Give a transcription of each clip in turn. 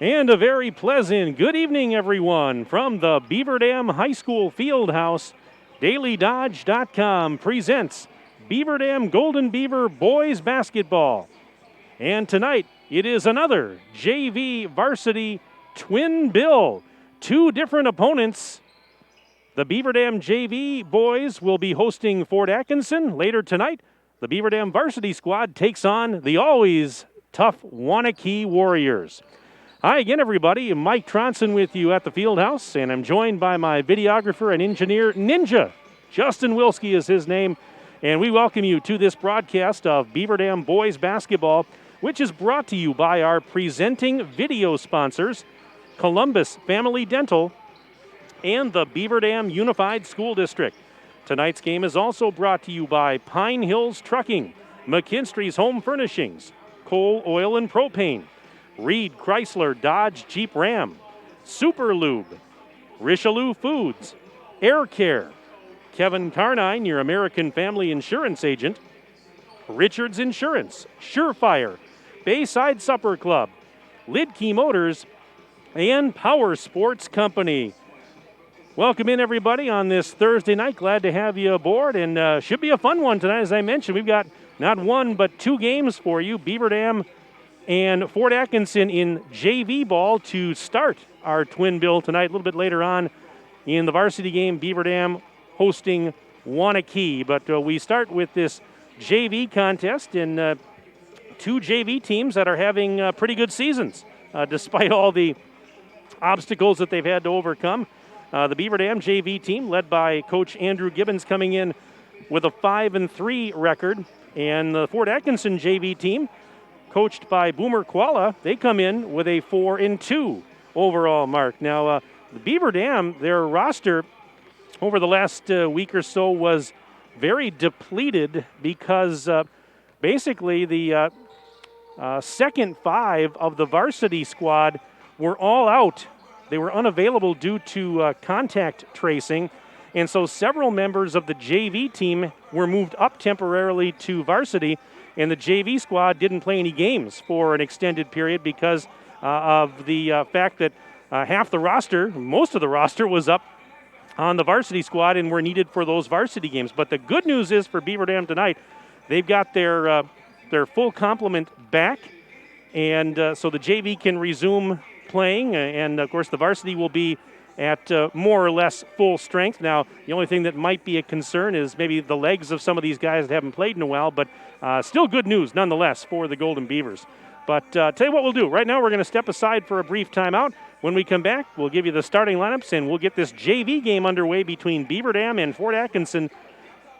And a very pleasant good evening, everyone, from the Beaver Dam High School Fieldhouse. DailyDodge.com presents Beaver Dam Golden Beaver Boys Basketball. And tonight, it is another JV Varsity twin bill. Two different opponents. The Beaver Dam JV boys will be hosting Fort Atkinson later tonight. The Beaver Dam Varsity squad takes on the always tough Waunakee Warriors. Hi again, everybody. Mike Tronson with you at the Fieldhouse, and I'm joined by my videographer and engineer, Ninja. Justin Wilski is his name, and we welcome you to this broadcast of Beaver Dam Boys Basketball, which is brought to you by our presenting video sponsors, Columbus Family Dental and the Beaver Dam Unified School District. Tonight's game is also brought to you by Pine Hills Trucking, McKinstry's Home Furnishings, Coal, Oil, and Propane, Reed Chrysler Dodge Jeep Ram, Super Lube, Richelieu Foods, Air Care, Kevin Carnine, your American Family Insurance agent, Richards Insurance, Surefire, Bayside Supper Club, Lidkey Motors, and Power Sports Company. Welcome in, everybody, on this Thursday night. Glad to have you aboard, and should be a fun one tonight. As I mentioned, we've got not one but two games for you. Beaver Dam and Fort Atkinson in JV ball to start our twin bill tonight. A little bit later on in the varsity game, Beaver Dam hosting Waunakee. But we start with this JV contest, and two JV teams that are having pretty good seasons, despite all the obstacles that they've had to overcome. The Beaver Dam JV team, led by Coach Andrew Gibbons, coming in with a 5-3 record. And the Fort Atkinson JV team, coached by Boomer Koala, they come in with a 4-2 overall mark. Now, the Beaver Dam, their roster over the last week or so was very depleted because basically the second five of the varsity squad were all out. They were unavailable due to contact tracing, and so several members of the JV team were moved up temporarily to varsity, and the JV squad didn't play any games for an extended period because of the fact that half the roster, most of the roster, was up on the varsity squad and were needed for those varsity games. But the good news is for Beaver Dam tonight, they've got their full complement back, and so the JV can resume playing, and of course the varsity will be at more or less full strength. Now, the only thing that might be a concern is maybe the legs of some of these guys that haven't played in a while, but still good news nonetheless for the Golden Beavers. But tell you what we'll do. Right now we're going to step aside for a brief timeout. When we come back, we'll give you the starting lineups, and we'll get this JV game underway between Beaver Dam and Fort Atkinson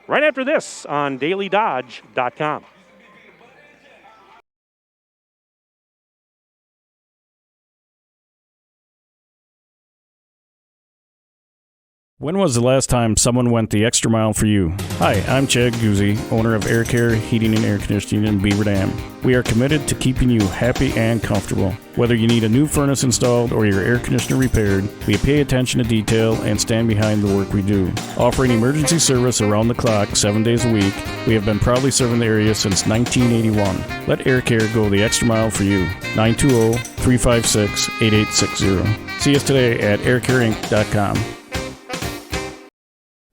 right after this on DailyDodge.com. When was the last time someone went the extra mile for you? Hi, I'm Chad Guzzi, owner of Air Care Heating and Air Conditioning in Beaver Dam. We are committed to keeping you happy and comfortable. Whether you need a new furnace installed or your air conditioner repaired, we pay attention to detail and stand behind the work we do. Offering emergency service around the clock 7 days a week, we have been proudly serving the area since 1981. Let Air Care go the extra mile for you. 920-356-8860. See us today at aircareinc.com.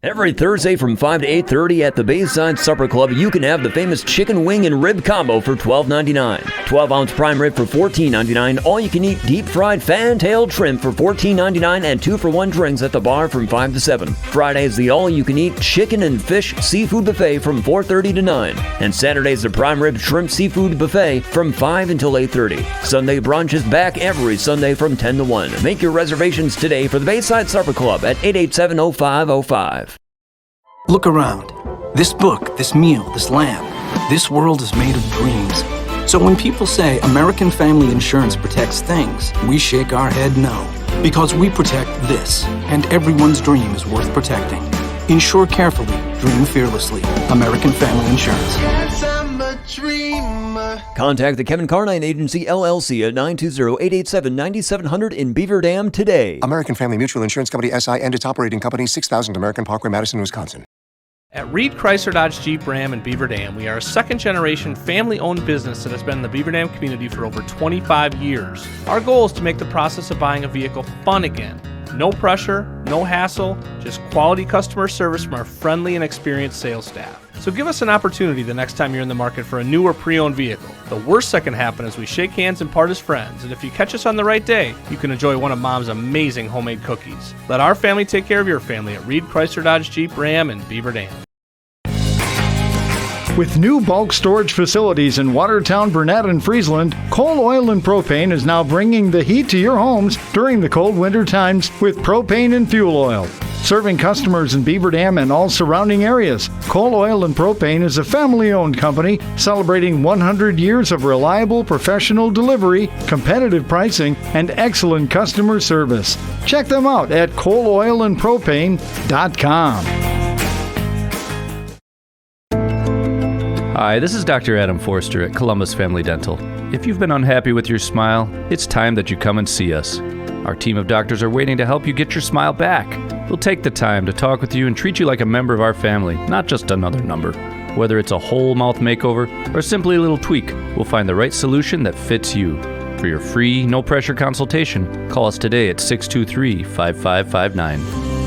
Every Thursday from 5 to 8:30 at the Bayside Supper Club, you can have the famous chicken wing and rib combo for $12.99. 12-ounce prime rib for $14.99. All-you-can-eat deep-fried fan-tailed shrimp for $14.99 and 2-for-1 drinks at the bar from 5 to 7. Friday is the all-you-can-eat chicken and fish seafood buffet from 4:30 to 9. And Saturday is the prime rib shrimp seafood buffet from 5 until 8:30. Sunday brunch is back every Sunday from 10 to 1. Make your reservations today for the Bayside Supper Club at 887-0505. Look around. This book, this meal, this lamp, this world is made of dreams. So when people say American Family Insurance protects things, we shake our head no. Because we protect this, and everyone's dream is worth protecting. Insure carefully, dream fearlessly. American Family Insurance. Yes, I'm a dreamer. Contact the Kevin Carnine Agency, LLC at 920-887-9700 in Beaver Dam today. American Family Mutual Insurance Company, SI, and its operating company, 6000 American Parkway, Madison, Wisconsin. At Reed Chrysler Dodge Jeep Ram in Beaver Dam, we are a second-generation family-owned business that has been in the Beaver Dam community for over 25 years. Our goal is to make the process of buying a vehicle fun again. No pressure, no hassle, just quality customer service from our friendly and experienced sales staff. So give us an opportunity the next time you're in the market for a new or pre-owned vehicle. The worst that can happen is we shake hands and part as friends, and if you catch us on the right day, you can enjoy one of Mom's amazing homemade cookies. Let our family take care of your family at Reed Chrysler Dodge Jeep Ram in Beaver Dam. With new bulk storage facilities in Watertown, Burnett, and Friesland, Coal Oil and Propane is now bringing the heat to your homes during the cold winter times with propane and fuel oil. Serving customers in Beaver Dam and all surrounding areas, Coal Oil and Propane is a family-owned company celebrating 100 years of reliable professional delivery, competitive pricing, and excellent customer service. Check them out at coaloilandpropane.com. Hi, this is Dr. Adam Forster at Columbus Family Dental. If you've been unhappy with your smile, it's time that you come and see us. Our team of doctors are waiting to help you get your smile back. We'll take the time to talk with you and treat you like a member of our family, not just another number. Whether it's a whole mouth makeover or simply a little tweak, we'll find the right solution that fits you. For your free, no-pressure consultation, call us today at 623-5559.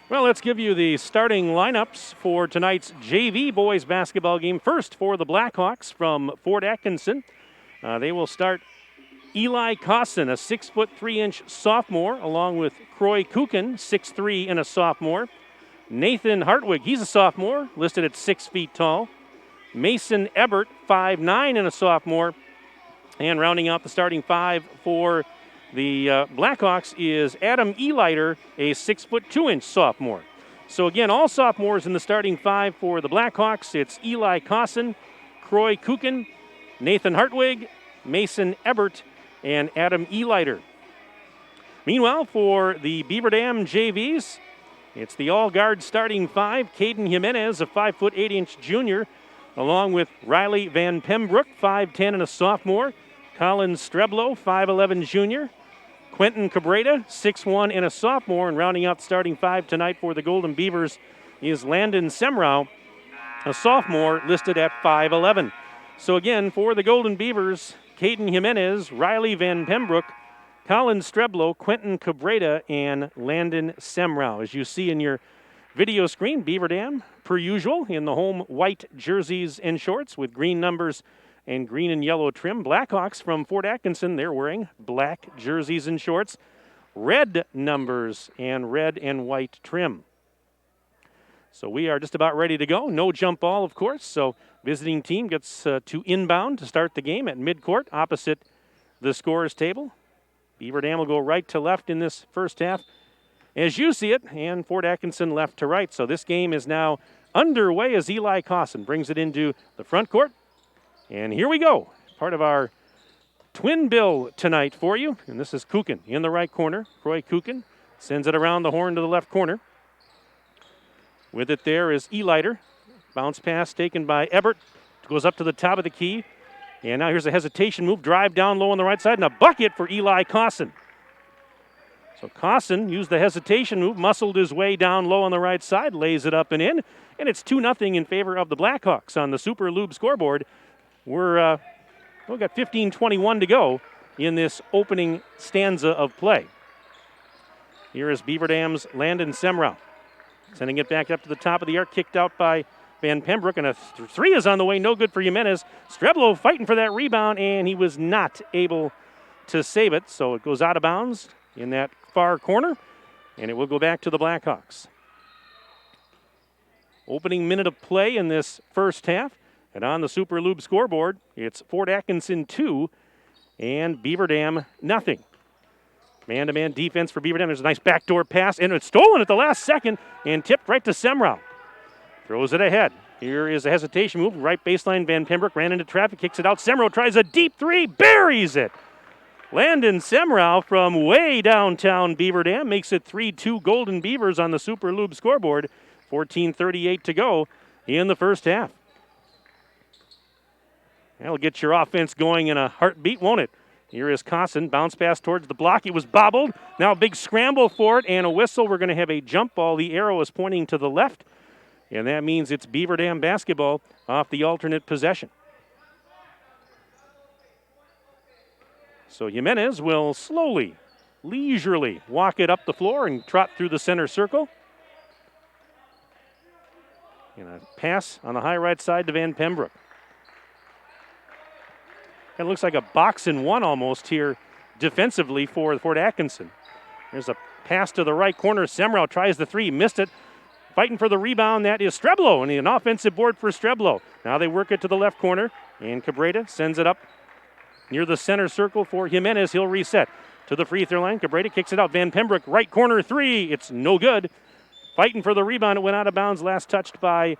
Well, let's give you the starting lineups for tonight's JV boys basketball game. First for the Blackhawks from Fort Atkinson. They will start Eli Cosson, a 6'3" sophomore, along with Croy Kukin, 6'3" and a sophomore. Nathan Hartwig, he's a sophomore, listed at 6 feet tall. Mason Ebert, 5'9" and a sophomore. And rounding out the starting five for the Blackhawks is Adam Elighter, a 6'2" sophomore. So again, all sophomores in the starting five for the Blackhawks. It's Eli Cosson, Croy Kukin, Nathan Hartwig, Mason Ebert, and Adam Elighter. Meanwhile, for the Beaver Dam JVs, it's the all-guard starting five. Caden Jimenez, a 5'8" junior, along with Riley Van Pembroek, 5'10" and a sophomore. Colin Streblo, 5'11" junior. Quentin Cabrera, 6'1" and a sophomore. And rounding out the starting five tonight for the Golden Beavers is Landon Semrau, a sophomore, listed at 5'11". So again, for the Golden Beavers, Caden Jimenez, Riley Van Pembroek, Colin Streblo, Quentin Cabrera, and Landon Semrau. As you see in your video screen, Beaver Dam, per usual, in the home white jerseys and shorts with green numbers and green and yellow trim. Blackhawks from Fort Atkinson, they're wearing black jerseys and shorts, red numbers, and red and white trim. So we are just about ready to go. No jump ball, of course, so visiting team gets to inbound to start the game at midcourt opposite the scorer's table. Beaver Dam will go right to left in this first half, as you see it, and Fort Atkinson left to right. So this game is now underway as Eli Cosson brings it into the front court. And here we go, part of our twin bill tonight for you. And this is Kukin in the right corner. Croy Kukin sends it around the horn to the left corner. With it there is Elighter. Bounce pass taken by Ebert. Goes up to the top of the key. And now here's a hesitation move. Drive down low on the right side and a bucket for Eli Cosson. So Cosson used the hesitation move, muscled his way down low on the right side, lays it up and in. And it's 2-0 in favor of the Blackhawks on the Super Lube scoreboard. We've got 15:21 to go in this opening stanza of play. Here is Beaver Dam's Landon Semrau. Sending it back up to the top of the arc, kicked out by Van Pembroek, and a three is on the way, no good for Jimenez. Streblo fighting for that rebound, and he was not able to save it, so it goes out of bounds in that far corner, and it will go back to the Blackhawks. Opening minute of play in this first half. And on the Super Lube scoreboard, it's Fort Atkinson 2 and Beaver Dam nothing. Man-to-man defense for Beaver Dam. There's a nice backdoor pass, and it's stolen at the last second and tipped right to Semrau. Throws it ahead. Here is a hesitation move. Right baseline, Van Pembroek ran into traffic, kicks it out. Semrau tries a deep three, buries it. Landon Semrau from way downtown Beaver Dam makes it 3-2 Golden Beavers on the Super Lube scoreboard. 14:38 to go in the first half. That'll get your offense going in a heartbeat, won't it? Here is Cosson, bounce pass towards the block. It was bobbled. Now a big scramble for it and a whistle. We're going to have a jump ball. The arrow is pointing to the left, and that means it's Beaver Dam basketball off the alternate possession. So Jimenez will slowly, leisurely walk it up the floor and trot through the center circle. And a pass on the high right side to Van Pembroek. It looks like a box and one almost here defensively for Fort Atkinson. There's a pass to the right corner. Semrau tries the three, missed it. Fighting for the rebound, that is Streblo, and an offensive board for Streblo. Now they work it to the left corner, and Cabrera sends it up near the center circle for Jimenez. He'll reset to the free throw line. Cabrera kicks it out. Van Pembroek, right corner three. It's no good. Fighting for the rebound. It went out of bounds. Last touched by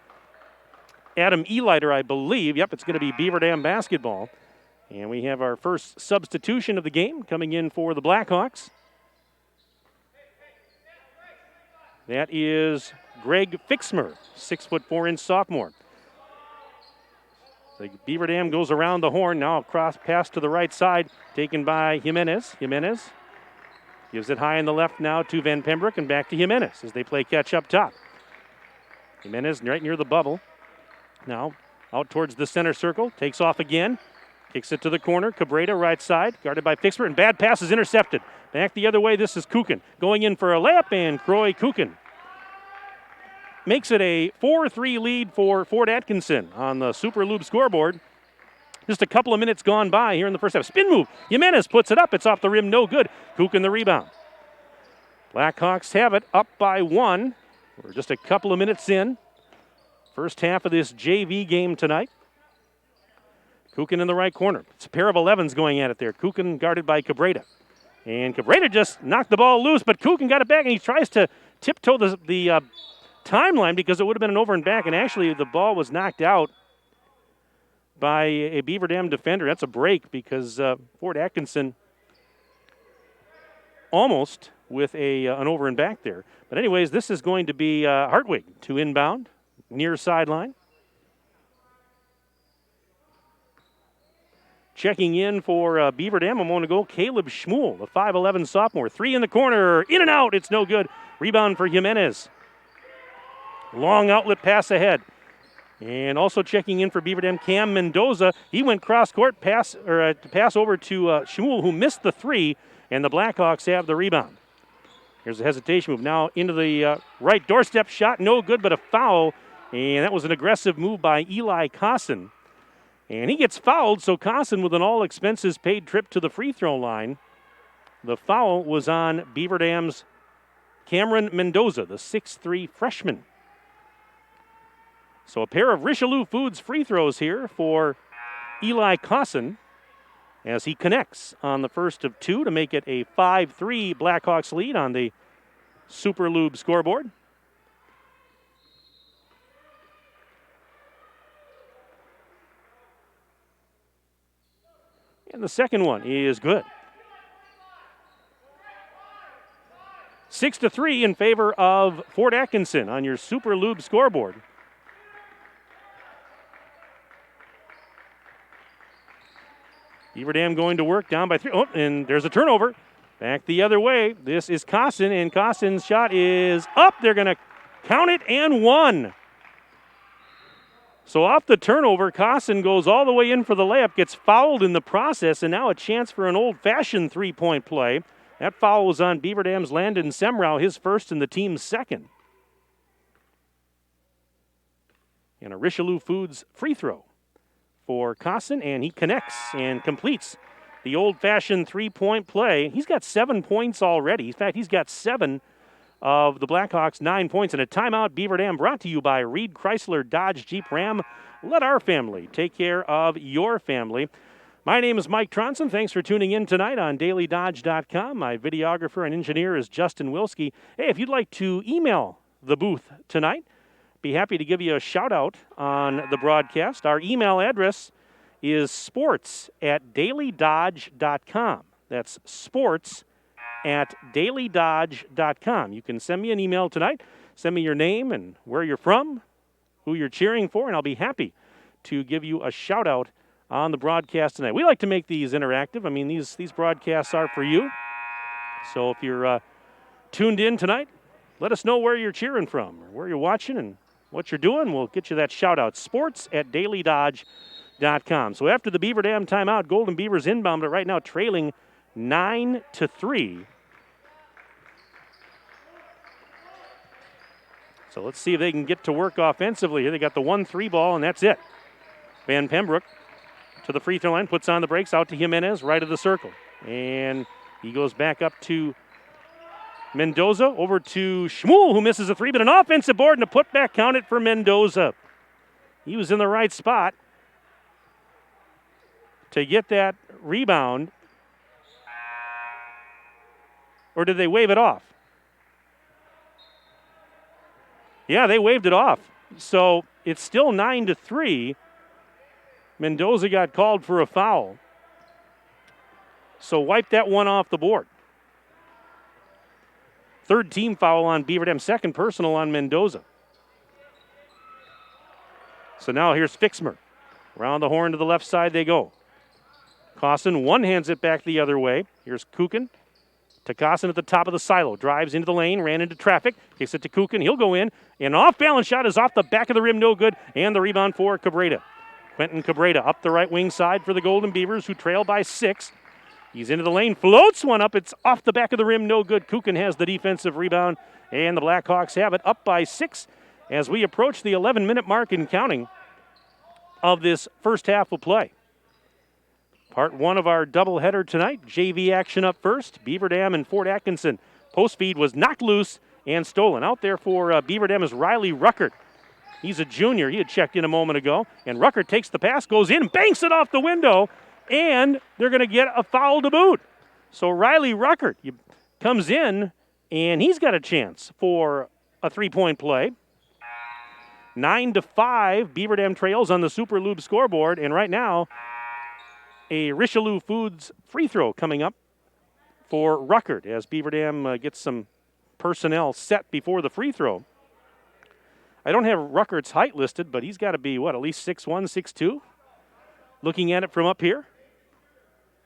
Adam Elighter, I believe. Yep, it's going to be Beaver Dam basketball. And we have our first substitution of the game coming in for the Blackhawks. That is Greg Fixmer, 6'4" sophomore. The Beaver Dam goes around the horn. Now a cross pass to the right side, taken by Jimenez. Jimenez gives it high in the left now to Van Pembroek and back to Jimenez as they play catch up top. Jimenez right near the bubble. Now out towards the center circle, takes off again. Kicks it to the corner. Cabrera right side, guarded by Fixmer, and bad pass is intercepted. Back the other way, this is Kukin. Going in for a layup, and Croy Kukin makes it a 4-3 lead for Fort Atkinson on the Super Lube scoreboard. Just a couple of minutes gone by here in the first half. Spin move. Jimenez puts it up. It's off the rim. No good. Kukin the rebound. Blackhawks have it up by one. We're just a couple of minutes in. First half of this JV game tonight. Kukin in the right corner. It's a pair of 11s going at it there. Kukin guarded by Cabrera. And Cabrera just knocked the ball loose, but Kukin got it back, and he tries to tiptoe the timeline because it would have been an over and back, and actually the ball was knocked out by a Beaver Dam defender. That's a break because Fort Atkinson almost with an over and back there. But anyways, this is going to be Hartwig to inbound, near sideline. Checking in for Beaver Dam a moment ago, Caleb Schmuel, the 5'11" sophomore. Three in the corner, in and out, it's no good. Rebound for Jimenez. Long outlet pass ahead. And also checking in for Beaver Dam, Cam Mendoza. He went cross-court pass over to Schmuel, who missed the three, and the Blackhawks have the rebound. Here's a hesitation move. Now into the right doorstep shot, no good, but a foul. And that was an aggressive move by Eli Cosson. And he gets fouled, so Cosson with an all-expenses-paid trip to the free throw line. The foul was on Beaver Dam's Cameron Mendoza, the 6'3" freshman. So a pair of Richelieu Foods free throws here for Eli Cosson as he connects on the first of two to make it a 5-3 Blackhawks lead on the Super Lube scoreboard. And the second one is good. 6-3 in favor of Fort Atkinson on your Super Lube scoreboard. Beaver Dam going to work down by three. Oh, and there's a turnover. Back the other way. This is Cosson, and Cosson's shot is up. They're going to count it and one. So off the turnover, Cosson goes all the way in for the layup, gets fouled in the process, and now a chance for an old-fashioned three-point play. That foul was on Beaver Dam's Landon Semrau, his first and the team's second. And a Richelieu Foods free throw for Cosson, and he connects and completes the old-fashioned three-point play. He's got 7 points already. In fact, he's got 7 of the Blackhawks, 9 points, and a timeout. Beaver Dam brought to you by Reed Chrysler Dodge Jeep Ram. Let our family take care of your family. My name is Mike Tronson. Thanks for tuning in tonight on DailyDodge.com. My videographer and engineer is Justin Wilski. Hey, if you'd like to email the booth tonight, be happy to give you a shout-out on the broadcast. Our email address is sports@dailydodge.com. That's sports@dailydodge.com. You can send me an email tonight. Send me your name and where you're from, who you're cheering for, and I'll be happy to give you a shout-out on the broadcast tonight. We like to make these interactive. I mean, these broadcasts are for you. So if you're tuned in tonight, let us know where you're cheering from or where you're watching and what you're doing. We'll get you that shout-out. sports@dailydodge.com. So after the Beaver Dam timeout, Golden Beavers inbound, but right now trailing 9-3. So let's see if they can get to work offensively here. They got the 1-3 ball, and that's it. Van Pembroek to the free throw line, puts on the brakes, out to Jimenez, right of the circle. And he goes back up to Mendoza, over to Schmuel, who misses a three, but an offensive board and a putback counted for Mendoza. He was in the right spot to get that rebound. Or did they wave it off? Yeah, they waved it off. So it's still 9-3. Mendoza got called for a foul. So wipe that one off the board. Third team foul on Beaver Dam, second personal on Mendoza. So now here's Fixmer. Around the horn to the left side they go. Costin one-hands it back the other way. Here's Kukin. To Costin at the top of the silo. Drives into the lane, ran into traffic. Kicks it to Kukin. He'll go in. An off-balance shot is off the back of the rim, no good. And the rebound for Cabrera. Quentin Cabrera up the right wing side for the Golden Beavers, who trail by 6. He's into the lane, floats one up. It's off the back of the rim, no good. Kukin has the defensive rebound, and the Blackhawks have it up by 6 as we approach the 11-minute mark and counting of this first half of play. Part 1 of our doubleheader tonight. JV action up first. Beaver Dam and Fort Atkinson. Post feed was knocked loose and stolen. Out there for Beaver Dam is Riley Ruckert. He's a junior. He had checked in a moment ago. And Ruckert takes the pass, goes in, banks it off the window, and they're going to get a foul to boot. So Riley Ruckert comes in, and he's got a chance for a three-point play. 9-5, Beaver Dam trails on the Super Lube scoreboard. And right now, a Richelieu Foods free throw coming up for Ruckert as Beaver Dam gets some personnel set before the free throw. I don't have Ruckert's height listed, but he's got to be, at least 6'1", 6'2"? Looking at it from up here.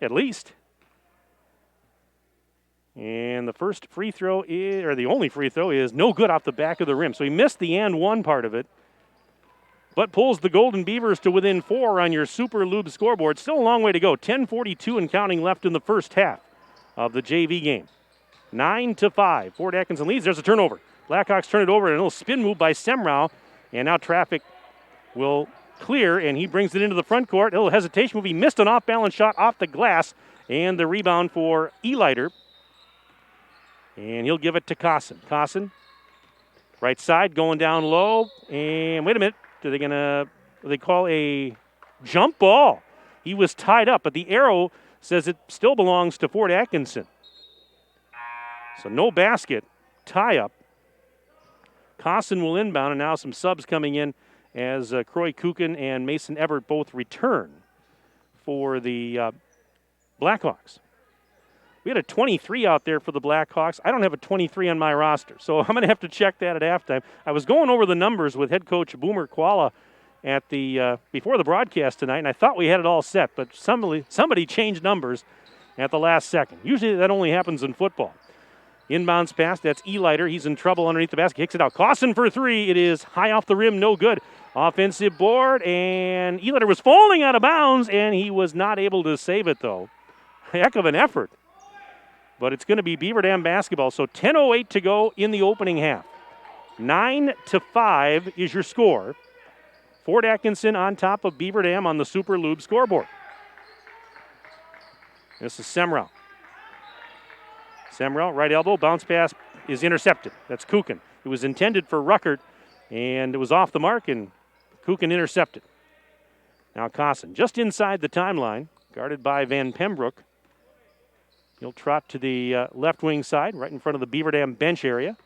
At least. And the first free throw is, or the only free throw is no good off the back of the rim. So he missed the and one part of it, but pulls the Golden Beavers to within 4 on your Super Lube scoreboard. Still a long way to go. 10:42 and counting left in the first half of the JV game. 9-5. Fort Atkinson leads. There's a turnover. Blackhawks turn it over, and a little spin move by Semrau. And now traffic will clear, and he brings it into the front court. A little hesitation move. He missed an off-balance shot off the glass, and the rebound for Elighter. And he'll give it to Cossin. Cossin, right side, going down low. And wait a minute. Do they call a jump ball? He was tied up, but the arrow says it still belongs to Fort Atkinson. So no basket, tie up. Cossin will inbound, and now some subs coming in as Croy Kukin and Mason Everett both return for the Blackhawks. We had a 23 out there for the Blackhawks. I don't have a 23 on my roster, so I'm going to have to check that at halftime. I was going over the numbers with head coach Boomer Koala at the before the broadcast tonight, and I thought we had it all set, but somebody changed numbers at the last second. Usually that only happens in football. Inbounds pass, that's Elighter. He's in trouble underneath the basket. Kicks it out. Costin for 3. It is high off the rim, no good. Offensive board, and Elighter was falling out of bounds, and he was not able to save it, though. Heck of an effort. But it's going to be Beaver Dam basketball. So 10:08 to go in the opening half. 9-5 is your score. Fort Atkinson on top of Beaver Dam on the Super Lube scoreboard. This is Semrau. Semrau, right elbow, bounce pass is intercepted. That's Kukin. It was intended for Ruckert, and it was off the mark, and Kukin intercepted. Now Cossin, just inside the timeline, guarded by Van Pembroek. He'll trot to the left wing side, right in front of the Beaver Dam bench area.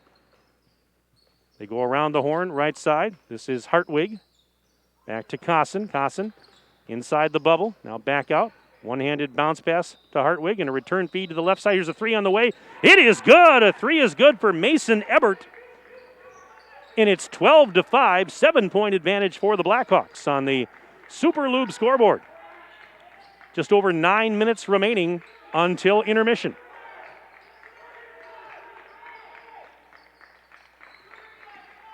They go around the horn, right side. This is Hartwig. Back to Cossin. Cossin inside the bubble. Now back out. One-handed bounce pass to Hartwig and a return feed to the left side. Here's a 3 on the way. It is good. A 3 is good for Mason Ebert. And it's 12-5, 7-point advantage for the Blackhawks on the Super Lube scoreboard. Just over 9 minutes remaining until intermission.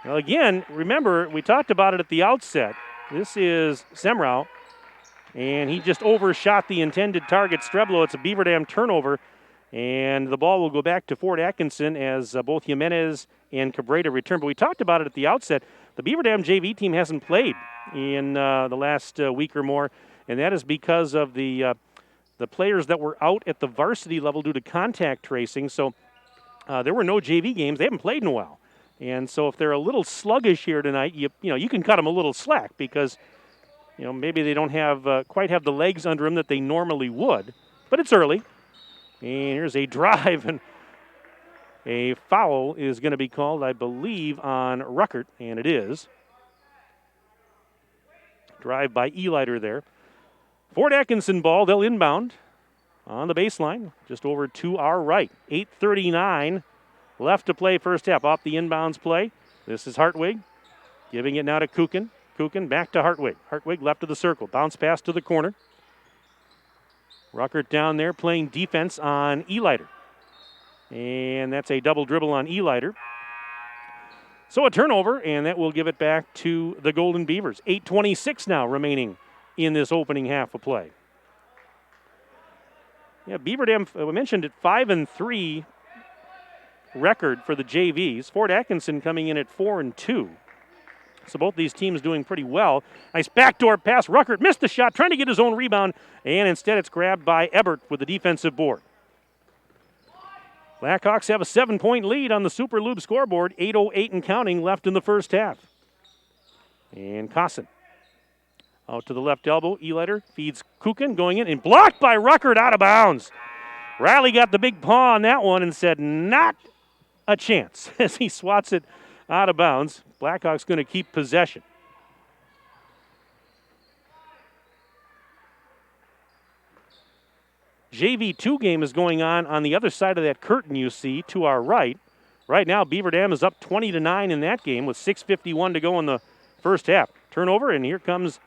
Now again, remember, we talked about it at the outset. This is Semrau, and he just overshot the intended target, Streblo. It's a Beaver Dam turnover, and the ball will go back to Fort Atkinson as both Jimenez and Cabrera return. But we talked about it at the outset. The Beaver Dam JV team hasn't played in the last week or more, and that is because of the players that were out at the varsity level due to contact tracing. So there were no JV games. They haven't played in a while. And so if they're a little sluggish here tonight, you can cut them a little slack because, maybe they don't have quite have the legs under them that they normally would. But it's early. And here's a drive, and a foul is going to be called, I believe, on Ruckert, and it is. Drive by Elighter there. Fort Atkinson ball, they'll inbound on the baseline, just over to our right. 8:39 left to play first half. Off the inbounds play. This is Hartwig giving it now to Kukin. Kukin back to Hartwig. Hartwig left of the circle. Bounce pass to the corner. Ruckert down there playing defense on Elighter. And that's a double dribble on Elighter. So a turnover, and that will give it back to the Golden Beavers. 8:26 now remaining in this opening half of play. Yeah, Beaver Dam, we mentioned it, 5-3 record for the JVs. Fort Atkinson coming in at 4-2. So both these teams doing pretty well. Nice backdoor pass. Ruckert missed the shot, trying to get his own rebound, and instead it's grabbed by Ebert with the defensive board. Blackhawks have a 7-point lead on the Super Lube scoreboard. 8:08 and counting left in the first half. And Cossin out to the left elbow. Elighter feeds Kukin, going in and blocked by Ruckert, out of bounds. Riley got the big paw on that one and said, not a chance, as he swats it out of bounds. Blackhawks going to keep possession. JV2 game is going on the other side of that curtain you see to our right. Right now, Beaver Dam is up 20-9 in that game with 6:51 to go in the first half. Turnover, and here comes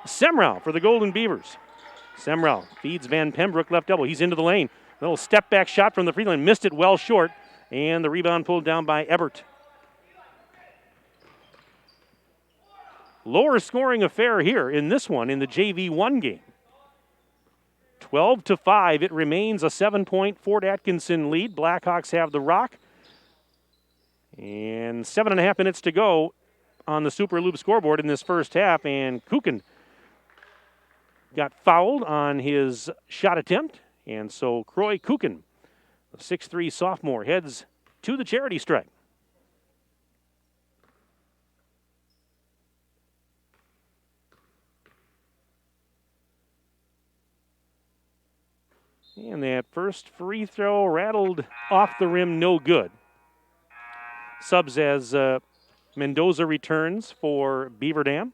Semrau for the Golden Beavers. Semrau feeds Van Pembroek left elbow. He's into the lane. A little step back shot from the free line. Missed it well short, and the rebound pulled down by Ebert. Lower scoring affair here in this one in the JV1 game. 12-5, it remains a 7-point Fort Atkinson lead. Blackhawks have the rock. And 7.5 minutes to go on the Super Lube scoreboard in this first half. And Kukin got fouled on his shot attempt. And so Croy Kukin, the 6'3 sophomore, heads to the charity stripe. And that first free throw rattled off the rim, no good. Subs as Mendoza returns for Beaver Dam.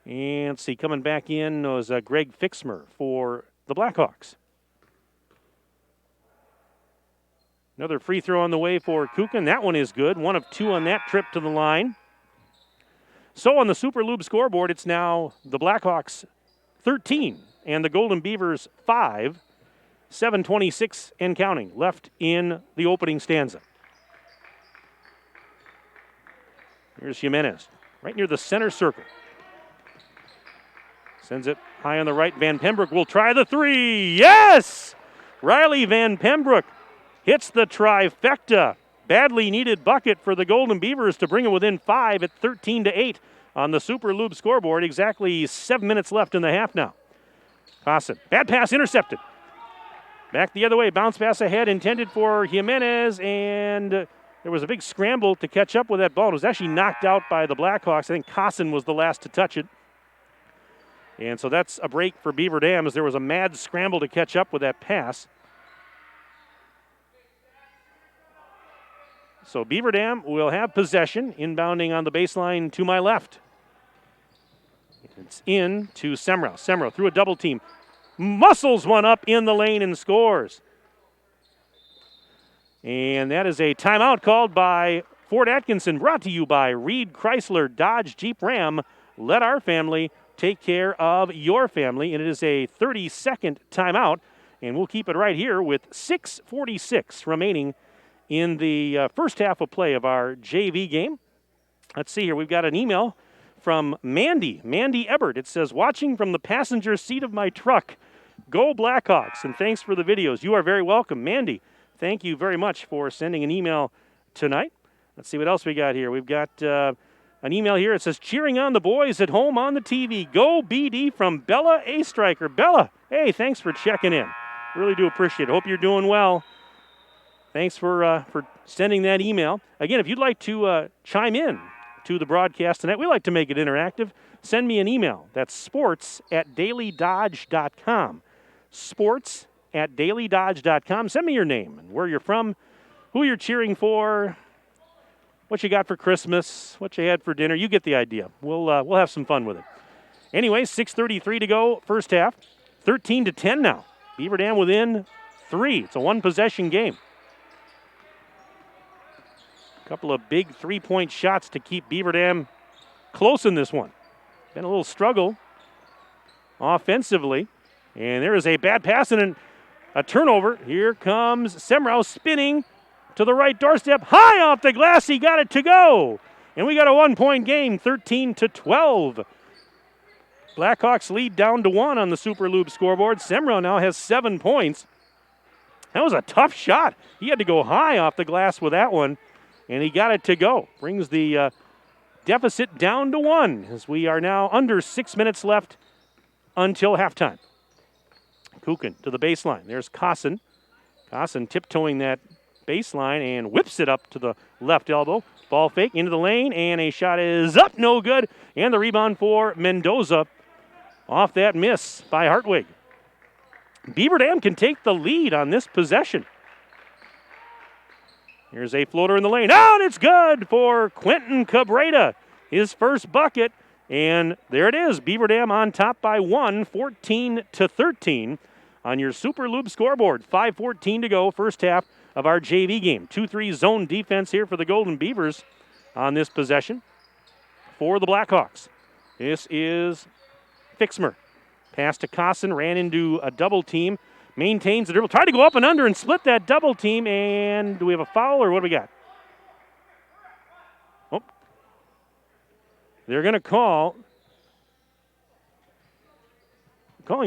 And let's see, coming back in was Greg Fixmer for the Blackhawks. Another free throw on the way for Kukin. That one is good. 1 of 2 on that trip to the line. So on the Super Lube scoreboard, it's now the Blackhawks 13 and the Golden Beavers 5. 7:26 and counting left in the opening stanza. Here's Jimenez, right near the center circle. Sends it high on the right. Van Pembroek will try the three. Yes! Riley Van Pembroek hits the trifecta. Badly needed bucket for the Golden Beavers to bring it within 5 at 13-8 on the Super Lube scoreboard. Exactly 7 minutes left in the half now. Cossin, bad pass intercepted. Back the other way, bounce pass ahead intended for Jimenez, and there was a big scramble to catch up with that ball. It was actually knocked out by the Blackhawks. I think Cossin was the last to touch it. And so that's a break for Beaver Dam as there was a mad scramble to catch up with that pass. So Beaver Dam will have possession, inbounding on the baseline to my left. It's in to Semrau. Semrau through a double team. Muscles one up in the lane and scores. And that is a timeout called by Fort Atkinson, brought to you by Reed Chrysler Dodge Jeep Ram. Let our family take care of your family. And it is a 30-second timeout, and we'll keep it right here with 6:46 remaining in the first half of play of our JV game. Let's see here. We've got an email from Mandy Ebert. It says, watching from the passenger seat of my truck. Go Blackhawks, and thanks for the videos. You are very welcome. Mandy, thank you very much for sending an email tonight. Let's see what else we got here. We've got an email here. It says, cheering on the boys at home on the TV. Go BD from Bella A. Striker. Bella, hey, thanks for checking in. Really do appreciate it. Hope you're doing well. Thanks for sending that email. Again, if you'd like to chime in to the broadcast tonight, we like to make it interactive. Send me an email. That's sports@dailydodge.com. Sports@dailydodge.com. Send me your name and where you're from, who you're cheering for, what you got for Christmas, what you had for dinner. You get the idea. We'll have some fun with it. Anyway, 6:33 to go, first half. 13-10 now. Beaver Dam within 3. It's a one-possession game. A couple of big three-point shots to keep Beaver Dam close in this one. Been a little struggle offensively. And there is a bad pass and a turnover. Here comes Semrau spinning to the right doorstep. High off the glass. He got it to go. And we got a one-point game, 13-12. Blackhawks lead down to 1 on the Super Lube scoreboard. Semrau now has 7 points. That was a tough shot. He had to go high off the glass with that one, and he got it to go. Brings the deficit down to 1 as we are now under 6 minutes left until halftime. Kukin to the baseline. There's Kossin. Kossin tiptoeing that baseline and whips it up to the left elbow. Ball fake into the lane, and a shot is up, no good. And the rebound for Mendoza off that miss by Hartwig. Beaver Dam can take the lead on this possession. Here's a floater in the lane. Out, it's good for Quentin Cabrera. His first bucket, and there it is. Beaver Dam on top by 1, 14-13 on your Super Lube scoreboard. 5:14 to go, first half of our JV game. 2-3 zone defense here for the Golden Beavers on this possession for the Blackhawks. This is Fixmer. Pass to Kossin, ran into a double team, maintains the dribble, tried to go up and under and split that double team, and do we have a foul or what do we got? Oh, they're going to calling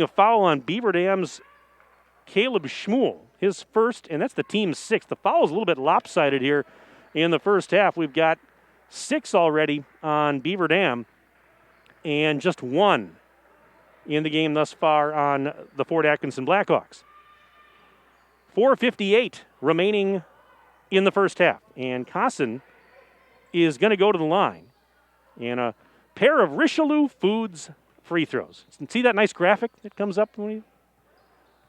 a foul on Beaver Dam's Caleb Schmuel. His first, and that's the team's 6th. The foul is a little bit lopsided here in the first half. We've got 6 already on Beaver Dam and just 1 in the game thus far on the Fort Atkinson Blackhawks. 4:58 remaining in the first half. And Kossin is going to go to the line. And a pair of Richelieu Foods free throws. See that nice graphic that comes up when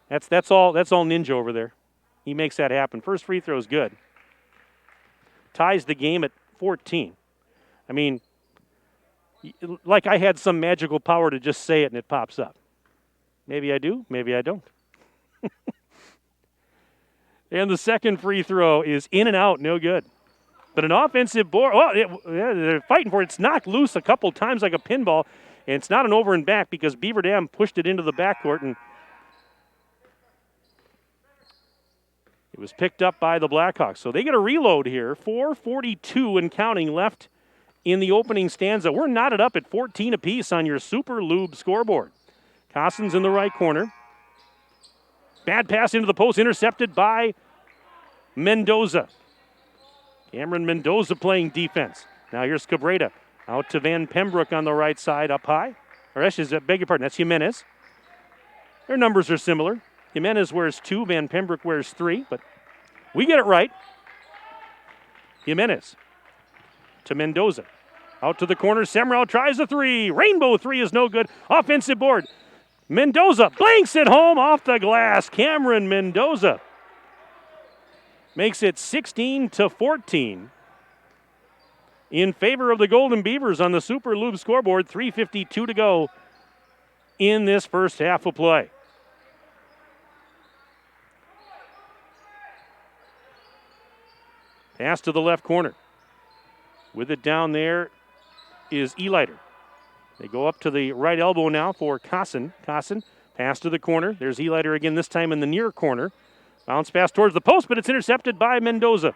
That's all Ninja over there. He makes that happen. First free throw is good. Ties the game at 14. I mean, like I had some magical power to just say it and it pops up. Maybe I do, maybe I don't. And the second free throw is in and out, no good. But an offensive board, they're fighting for it. It's knocked loose a couple times like a pinball, and it's not an over and back because Beaver Dam pushed it into the backcourt, and it was picked up by the Blackhawks. So they get a reload here. 4:42 and counting left in the opening stanza. We're knotted up at 14 apiece on your Super Lube scoreboard. Kossin's in the right corner. Bad pass into the post, intercepted by Mendoza. Cameron Mendoza playing defense. Now here's Cabrera. Out to Van Pembroek on the right side, up high. Or actually, beg your pardon, that's Jimenez. Their numbers are similar. Jimenez wears 2, Van Pembroek wears 3, but we get it right. Jimenez to Mendoza. Out to the corner, Semrau tries a 3. Rainbow 3 is no good. Offensive board. Mendoza blanks it home off the glass. Cameron Mendoza makes it 16-14 in favor of the Golden Beavers on the Super Lube scoreboard. 3:52 to go in this first half of play. Pass to the left corner. With it down there is Eliter. They go up to the right elbow now for Cosson. Cosson, pass to the corner. There's Elighter again, this time in the near corner. Bounce pass towards the post, but it's intercepted by Mendoza.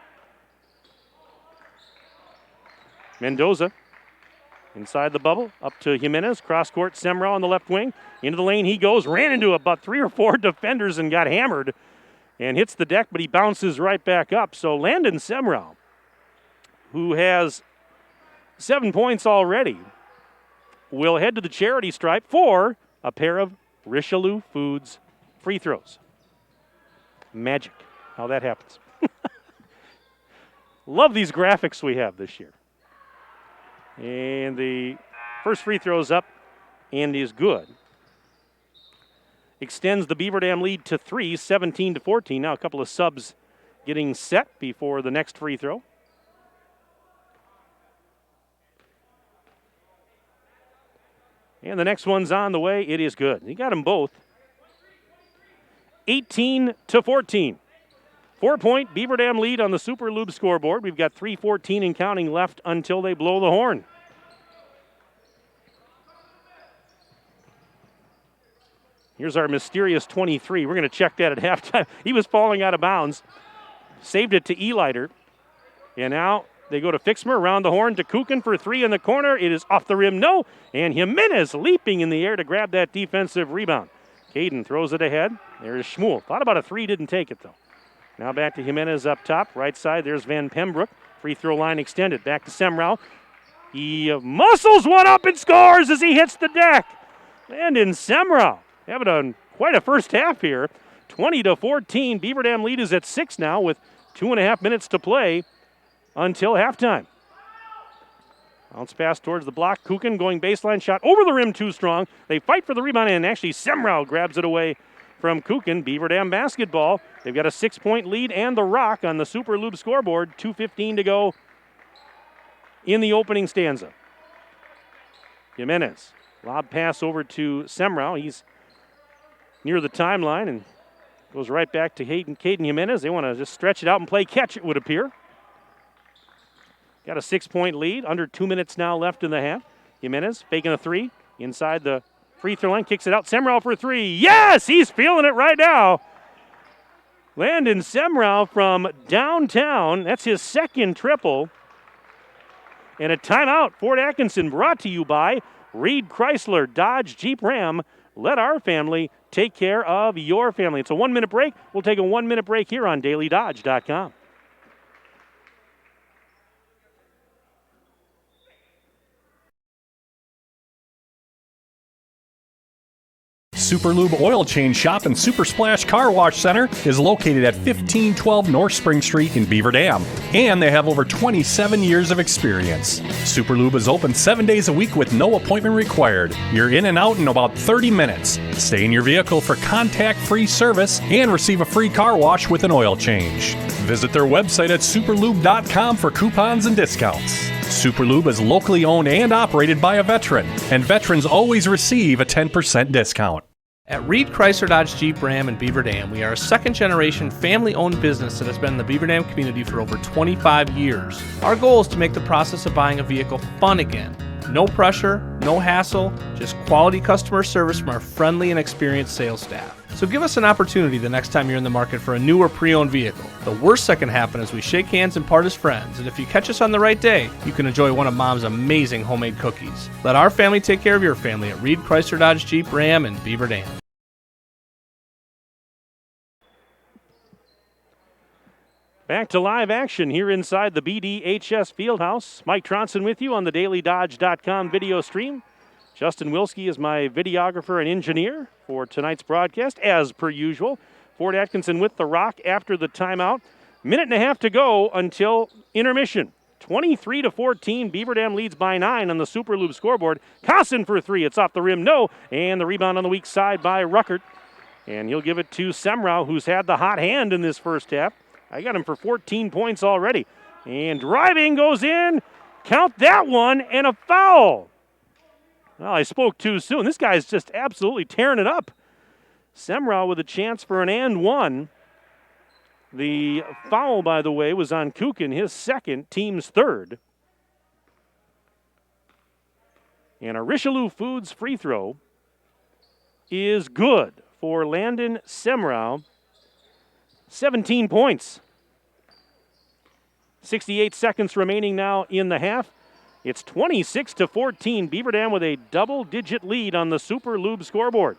Mendoza inside the bubble, up to Jimenez. Cross court, Semrau on the left wing. Into the lane he goes, ran into about 3 or 4 defenders and got hammered and hits the deck, but he bounces right back up. So Landon Semrau, who has 7 points already, will head to the charity stripe for a pair of Richelieu Foods free throws. Magic, how that happens. Love these graphics we have this year. And the first free throw is up and is good. Extends the Beaver Dam lead to 3, 17-14. Now a couple of subs getting set before the next free throw. And the next one's on the way. It is good. He got them both. 18-14. 4-point Beaver Dam lead on the Super Lube scoreboard. We've got 3:14 and counting left until they blow the horn. Here's our mysterious 23. We're going to check that at halftime. He was falling out of bounds. Saved it to Elighter. And now they go to Fixmer around the horn to Kukin for 3 in the corner. It is off the rim, no. And Jimenez leaping in the air to grab that defensive rebound. Caden throws it ahead. There's Schmuel. Thought about a 3, didn't take it though. Now back to Jimenez up top. Right side, there's Van Pembroek. Free throw line extended. Back to Semrau. He muscles one up and scores as he hits the deck. Landon Semrau having quite a first half here. 20-14. Beaver Dam lead is at 6 now with 2.5 minutes to play until halftime. Bounce pass towards the block. Kukin going baseline shot over the rim, too strong. They fight for the rebound, and actually Semrau grabs it away from Kukin. Beaver Dam basketball. They've got a 6-point lead and the rock on the Super Lube scoreboard. 2:15 to go in the opening stanza. Jimenez. Lob pass over to Semrau. He's near the timeline and goes right back to Caden Jimenez. They want to just stretch it out and play catch, it would appear. Got a 6-point lead. Under 2 minutes now left in the half. Jimenez faking a 3 inside the free throw line. Kicks it out. Semrau for 3. Yes! He's feeling it right now. Landon Semrau from downtown. That's his second triple. And a timeout. Fort Atkinson brought to you by Reed Chrysler Dodge Jeep Ram. Let our family take care of your family. It's a 1-minute break. We'll take a 1-minute break here on DailyDodge.com. Super Lube Oil Change Shop and Super Splash Car Wash Center is located at 1512 North Spring Street in Beaver Dam, and they have over 27 years of experience. Super Lube is open 7 days a week with no appointment required. You're in and out in about 30 minutes. Stay in your vehicle for contact-free service and receive a free car wash with an oil change. Visit their website at superlube.com for coupons and discounts. Super Lube is locally owned and operated by a veteran, and veterans always receive a 10% discount. At Reed Chrysler Dodge Jeep Ram in Beaver Dam, we are a second-generation family-owned business that has been in the Beaver Dam community for over 25 years. Our goal is to make the process of buying a vehicle fun again. No pressure, no hassle, just quality customer service from our friendly and experienced sales staff. So give us an opportunity the next time you're in the market for a new or pre-owned vehicle. The worst that can happen is we shake hands and part as friends, and if you catch us on the right day, you can enjoy one of Mom's amazing homemade cookies. Let our family take care of your family at Reed Chrysler Dodge Jeep Ram in Beaver Dam. Back to live action here inside the BDHS Fieldhouse. Mike Tronson with you on the DailyDodge.com video stream. Justin Wilski is my videographer and engineer for tonight's broadcast, as per usual. Fort Atkinson with the rock after the timeout. 1.5 minutes to go until intermission. 23-14, Beaver Dam leads by 9 on the Super Lube scoreboard. Cosson for 3, it's off the rim, no. And the rebound on the weak side by Ruckert. And he'll give it to Semrau, who's had the hot hand in this first half. I got him for 14 points already. And driving goes in. Count that one, and a foul. Well, I spoke too soon. This guy's just absolutely tearing it up. Semrau with a chance for an and one. The foul, by the way, was on Kukin, his second, team's third. And a Richelieu Foods free throw is good for Landon Semrau. 17 points. 68 seconds remaining now in the half. It's 26-14. Beaver Dam with a double-digit lead on the Super Lube scoreboard.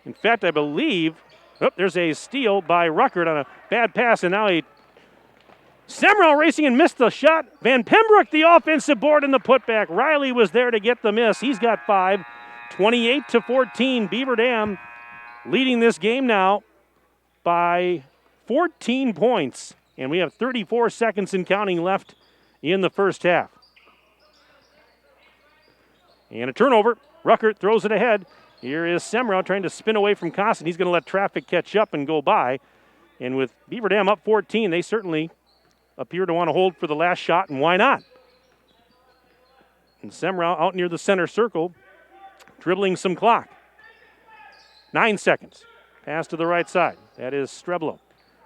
In fact, I believe, there's a steal by Ruckert on a bad pass, and now Semrau racing and missed the shot. Van Pembroek, the offensive board and the putback. Riley was there to get the miss. He's got 5. 28-14. Beaver Dam leading this game now by 14 points. And we have 34 seconds and counting left in the first half. And a turnover. Ruckert throws it ahead. Here is Semrau trying to spin away from Costin. He's going to let traffic catch up and go by. And with Beaver Dam up 14, they certainly appear to want to hold for the last shot, and why not? And Semrau out near the center circle, dribbling some clock. 9 seconds. Pass to the right side. That is Streblo.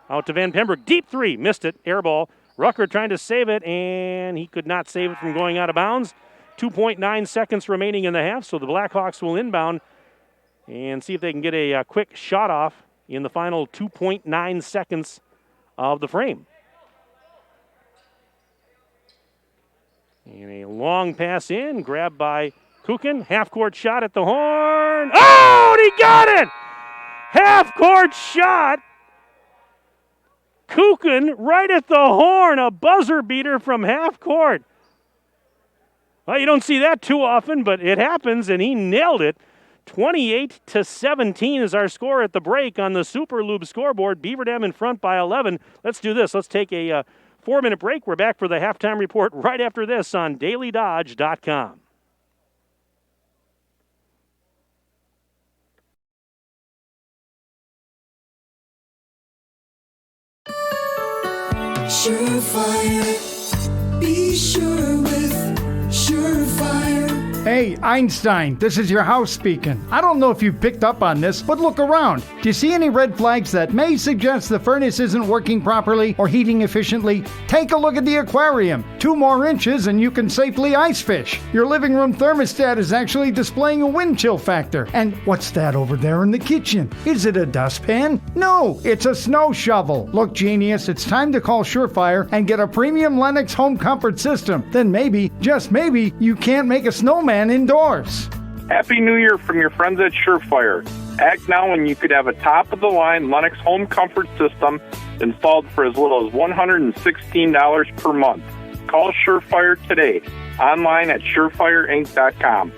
Out to Van Pembroek. Deep three. Missed it. Air ball. Rucker trying to save it, and he could not save it from going out of bounds. 2.9 seconds remaining in the half, so the Blackhawks will inbound and see if they can get a quick shot off in the final 2.9 seconds of the frame. And a long pass in, grabbed by Kukin. Half-court shot at the horn. Oh, and he got it! Half-court shot. Kukin right at the horn, a buzzer beater from half-court. Well, you don't see that too often, but it happens, and he nailed it. 28-17 is our score at the break on the Super Lube scoreboard. Beaver Dam in front by 11. Let's do this. Let's take a 4-minute break. We're back for the halftime report right after this on DailyDodge.com. Surefire, be sure with Surefire. Hey, Einstein, this is your house speaking. I don't know if you picked up on this, but look around. Do you see any red flags that may suggest the furnace isn't working properly or heating efficiently? Take a look at the aquarium. 2 more inches and you can safely ice fish. Your living room thermostat is actually displaying a wind chill factor. And what's that over there in the kitchen? Is it a dustpan? No, it's a snow shovel. Look, genius, it's time to call Surefire and get a premium Lennox home comfort system. Then maybe, just maybe, you can't make a snowman indoors. Happy New Year from your friends at Surefire. Act now and you could have a top-of-the-line Lennox home comfort system installed for as little as $116 per month. Call Surefire today. Online at surefireinc.com.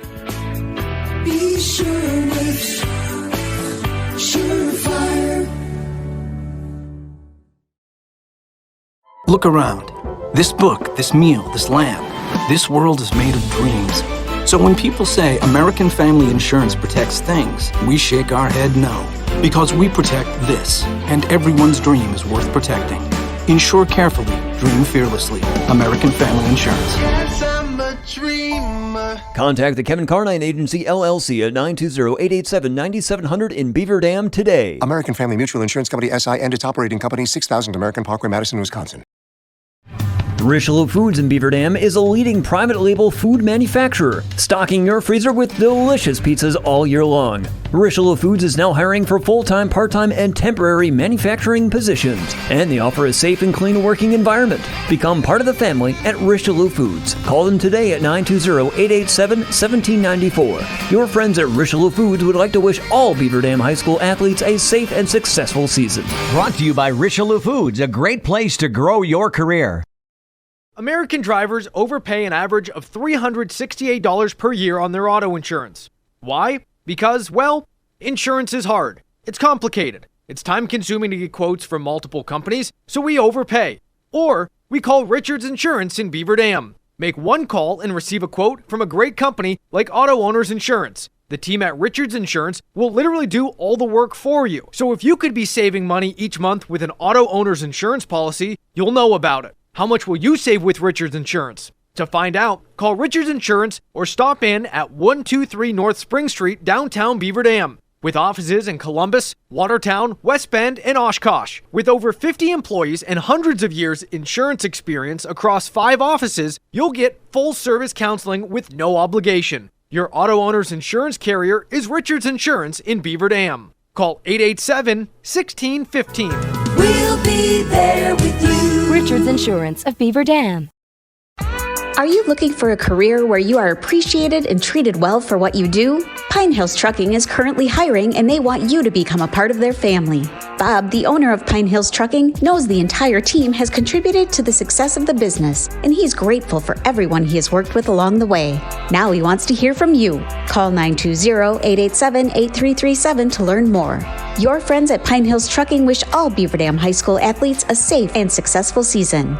Be sure with Surefire. Look around. This book, this meal, this lamp, this world is made of dreams. So when people say American Family Insurance protects things, we shake our head no. Because we protect this, and everyone's dream is worth protecting. Insure carefully, dream fearlessly. American Family Insurance. Yes, I'm a dreamer. Contact the Kevin Carnine Agency, LLC at 920-887-9700 in Beaver Dam today. American Family Mutual Insurance Company, SI, and its operating company, 6000 American Parkway, Madison, Wisconsin. Richelieu Foods in Beaver Dam is a leading private label food manufacturer, stocking your freezer with delicious pizzas all year long. Richelieu Foods is now hiring for full-time, part-time, and temporary manufacturing positions, and they offer a safe and clean working environment. Become part of the family at Richelieu Foods. Call them today at 920-887-1794. Your friends at Richelieu Foods would like to wish all Beaver Dam High School athletes a safe and successful season. Brought to you by Richelieu Foods, a great place to grow your career. American drivers overpay an average of $368 per year on their auto insurance. Why? Because, well, insurance is hard. It's complicated. It's time-consuming to get quotes from multiple companies, so we overpay. Or we call Richards Insurance in Beaver Dam. Make one call and receive a quote from a great company like Auto Owners Insurance. The team at Richards Insurance will literally do all the work for you. So if you could be saving money each month with an Auto Owners Insurance policy, you'll know about it. How much will you save with Richards Insurance? To find out, call Richards Insurance or stop in at 123 North Spring Street, downtown Beaver Dam. With offices in Columbus, Watertown, West Bend, and Oshkosh. With over 50 employees and hundreds of years insurance experience across 5 offices, you'll get full-service counseling with no obligation. Your auto owner's insurance carrier is Richards Insurance in Beaver Dam. Call 887-1615. We'll be there with you. Richards Insurance of Beaver Dam. Are you looking for a career where you are appreciated and treated well for what you do? Pine Hills Trucking is currently hiring and they want you to become a part of their family. Bob, the owner of Pine Hills Trucking, knows the entire team has contributed to the success of the business, and he's grateful for everyone he has worked with along the way. Now he wants to hear from you. Call 920-887-8337 to learn more. Your friends at Pine Hills Trucking wish all Beaver Dam High School athletes a safe and successful season.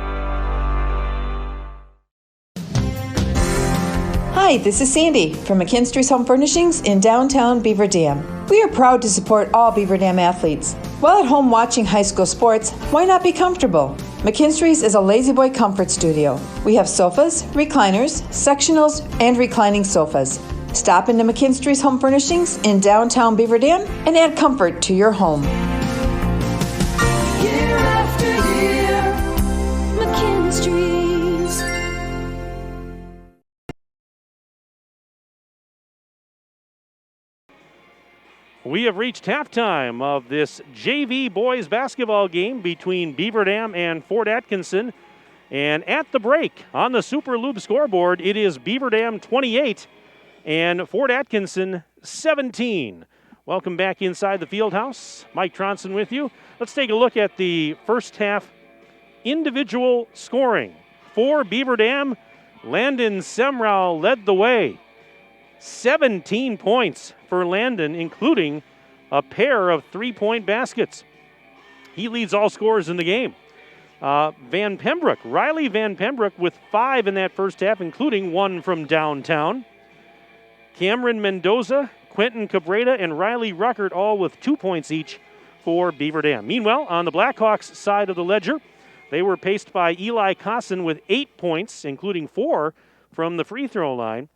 Hi, this is Sandy from McKinstry's Home Furnishings in downtown Beaver Dam. We are proud to support all Beaver Dam athletes. While at home watching high school sports, why not be comfortable? McKinstry's is a lazy boy comfort studio. We have sofas, recliners, sectionals, and reclining sofas. Stop into McKinstry's Home Furnishings in downtown Beaver Dam and add comfort to your home. Year after year, McKinstry's. We have reached halftime of this JV boys basketball game between Beaver Dam and Fort Atkinson. And at the break on the Super Lube scoreboard, it is Beaver Dam 28 and Fort Atkinson 17. Welcome back inside the field house. Mike Tronson with you. Let's take a look at the first half individual scoring. For Beaver Dam, Landon Semrau led the way. 17 points for Landon, including a pair of three-point baskets. He leads all scorers in the game. Van Pembroke, Riley Van Pembroke with 5 in that first half, including 1 from downtown. Cameron Mendoza, Quentin Cabrera, and Riley Ruckert all with 2 points each for Beaver Dam. Meanwhile, on the Blackhawks side of the ledger, they were paced by Eli Cosson with 8 points, including 4 from the free throw line.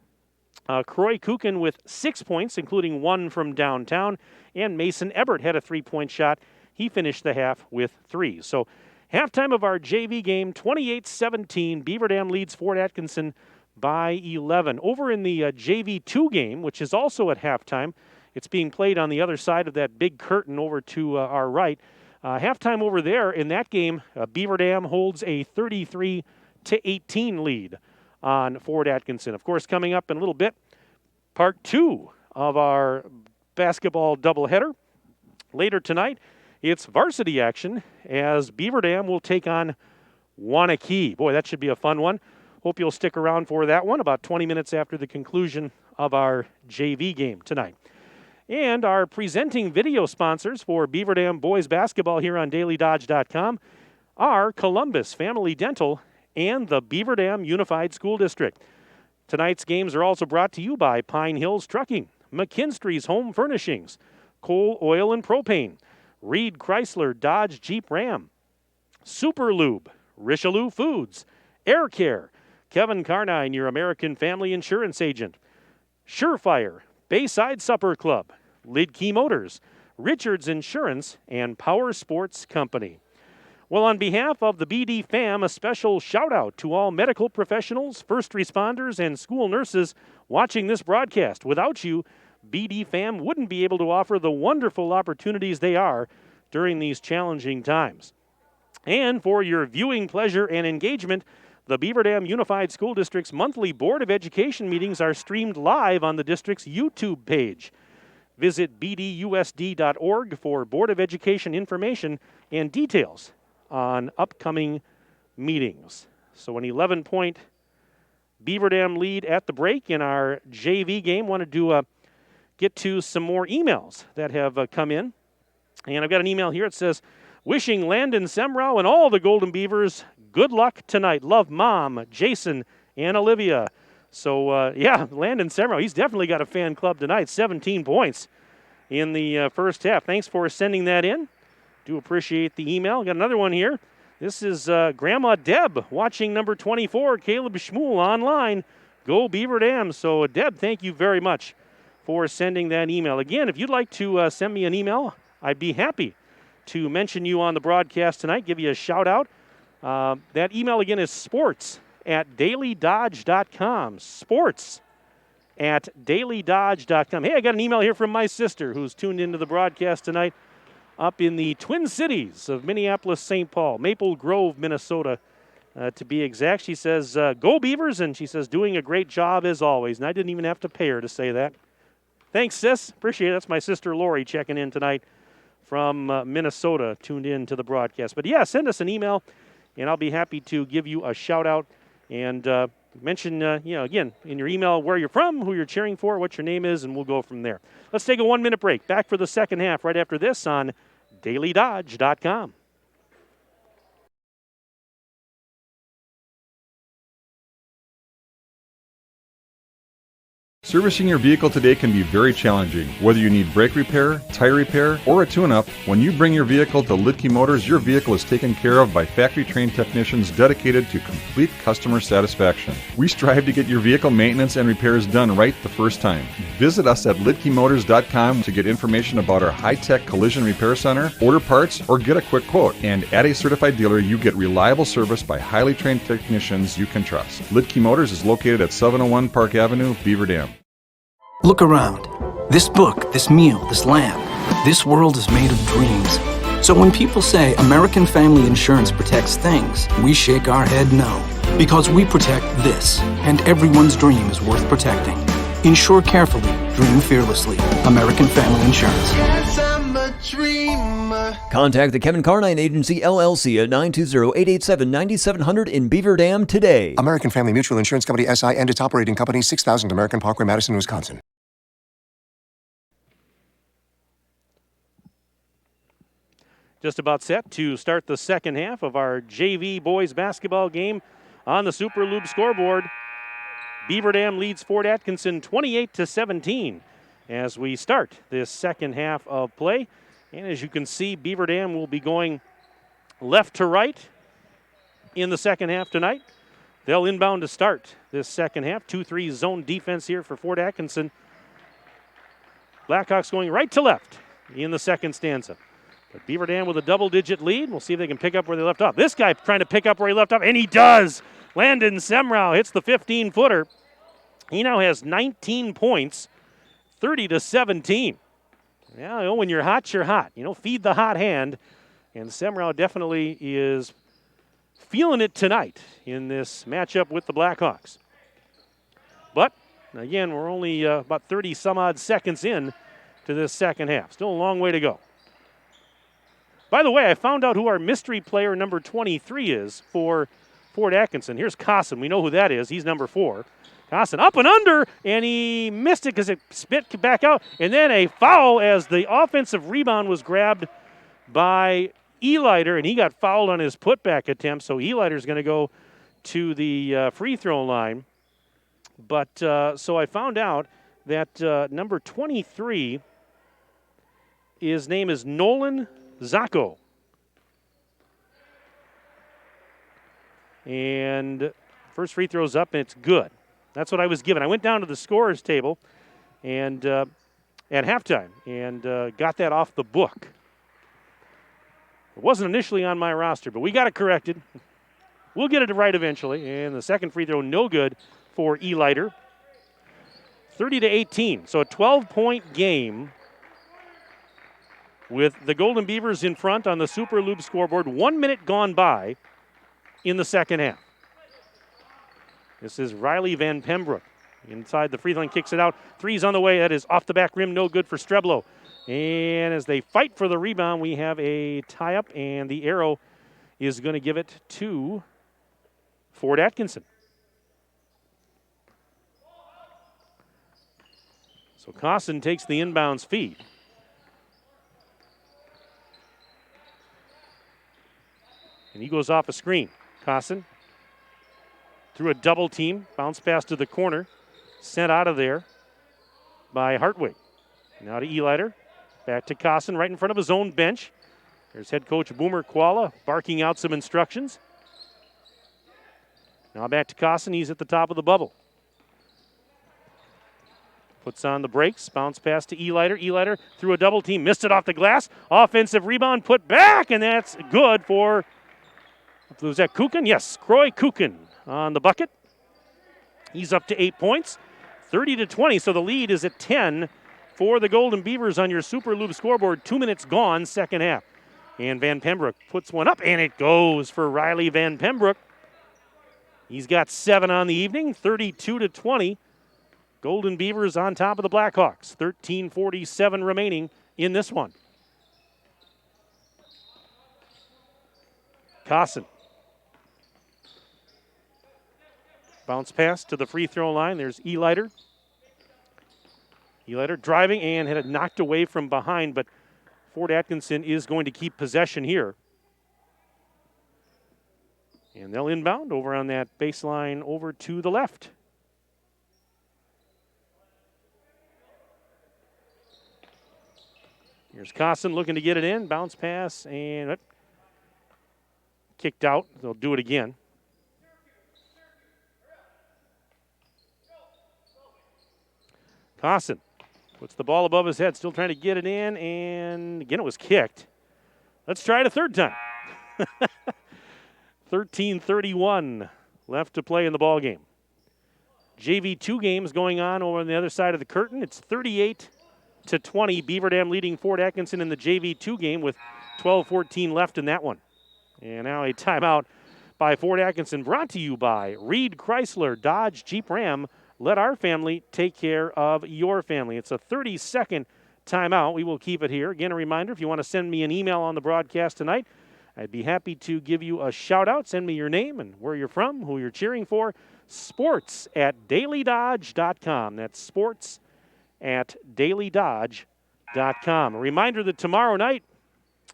Croy Kukin with 6 points, including 1 from downtown. And Mason Ebert had a 3-point shot. He finished the half with 3. So halftime of our JV game, 28-17. Beaver Dam leads Fort Atkinson by 11. Over in the JV2 game, which is also at halftime, it's being played on the other side of that big curtain over to our right. Halftime over there in that game, Beaver Dam holds a 33-18 lead on Fort Atkinson. Of course, coming up in a little bit, part 2 of our basketball doubleheader. Later tonight, it's varsity action as Beaver Dam will take on Waunakee. Boy, that should be a fun one. Hope you'll stick around for that one about 20 minutes after the conclusion of our JV game tonight. And our presenting video sponsors for Beaver Dam boys basketball here on DailyDodge.com are Columbus Family Dental and the Beaver Dam Unified School District. Tonight's games are also brought to you by Pine Hills Trucking, McKinstry's Home Furnishings, Coal, Oil, and Propane, Reed Chrysler Dodge Jeep Ram, Super Lube, Richelieu Foods, Air Care, Kevin Carnine, your American Family Insurance Agent, Surefire, Bayside Supper Club, Lidkey Motors, Richards Insurance, and Power Sports Company. Well, on behalf of the BD fam, a special shout out to all medical professionals, first responders, and school nurses watching this broadcast. Without you, BD fam wouldn't be able to offer the wonderful opportunities they are during these challenging times. And for your viewing pleasure and engagement, the Beaver Dam Unified School District's monthly Board of Education meetings are streamed live on the district's YouTube page. Visit bdusd.org for Board of Education information and details on upcoming meetings. So an 11-point Beaver Dam lead at the break in our JV game. Wanted to get to some more emails that have come in. And I've got an email here. It says, wishing Landon Semrau and all the Golden Beavers good luck tonight. Love, Mom, Jason, and Olivia. So, yeah, Landon Semrau, he's definitely got a fan club tonight. 17 points in the first half. Thanks for sending that in. Do appreciate the email. Got another one here. This is Grandma Deb watching number 24, Caleb Schmuel online. Go Beaver Dam. So, Deb, thank you very much for sending that email. Again, if you'd like to send me an email, I'd be happy to mention you on the broadcast tonight, give you a shout out. That email again is sports@dailydodge.com. Sports@dailydodge.com. Hey, I got an email here from my sister who's tuned into the broadcast tonight up in the Twin Cities of Minneapolis, St. Paul, Maple Grove, Minnesota, to be exact. She says, go Beavers, and she says, doing a great job as always. And I didn't even have to pay her to say that. Thanks, sis. Appreciate it. That's my sister Lori checking in tonight from Minnesota, tuned in to the broadcast. But yeah, send us an email, and I'll be happy to give you a shout out and mention, again, in your email where you're from, who you're cheering for, what your name is, and we'll go from there. Let's take a 1-minute break. Back for the second half right after this on dailydodge.com. Servicing your vehicle today can be very challenging. Whether you need brake repair, tire repair, or a tune-up, when you bring your vehicle to Lidke Motors, your vehicle is taken care of by factory-trained technicians dedicated to complete customer satisfaction. We strive to get your vehicle maintenance and repairs done right the first time. Visit us at lidkemotors.com to get information about our high-tech collision repair center, order parts, or get a quick quote. And at a certified dealer, you get reliable service by highly trained technicians you can trust. Lidke Motors is located at 701 Park Avenue, Beaver Dam. Look around. This book, this meal, this lamp, this world is made of dreams. So when people say American Family Insurance protects things, we shake our head no. Because we protect this, and everyone's dream is worth protecting. Insure carefully, dream fearlessly. American Family Insurance. Yes, I'm a dreamer. Contact the Kevin Carnine Agency, LLC at 920-887-9700 in Beaver Dam today. American Family Mutual Insurance Company, SI, and its operating company, 6000 American Parkway, Madison, Wisconsin. Just about set to start the second half of our JV boys basketball game on the Super Lube scoreboard. Beaver Dam leads Fort Atkinson 28-17 as we start this second half of play. And as you can see, Beaver Dam will be going left to right in the second half tonight. They'll inbound to start this second half. 2-3 zone defense here for Fort Atkinson. Blackhawks going right to left in the second stanza. But Beaver Dam with a double-digit lead. We'll see if they can pick up where they left off. This guy trying to pick up where he left off, and he does. Landon Semrau hits the 15-footer. He now has 19 points, 30-17. Yeah, when you're hot, you're hot. Feed the hot hand. And Semrau definitely is feeling it tonight in this matchup with the Blackhawks. But, again, we're only about 30-some-odd seconds in to this second half. Still a long way to go. By the way, I found out who our mystery player number 23 is for Fort Atkinson. Here's Cosson. We know who that is. He's number 4. Cosson up and under, and he missed it because it spit back out. And then a foul as the offensive rebound was grabbed by Elighter, and he got fouled on his putback attempt. So Elighter's going to go to the free throw line. But so I found out that number 23, his name is Nolan Zacco. And first free throw's up, and it's good. That's what I was given. I went down to the scorer's table and at halftime and got that off the book. It wasn't initially on my roster, but we got it corrected. We'll get it right eventually. And the second free throw, no good for Elighter. 30-18, so a 12-point game with the Golden Beavers in front on the Super Lube scoreboard. 1 minute gone by in the second half. This is Riley Van Pembroek. Inside the free throw line, kicks it out. Three's on the way. That is off the back rim, no good for Streblo. And as they fight for the rebound, we have a tie-up, and the arrow is going to give it to Fort Atkinson. So Cosson takes the inbounds feed. And he goes off a screen. Cosson through a double team, bounce pass to the corner, sent out of there by Hartwig. Now to Elighter, back to Cosson, right in front of his own bench. There's head coach Boomer Koala barking out some instructions. Now back to Cosson, he's at the top of the bubble. Puts on the brakes, bounce pass to Elighter. Elighter through a double team, missed it off the glass. Offensive rebound put back, and that's good for, was that Kukin? Yes, Croy Kukin on the bucket. He's up to 8 points, 30-20, so the lead is at 10 for the Golden Beavers on your Super Loop scoreboard. 2 minutes gone, second half. And Van Pembroek puts one up, and it goes for Riley Van Pembroek. He's got 7 on the evening, 32-20. Golden Beavers on top of the Blackhawks. 13:47 remaining in this one. Cosson. Bounce pass to the free throw line. There's Elighter. Elighter driving and had it knocked away from behind, but Fort Atkinson is going to keep possession here. And they'll inbound over on that baseline over to the left. Here's Cosson looking to get it in. Bounce pass and kicked out. They'll do it again. Cosson puts the ball above his head, still trying to get it in, and again it was kicked. Let's try it a third time. 13:31 left to play in the ball game. JV2 games going on over on the other side of the curtain. It's 38-20. Beaver Dam leading Fort Atkinson in the JV2 game with 12:14 left in that one. And now a timeout by Fort Atkinson, brought to you by Reed Chrysler Dodge Jeep Ram. Let our family take care of your family. It's a 30-second timeout. We will keep it here. Again, a reminder, if you want to send me an email on the broadcast tonight, I'd be happy to give you a shout-out. Send me your name and where you're from, who you're cheering for. sports@dailydodge.com. That's sports@dailydodge.com. A reminder that tomorrow night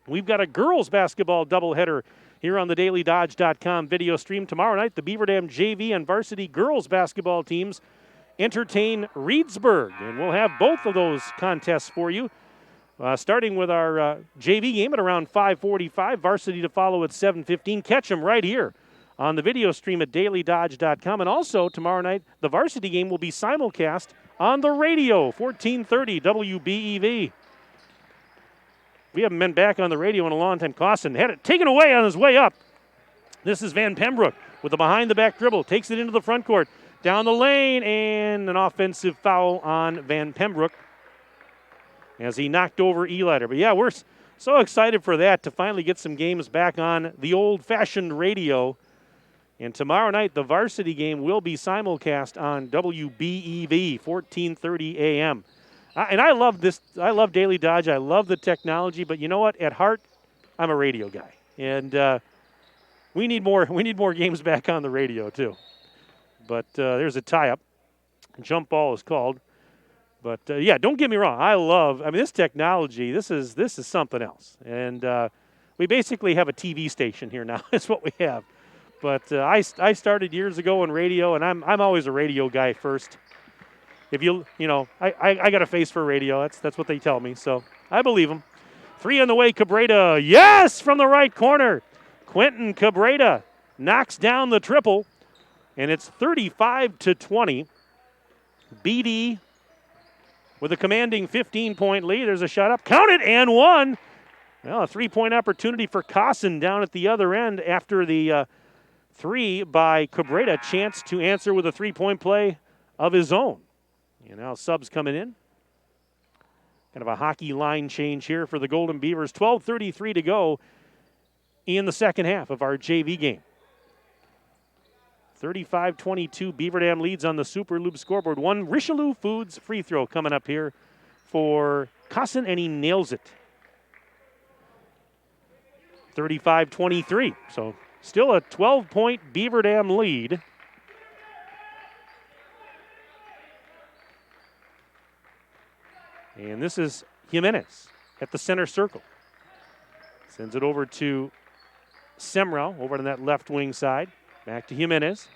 we've got a girls basketball doubleheader here on the dailydodge.com video stream. Tomorrow night, the Beaver Dam JV and varsity girls basketball teams entertain Reedsburg, and we'll have both of those contests for you. Starting with our JV game at around 5:45, varsity to follow at 7:15. Catch them right here on the video stream at dailydodge.com. And also, tomorrow night, the varsity game will be simulcast on the radio, 1430 WBEV. We haven't been back on the radio in a long time. Cosson had it taken away on his way up. This is Van Pembroek with a behind-the-back dribble. Takes it into the front court. Down the lane, and an offensive foul on Van Pembroek as he knocked over Elighter. But yeah, we're so excited for that, to finally get some games back on the old-fashioned radio. And tomorrow night, the varsity game will be simulcast on WBEV, 1430 a.m. And I love this. I love Daily Dodge. I love the technology. But you know what? At heart, I'm a radio guy. And we need more games back on the radio, too. But there's a tie-up. Jump ball is called. But, yeah, don't get me wrong. I mean, this technology, this is something else. And we basically have a TV station here now. That's what we have. But I started years ago in radio, and I'm always a radio guy first. If I got a face for radio. That's what they tell me. So I believe them. 3 on the way, Cabrera. Yes, from the right corner. Quentin Cabrera knocks down the triple, and it's 35-20. BD with a commanding 15-point lead. There's a shot up. Count it, and one. Well, a 3-point opportunity for Cosson down at the other end after the 3 by Cabrera. Chance to answer with a 3-point play of his own. And now subs coming in. Kind of a hockey line change here for the Golden Beavers. 12:33 to go in the second half of our JV game. 35-22, Beaver Dam leads on the Super Loop scoreboard. One Richelieu Foods free throw coming up here for Cosson, and he nails it. 35-23, so still a 12-point Beaver Dam lead. And this is Jimenez at the center circle. Sends it over to Semrau over on that left wing side. Back to Jimenez.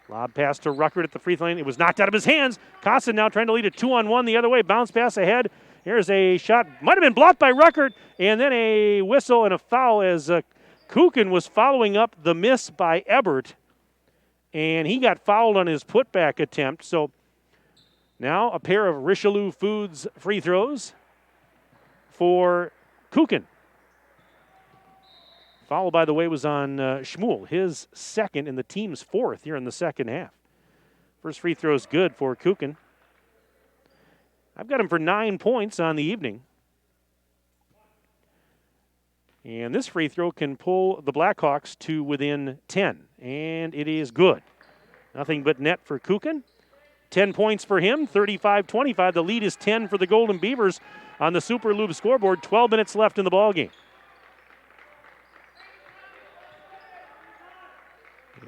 Lob pass to Ruckert at the free throw line. It was knocked out of his hands. Cosson now trying to lead a 2-on-1 the other way. Bounce pass ahead. Here's a shot. Might have been blocked by Ruckert. And then a whistle and a foul as Kukin was following up the miss by Ebert. And he got fouled on his putback attempt. So Now a pair of Richelieu Foods free throws for Kuchen. Foul, by the way, was on Schmuel, his second and the team's fourth here in the second half. First free throw is good for Kuchen. I've got him for 9 points on the evening. And this free throw can pull the Blackhawks to within 10. And it is good. Nothing but net for Kuchen. 10 points for him, 35-25. The lead is 10 for the Golden Beavers on the Super Lube scoreboard. 12 minutes left in the ballgame.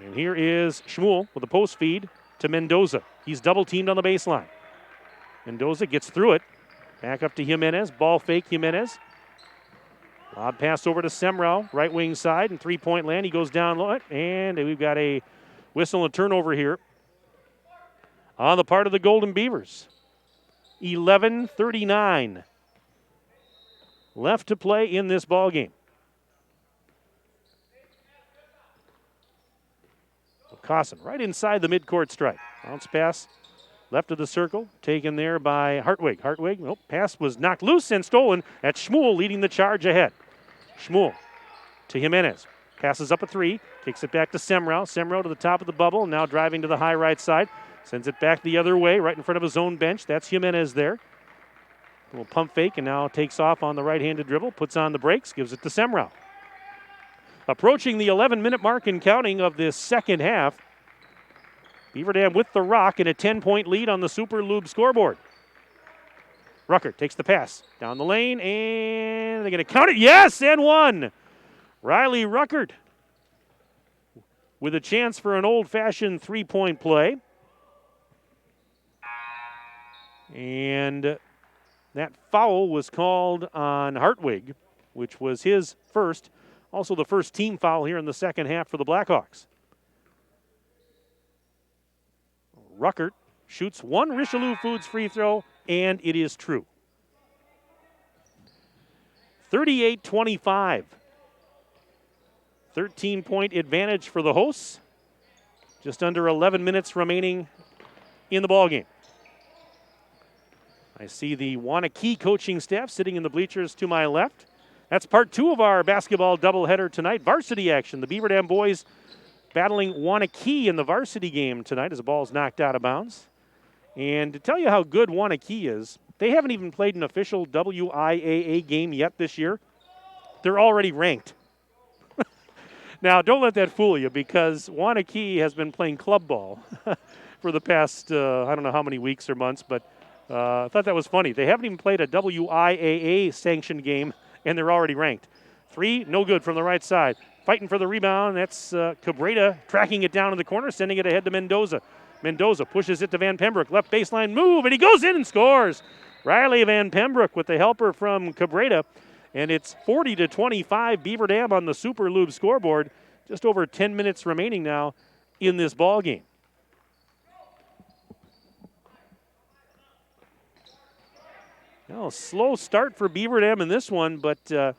And here is Schmuel with a post feed to Mendoza. He's double teamed on the baseline. Mendoza gets through it. Back up to Jimenez. Ball fake, Jimenez. Lob pass over to Semrau, right wing side, and three-point land. He goes down low, and we've got a whistle and turnover here on the part of the Golden Beavers. 11:39 left to play in this ball game. Cosson right inside the midcourt stripe. Bounce pass left of the circle, taken there by Hartwig. Hartwig, nope, pass was knocked loose and stolen. That's Schmuel leading the charge ahead. Schmuel to Jimenez. Passes up a three, kicks it back to Semrau. Semrau to the top of the bubble, now driving to the high right side. Sends it back the other way, right in front of his own bench. That's Jimenez there. A little pump fake, and now takes off on the right-handed dribble, puts on the brakes, gives it to Semrau. Approaching the 11-minute mark and counting of this second half. Beaver Dam with the rock and a 10-point lead on the Super Lube scoreboard. Ruckert takes the pass down the lane, and they're going to count it. Yes, and one. Riley Ruckert with a chance for an old-fashioned three-point play. And that foul was called on Hartwig, which was his first. Also the first team foul here in the second half for the Blackhawks. Ruckert shoots one Richelieu Foods free throw, and it is true. 38-25. 13-point advantage for the hosts. Just under 11 minutes remaining in the ballgame. I see the Waunakee coaching staff sitting in the bleachers to my left. That's part two of our basketball doubleheader tonight. Varsity action. The Beaver Dam boys battling Waunakee in the varsity game tonight as the ball's knocked out of bounds. And to tell you how good Waunakee is, they haven't even played an official WIAA game yet this year. They're already ranked. Now, don't let that fool you, because Waunakee has been playing club ball for the past, I don't know how many weeks or months, but I thought that was funny. They haven't even played a WIAA sanctioned game, and they're already ranked. Three, no good from the right side. Fighting for the rebound. That's Cabrera tracking it down in the corner, sending it ahead to Mendoza. Mendoza pushes it to Van Pembroek. Left baseline move, and he goes in and scores. Riley Van Pembroek with the helper from Cabrera. And it's 40-25 Beaver Dam on the Super Lube scoreboard. Just over 10 minutes remaining now in this ball game. Well, slow start for Beaver Dam in this one, but they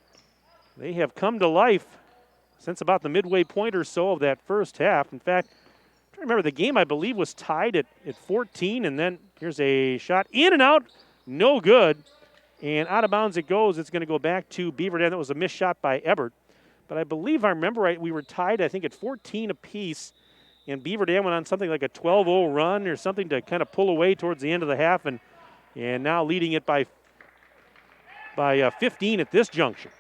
have come to life since about the midway point or so of that first half. In fact, I remember the game, I believe, was tied at 14, and then here's a shot in and out, no good. And out of bounds it goes. It's going to go back to Beaver Dam. That was a missed shot by Ebert. But I believe I remember right, we were tied, I think, at 14 apiece. And Beaver Dam went on something like a 12-0 run or something to kind of pull away towards the end of the half. And now leading it by 15 at this juncture.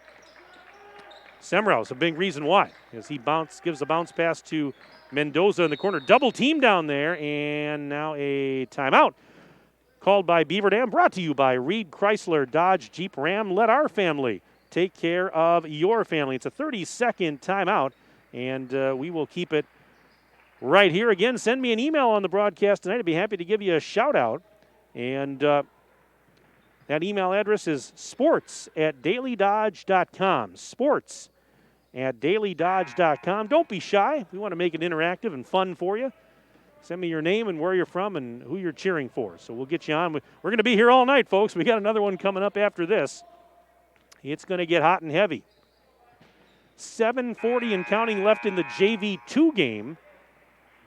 Semrau's a big reason why, as he gives a bounce pass to Mendoza in the corner. Double team down there, and now a timeout called by Beaver Dam, brought to you by Reed Chrysler Dodge Jeep Ram. Let our family take care of your family. It's a 30-second timeout, and we will keep it right here. Again, send me an email on the broadcast tonight. I'd be happy to give you a shout-out. And that email address is sports@dailydodge.com. Sports@dailydodge.com. Don't be shy. We want to make it interactive and fun for you. Send me your name and where you're from and who you're cheering for. So we'll get you on. We're going to be here all night, folks. We got another one coming up after this. It's going to get hot and heavy. 7:40 and counting left in the JV2 game.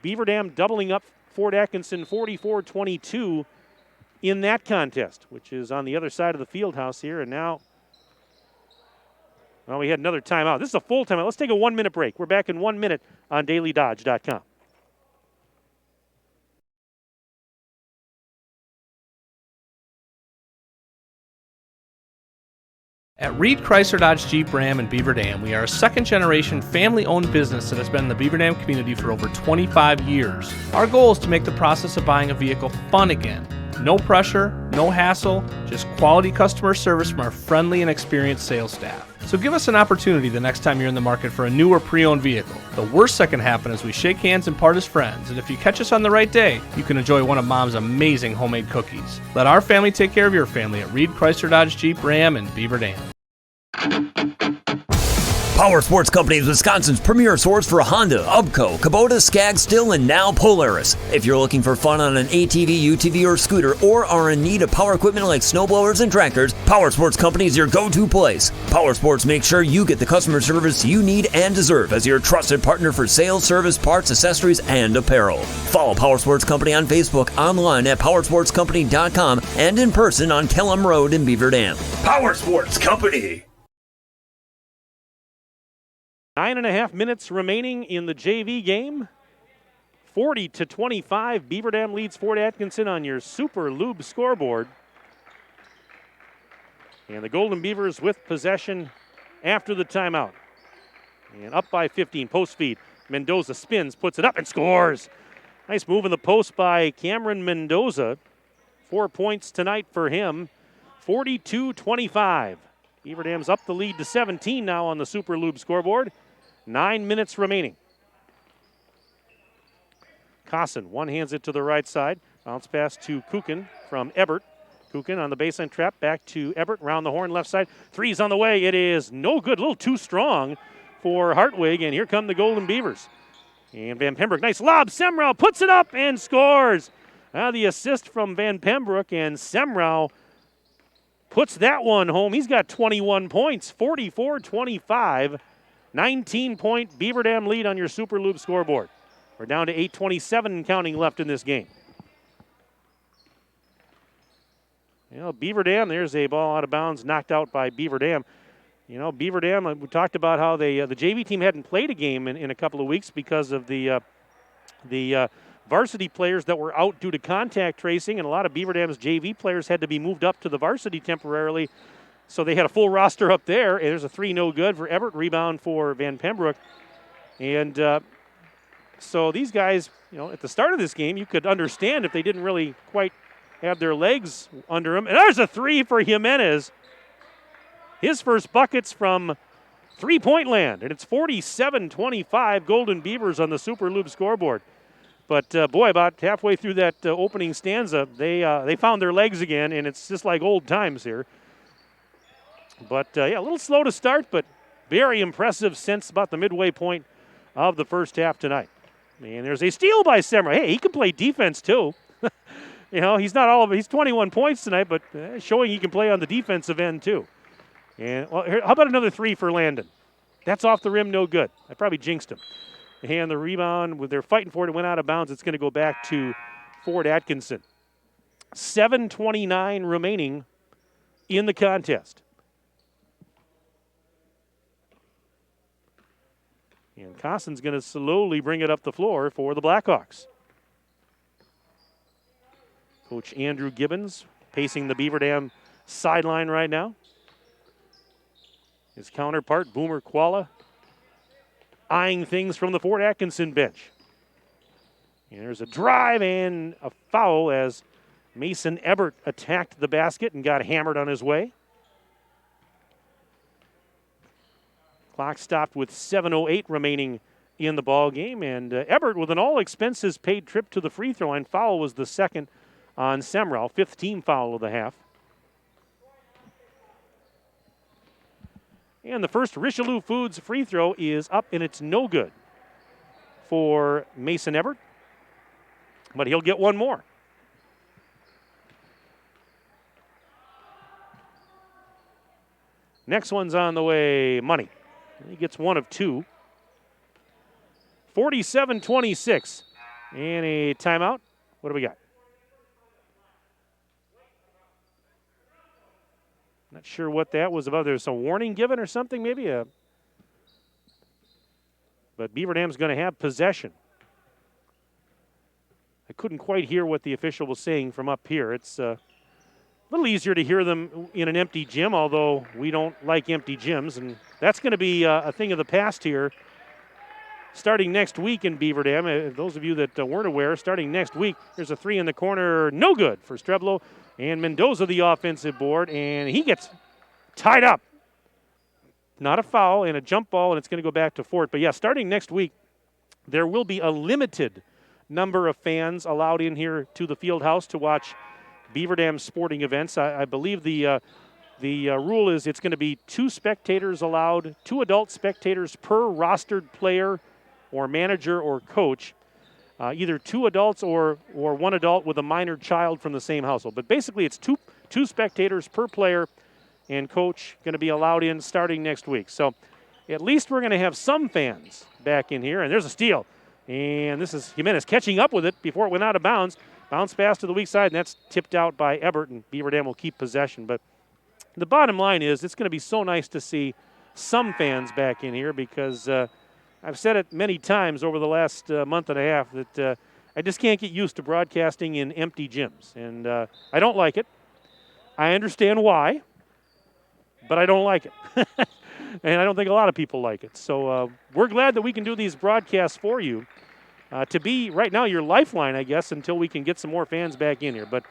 Beaver Dam doubling up Fort Atkinson 44-22 in that contest, which is on the other side of the field house here. And now, well, we had another timeout. This is a full timeout. Let's take a 1-minute break. We're back in 1 minute on DailyDodge.com. At Reed Chrysler Dodge Jeep Ram in Beaver Dam, we are a second-generation family-owned business that has been in the Beaver Dam community for over 25 years. Our goal is to make the process of buying a vehicle fun again. No pressure, no hassle, just quality customer service from our friendly and experienced sales staff. So give us an opportunity the next time you're in the market for a new or pre-owned vehicle. The worst that can happen is we shake hands and part as friends, and if you catch us on the right day, you can enjoy one of Mom's amazing homemade cookies. Let our family take care of your family at Reed Chrysler Dodge Jeep Ram in Beaver Dam. Power Sports Company is Wisconsin's premier source for Honda, Ubco, Kubota, Skag, Stihl, and now Polaris. If you're looking for fun on an ATV, UTV, or scooter, or are in need of power equipment like snowblowers and tractors, Power Sports Company is your go-to place. Power Sports makes sure you get the customer service you need and deserve as your trusted partner for sales, service, parts, accessories, and apparel. Follow Power Sports Company on Facebook, online at powersportscompany.com, and in person on Kellum Road in Beaver Dam. Power Sports Company. 9.5 minutes remaining in the JV game. 40-25. Beaver Dam leads Fort Atkinson on your Super Lube scoreboard. And the Golden Beavers with possession after the timeout. And up by 15. Post feed. Mendoza spins, puts it up, and scores. Nice move in the post by Cameron Mendoza. 4 points tonight for him. 42-25. Beaver Dam's up the lead to 17 now on the Super Lube scoreboard. 9 minutes remaining. Cosson one-hands it to the right side. Bounce pass to Kukin from Ebert. Kukin on the baseline trap, back to Ebert, round the horn, left side. Three's on the way. It is no good, a little too strong for Hartwig, and here come the Golden Beavers. And Van Pembroek, nice lob. Semrau puts it up and scores. Now the assist from Van Pembroek, and Semrau puts that one home. He's got 21 points, 44-25. 19-point Beaver Dam lead on your Super Lube scoreboard. We're down to 8:27 and counting left in this game. You know, Beaver Dam, there's a ball out of bounds, knocked out by Beaver Dam. You know, Beaver Dam, we talked about how they the JV team hadn't played a game in a couple of weeks because of the varsity players that were out due to contact tracing, and a lot of Beaver Dam's JV players had to be moved up to the varsity temporarily. So they had a full roster up there, and there's a 3 no good for Everett, rebound for Van Pembroek. And so these guys, you know, at the start of this game, you could understand if they didn't really quite have their legs under them. And there's a 3 for Jimenez. His first bucket's from three-point land, and it's 47-25 Golden Beavers on the Super Lube scoreboard. But, boy, about halfway through that opening stanza, they found their legs again, and it's just like old times here. But, yeah, a little slow to start, but very impressive since about the midway point of the first half tonight. And there's a steal by Semra. Hey, he can play defense, too. You know, he's not all of it. He's 21 points tonight, but showing he can play on the defensive end, too. And well, how about another 3 for Landon? That's off the rim, no good. I probably jinxed him. And the rebound, they're fighting for it, it went out of bounds. It's going to go back to Fort Atkinson. 7:29 remaining in the contest. And Cosson's going to slowly bring it up the floor for the Blackhawks. Coach Andrew Gibbons pacing the Beaver Dam sideline right now. His counterpart, Boomer Koala, eyeing things from the Fort Atkinson bench. And there's a drive and a foul as Mason Ebert attacked the basket and got hammered on his way. Clock stopped with 7:08 remaining in the ball game, and Ebert with an all-expenses-paid trip to the free throw line. Foul was the second on Semrau, 5th team foul of the half. And the first Richelieu Foods free throw is up, and it's no good for Mason Ebert, but he'll get one more. Next one's on the way, Money. He gets one of 2. 47-26. And a timeout. What do we got? Not sure what that was about. There's a warning given or something, maybe. But Beaver Dam's going to have possession. I couldn't quite hear what the official was saying from up here. It's a little easier to hear them in an empty gym, although we don't like empty gyms. And that's going to be a thing of the past here. Starting next week in Beaver Dam, those of you that weren't aware, starting next week, there's a 3 in the corner, no good for Streblo. And Mendoza, the offensive board, and he gets tied up. Not a foul and a jump ball, and it's going to go back to Fort. But, yeah, starting next week, there will be a limited number of fans allowed in here to the field house to watch Beaver Dam sporting events. I believe the rule is it's going to be 2 spectators allowed, 2 adult spectators per rostered player or manager or coach. Either 2 adults or 1 adult with a minor child from the same household. But basically it's two spectators per player and coach going to be allowed in starting next week. So at least we're going to have some fans back in here. And there's a steal. And this is Jimenez catching up with it before it went out of bounds. Bounce pass to the weak side, and that's tipped out by Ebert, and Beaver Dam will keep possession. But the bottom line is it's going to be so nice to see some fans back in here because I've said it many times over the last month and a half that I just can't get used to broadcasting in empty gyms. And I don't like it. I understand why, but I don't like it. And I don't think a lot of people like it. So we're glad that we can do these broadcasts for you to be, right now, your lifeline, I guess, until we can get some more fans back in here. But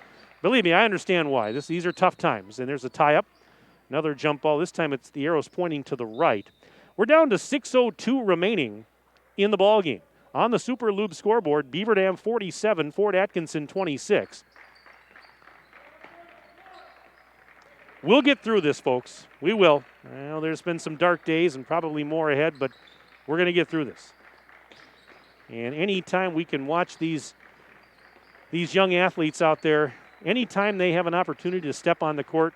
believe me, I understand why. These are tough times. And there's a tie-up. Another jump ball. This time the arrow's pointing to the right. We're down to 6:02 remaining in the ballgame. On the Super Lube scoreboard, Beaver Dam 47, Fort Atkinson 26. We'll get through this, folks. We will. Well, there's been some dark days and probably more ahead, but we're going to get through this. And anytime we can watch these young athletes out there, anytime they have an opportunity to step on the court,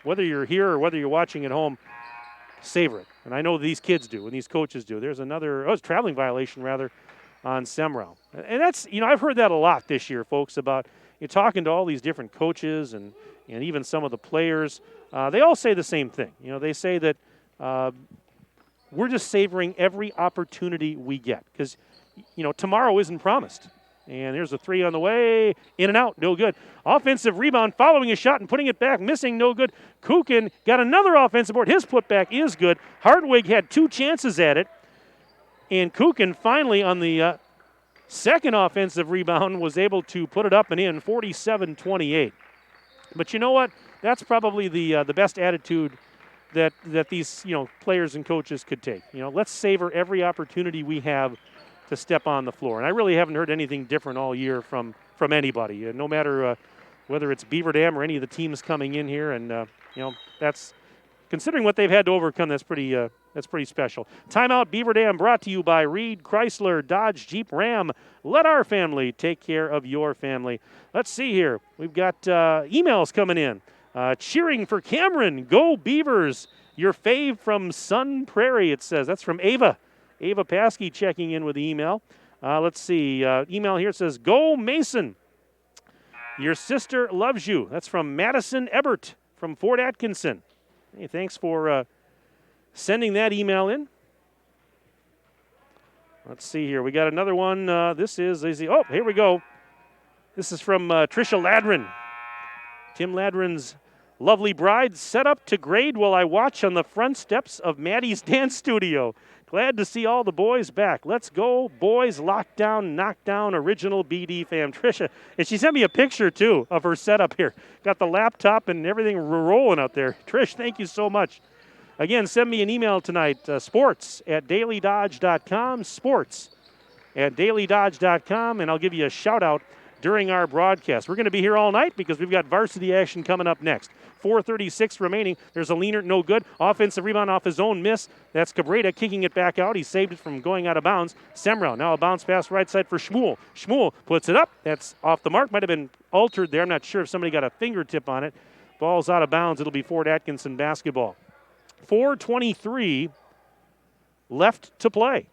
whether you're here or whether you're watching at home, savor it. And I know these kids do and these coaches do. There's it's a traveling violation, rather, on Semrau. And that's, I've heard that a lot this year, folks, about you're talking to all these different coaches and even some of the players. They all say the same thing. They say that we're just savoring every opportunity we get because, tomorrow isn't promised. And there's a 3 on the way, in and out, no good. Offensive rebound, following a shot and putting it back, missing, no good. Kukin got another offensive board. His putback is good. Hardwig had 2 chances at it. And Kukin finally on the second offensive rebound was able to put it up and in, 47-28. But you know what? That's probably the best attitude that these players and coaches could take. Let's savor every opportunity we have to step on the floor. And I really haven't heard anything different all year from anybody, no matter whether it's Beaver Dam or any of the teams coming in here. And, that's, considering what they've had to overcome, that's pretty special. Timeout Beaver Dam brought to you by Reed, Chrysler, Dodge, Jeep, Ram. Let our family take care of your family. Let's see here. We've got emails coming in. Cheering for Cameron. Go Beavers. Your fave from Sun Prairie, it says. That's from Ava. Ava Paskey checking in with the email. Let's see. Email here says, Go Mason. Your sister loves you. That's from Madison Ebert from Fort Atkinson. Hey, thanks for sending that email in. Let's see here. We got another one. This is easy. Oh, here we go. This is from Tricia Ladrin. Tim Ladrin's lovely bride set up to grade while I watch on the front steps of Maddie's dance studio. Glad to see all the boys back. Let's go, boys. Lockdown, knockdown, original BD fam. Tricia. And she sent me a picture, too, of her setup here. Got the laptop and everything rolling out there. Trish, thank you so much. Again, send me an email tonight, sports@dailydodge.com, sports@dailydodge.com, and I'll give you a shout-out during our broadcast. We're going to be here all night because we've got varsity action coming up next. 4:36 remaining. There's a leaner, no good. Offensive rebound off his own miss. That's Cabrera kicking it back out. He saved it from going out of bounds. Semrau, now a bounce pass right side for Schmuel. Schmuel puts it up. That's off the mark. Might have been altered there. I'm not sure if somebody got a fingertip on it. Ball's out of bounds. It'll be Fort Atkinson basketball. 4:23 left to play.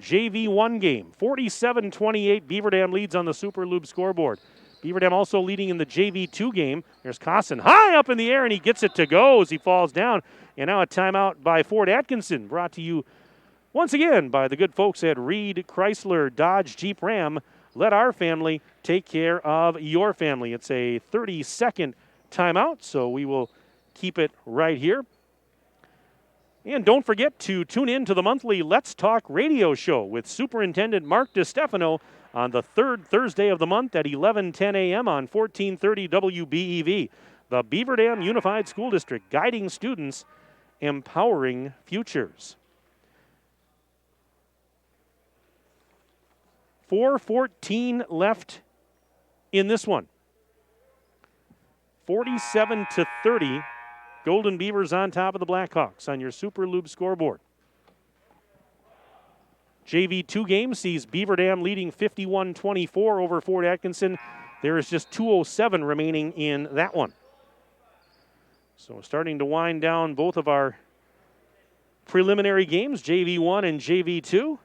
JV1 game. 47-28. Beaver Dam leads on the Super Lube scoreboard. Beaver Dam also leading in the JV2 game. There's Cosson high up in the air, and he gets it to go as he falls down. And now a timeout by Fort Atkinson, brought to you once again by the good folks at Reed Chrysler Dodge Jeep Ram. Let our family take care of your family. It's a 30-second timeout, so we will keep it right here. And don't forget to tune in to the monthly Let's Talk radio show with Superintendent Mark DiStefano on the third Thursday of the month at 11:10 a.m. on 1430 WBEV. The Beaver Dam Unified School District, guiding students, empowering futures. 4:14 left in this one. 47-30. Golden Beavers on top of the Blackhawks on your Super Lube scoreboard. JV2 game sees Beaver Dam leading 51-24 over Fort Atkinson. There is just 2:07 remaining in that one. So starting to wind down both of our preliminary games, JV1 and JV2.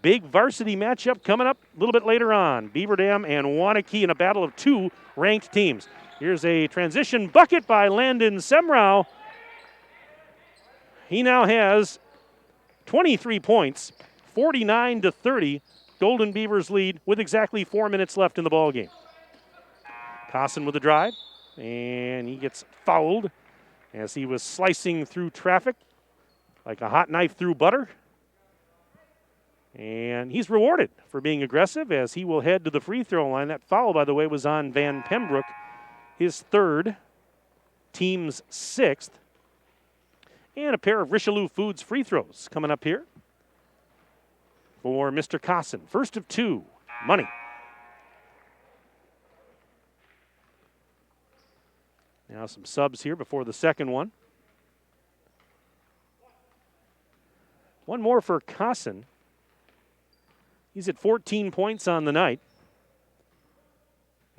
Big varsity matchup coming up a little bit later on. Beaver Dam and Waunakee in a battle of two ranked teams. Here's a transition bucket by Landon Semrau. He now has 23 points, 49-30. Golden Beavers lead with exactly 4 minutes left in the ball game. Cosson with the drive, and he gets fouled as he was slicing through traffic like a hot knife through butter. And he's rewarded for being aggressive as he will head to the free throw line. That foul, by the way, was on Van Pembroek, his third, team's sixth. And a pair of Richelieu Foods free throws coming up here for Mr. Cosson. First of two, money. Now some subs here before the second one. One more for Cosson. He's at 14 points on the night.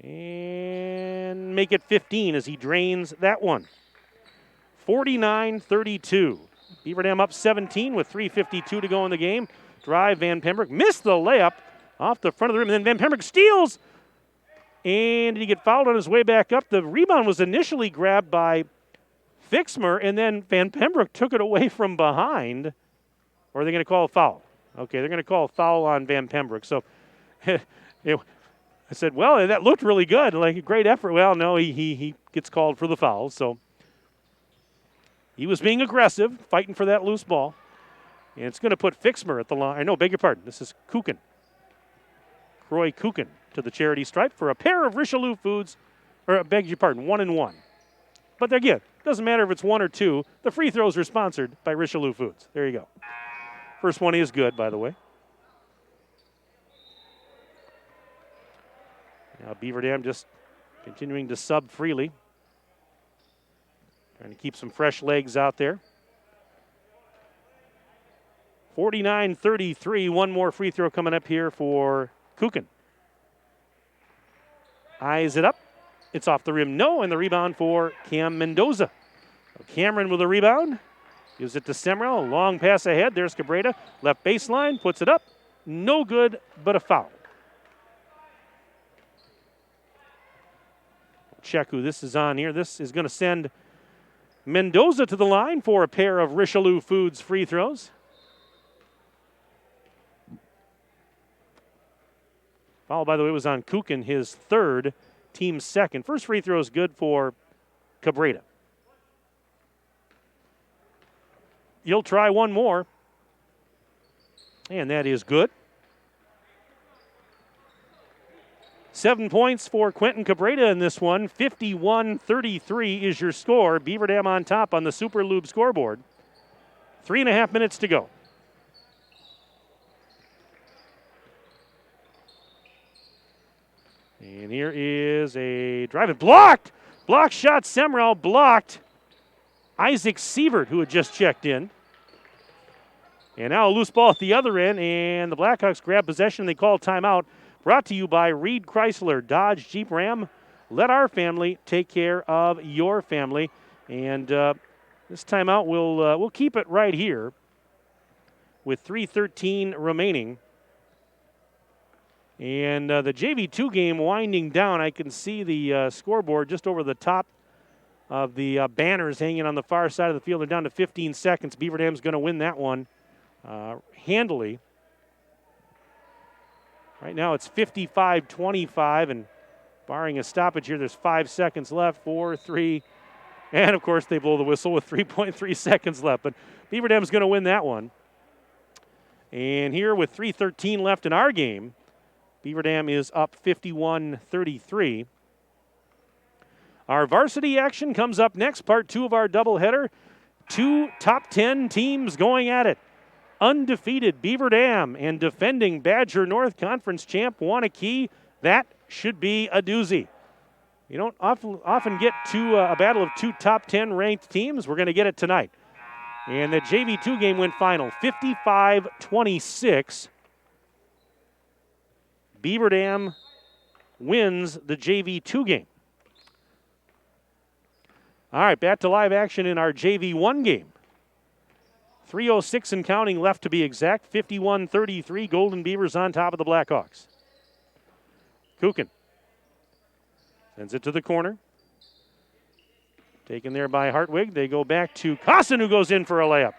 And make it 15 as he drains that one. 49-32. Beaver Dam up 17 with 3:52 to go in the game. Drive, Van Pembroek missed the layup off the front of the rim. And then Van Pembroek steals. And did he get fouled on his way back up? The rebound was initially grabbed by Fixmer, and then Van Pembroek took it away from behind. Or are they going to call a foul? Okay, they're going to call a foul on Van Pembroek. So I said, well, that looked really good, like a great effort. Well, no, he gets called for the foul. So he was being aggressive, fighting for that loose ball. And it's going to put Fixmer at the line. No, beg your pardon. This is Kuchen. Croy Kuchen to the charity stripe for a pair of Richelieu Foods, or beg your pardon, 1-1. But again, doesn't matter if it's one or two. The free throws are sponsored by Richelieu Foods. There you go. First one is good, by the way. Now Beaver Dam just continuing to sub freely. Trying to keep some fresh legs out there. 49-33. One more free throw coming up here for Kuchen. Eyes it up. It's off the rim. No, and the rebound for Cam Mendoza. Cameron with a rebound. Gives it to Semrau. Long pass ahead. There's Cabrera. Left baseline. Puts it up. No good, but a foul. Check who this is on here. This is going to send Mendoza to the line for a pair of Richelieu Foods free throws. Foul, by the way, was on Kuchen, his third, team's second. First free throw is good for Cabrera. He'll try one more. And that is good. 7 points for Quentin Cabrera in this one. 51-33 is your score. Beaver Dam on top on the Super Lube scoreboard. 3.5 minutes to go. And here is a drive. It blocked. Block shot. Semrau blocked Isaac Sievert, who had just checked in. And now a loose ball at the other end, and the Blackhawks grab possession. They call timeout. Brought to you by Reed Chrysler Dodge Jeep Ram. Let our family take care of your family. And this timeout, we'll keep it right here with 3:13 remaining And the JV2 game winding down. I can see the scoreboard just over the top of the banners hanging on the far side of the field. They're down to 15 seconds. Beaver Dam's going to win that one handily. Right now it's 55-25, and barring a stoppage here, there's 5 seconds left, 4, 3, and of course they blow the whistle with 3.3 seconds left. But Beaver Dam's going to win that one. And here with 3:13 left in our game, Beaver Dam is up 51-33. Our varsity action comes up next, part 2 of our doubleheader. 2 top 10 teams going at it. Undefeated Beaver Dam and defending Badger North Conference champ Waunakee. That should be a doozy. You don't often get to a battle of 2 top 10 ranked teams. We're going to get it tonight. And the JV2 game went final, 55-26. Beaver Dam wins the JV2 game. All right, back to live action in our JV1 game. 3:06 and counting left to be exact. 51-33, Golden Beavers on top of the Blackhawks. Kukin sends it to the corner. Taken there by Hartwig. They go back to Kossin, who goes in for a layup.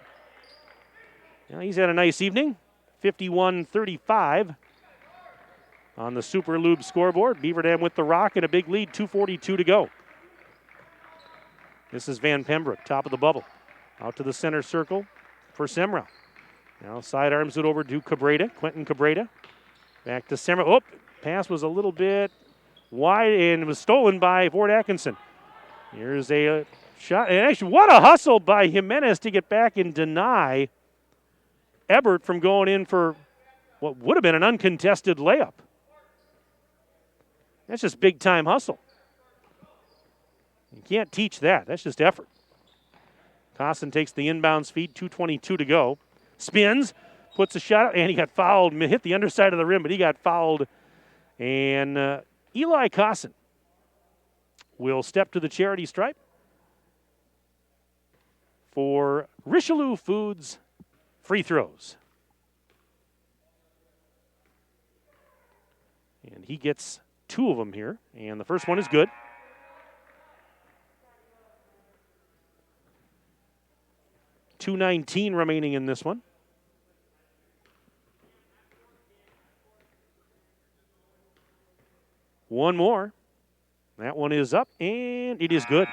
Now he's had a nice evening. 51-35 on the Super Lube scoreboard. Beaver Dam with the rock and a big lead, 2:42 to go. This is Van Pembroke, top of the bubble. Out to the center circle for Semrau. Now sidearms it over to Cabrera, Quentin Cabrera. Back to Semrau. Oh, pass was a little bit wide and was stolen by Fort Atkinson. Here's a shot. And actually, what a hustle by Jimenez to get back and deny Ebert from going in for what would have been an uncontested layup. That's just big-time hustle. You can't teach that. That's just effort. Kossin takes the inbounds feed, 2:22 to go. Spins, puts a shot out, and he got fouled. Hit the underside of the rim, but he got fouled. And Eli Kossin will step to the charity stripe for Richelieu Foods free throws. And he gets 2 of them here, and the first one is good. .219 remaining in this one. One more. That one is up, and it is good.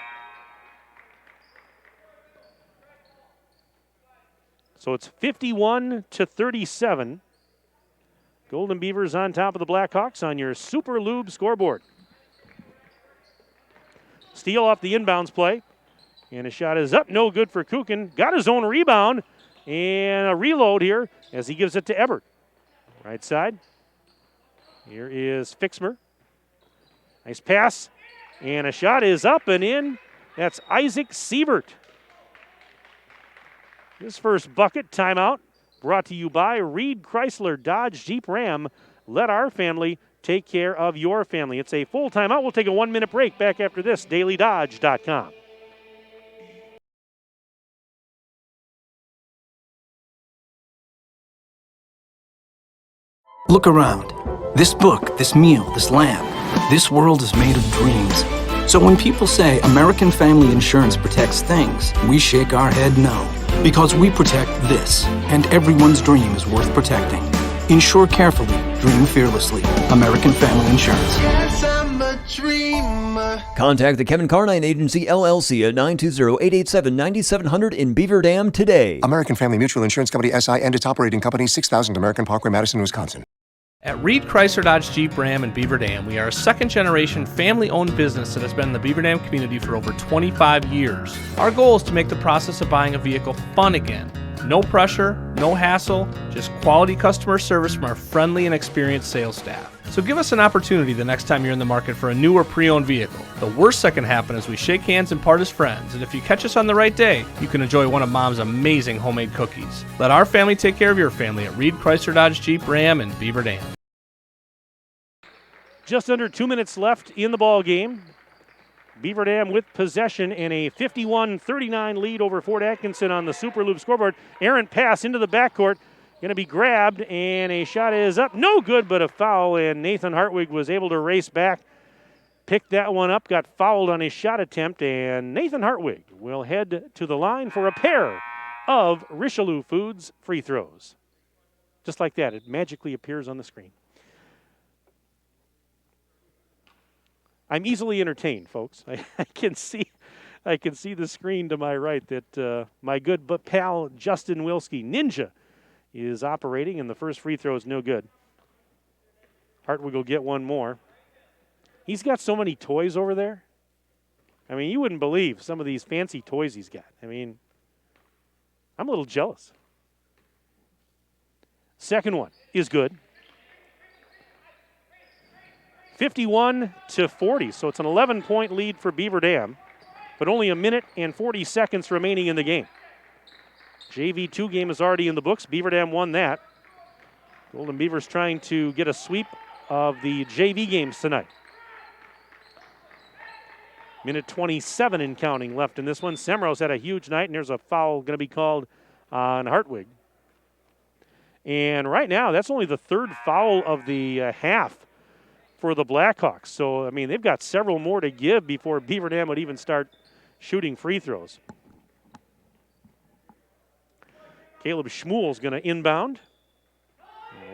So it's 51-37. Golden Beavers on top of the Blackhawks on your Super Lube scoreboard. Steal off the inbounds play. And a shot is up, no good for Kukin. Got his own rebound, and a reload here as he gives it to Ebert. Right side. Here is Fixmer. Nice pass, and a shot is up and in. That's Isaac Siebert. His first bucket, timeout, brought to you by Reed Chrysler Dodge Jeep Ram. Let our family take care of your family. It's a full timeout. We'll take a 1-minute break. Back after this, dailydodge.com. Look around. This book, this meal, this lamp, this world is made of dreams. So when people say American Family Insurance protects things, we shake our head no. Because we protect this, and everyone's dream is worth protecting. Insure carefully, dream fearlessly. American Family Insurance. Yes, I'm a dreamer. Contact the Kevin Carnine Agency, LLC at 920-887-9700 in Beaver Dam today. American Family Mutual Insurance Company, SI, and its operating company, 6000 American Parkway, Madison, Wisconsin. At Reed Chrysler Dodge Jeep Ram in Beaver Dam, we are a second-generation family-owned business that has been in the Beaver Dam community for over 25 years. Our goal is to make the process of buying a vehicle fun again. No pressure, no hassle, just quality customer service from our friendly and experienced sales staff. So give us an opportunity the next time you're in the market for a new or pre-owned vehicle. The worst that can happen is we shake hands and part as friends, and if you catch us on the right day, you can enjoy one of Mom's amazing homemade cookies. Let our family take care of your family at Reed Chrysler Dodge Jeep Ram in Beaver Dam. Just under 2 minutes left in the ball game. Beaver Dam with possession and a 51-39 lead over Fort Atkinson on the Super Loop scoreboard. Errant pass into the backcourt. Going to be grabbed, and a shot is up. No good, but a foul, and Nathan Hartwig was able to race back, pick that one up, got fouled on his shot attempt, and Nathan Hartwig will head to the line for a pair of Richelieu Foods free throws. Just like that, it magically appears on the screen. I'm easily entertained, folks. I can see the screen to my right that my good pal Justin Wilski, Ninja, is operating, and the first free throw is no good. Hartwig will get one more. He's got so many toys over there. I mean, you wouldn't believe some of these fancy toys he's got. I mean, I'm a little jealous. Second one is good. 51-40, so it's an 11-point lead for Beaver Dam, but only a minute and 40 seconds remaining in the game. JV2 game is already in the books. Beaver Dam won that. Golden Beavers trying to get a sweep of the JV games tonight. Minute 27 and counting left in this one. Semrau's had a huge night, and there's a foul going to be called on Hartwig. And right now, that's only the third foul of the half for the Blackhawks. So, I mean, they've got several more to give before Beaver Dam would even start shooting free throws. Caleb Schmuel's going to inbound.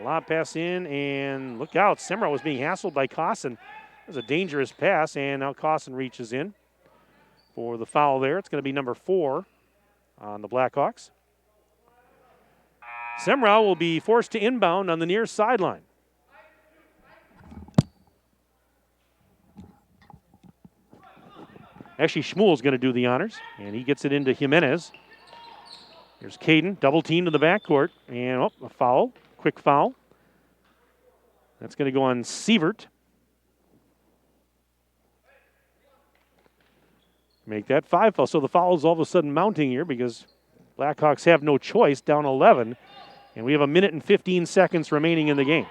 Lob pass in, and look out. Semrau was being hassled by Cosson. It was a dangerous pass, and now Cosson reaches in for the foul there. It's going to be number 4 on the Blackhawks. Semrau will be forced to inbound on the near sideline. Actually, Schmuel's going to do the honors, and he gets it into Jimenez. Here's Caden, double team to the backcourt, and a foul, quick foul. That's going to go on Sievert. Make that 5 foul. So the foul is all of a sudden mounting here because Blackhawks have no choice, down 11. And we have a minute and 15 seconds remaining in the game.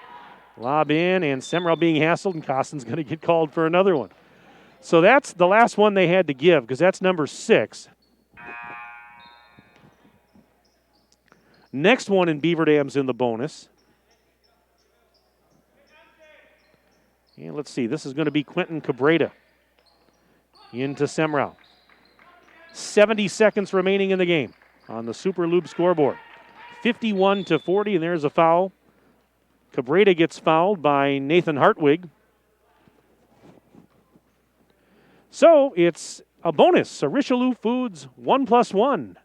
Lob in, and Semrau being hassled, and Cosson's going to get called for another one. So that's the last one they had to give because that's number 6. Next one in Beaver Dam's in the bonus. And let's see, this is going to be Quentin Cabrera into Semrau. 70 seconds remaining in the game on the Super Lube scoreboard. 51-40, and there's a foul. Cabrera gets fouled by Nathan Hartwig. So it's a bonus, a Richelieu Foods 1+1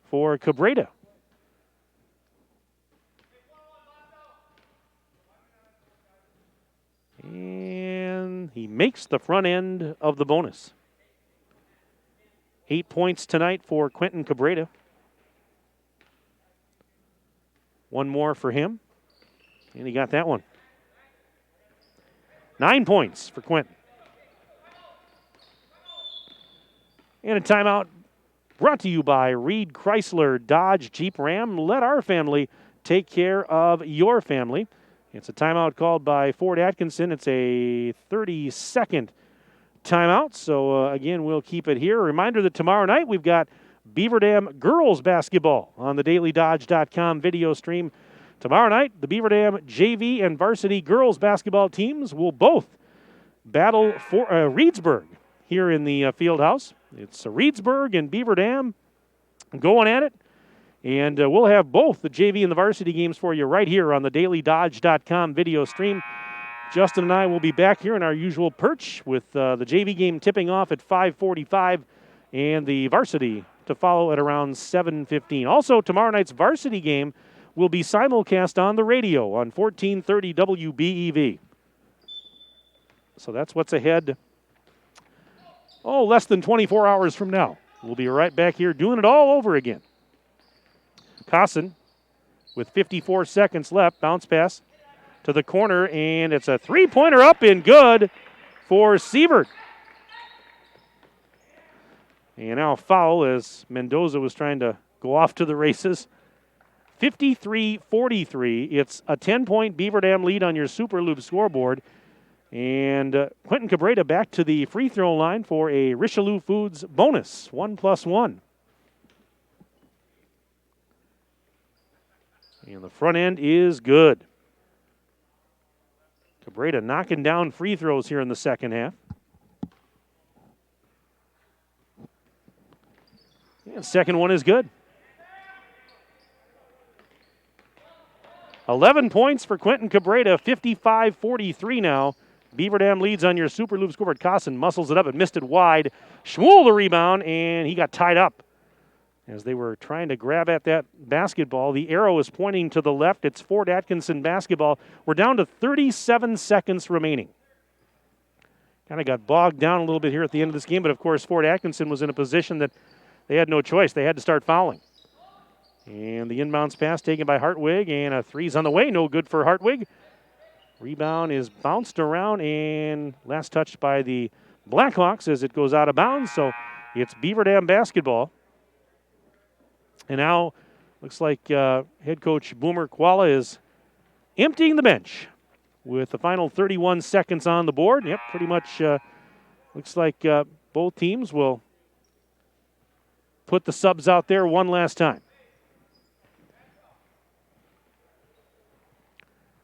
for Cabrera. And he makes the front end of the bonus. 8 points tonight for Quentin Cabrera. One more for him, and he got that one. 9 points for Quentin. And a timeout brought to you by Reed Chrysler Dodge Jeep Ram. Let our family take care of your family. It's a timeout called by Fort Atkinson. It's a 30-second timeout. So, again, we'll keep it here. A reminder that tomorrow night we've got Beaver Dam girls basketball on the dailydodge.com video stream. Tomorrow night, the Beaver Dam JV and varsity girls basketball teams will both battle for Reedsburg here in the field house. It's Reedsburg and Beaver Dam going at it. And we'll have both the JV and the varsity games for you right here on the dailydodge.com video stream. Justin and I will be back here in our usual perch with the JV game tipping off at 5:45 and the varsity to follow at around 7:15. Also, tomorrow night's varsity game will be simulcast on the radio on 1430 WBEV. So that's what's ahead. Less than 24 hours from now. We'll be right back here doing it all over again. Cosson with 54 seconds left. Bounce pass to the corner, and it's a three-pointer up and good for Sievert. And now a foul as Mendoza was trying to go off to the races. 53-43. It's a 10-point Beaver Dam lead on your Super Lube scoreboard. And Quentin Cabrera back to the free throw line for a Richelieu Foods bonus, 1+1. And the front end is good. Cabrera knocking down free throws here in the second half. And second one is good. 11 points for Quentin Cabrera, 55-43 now. Beaver Dam leads on your Super Loop scoreboard. Cosson muscles it up and missed it wide. Schmuel the rebound, and he got tied up. As they were trying to grab at that basketball, the arrow is pointing to the left. It's Fort Atkinson basketball. We're down to 37 seconds remaining. Kind of got bogged down a little bit here at the end of this game, but of course Fort Atkinson was in a position that they had no choice. They had to start fouling. And the inbounds pass taken by Hartwig, and a three's on the way. No good for Hartwig. Rebound is bounced around and last touched by the Blackhawks as it goes out of bounds. So it's Beaver Dam basketball. And now looks like head coach Boomer Koala is emptying the bench with the final 31 seconds on the board. Yep, pretty much looks like both teams will put the subs out there one last time.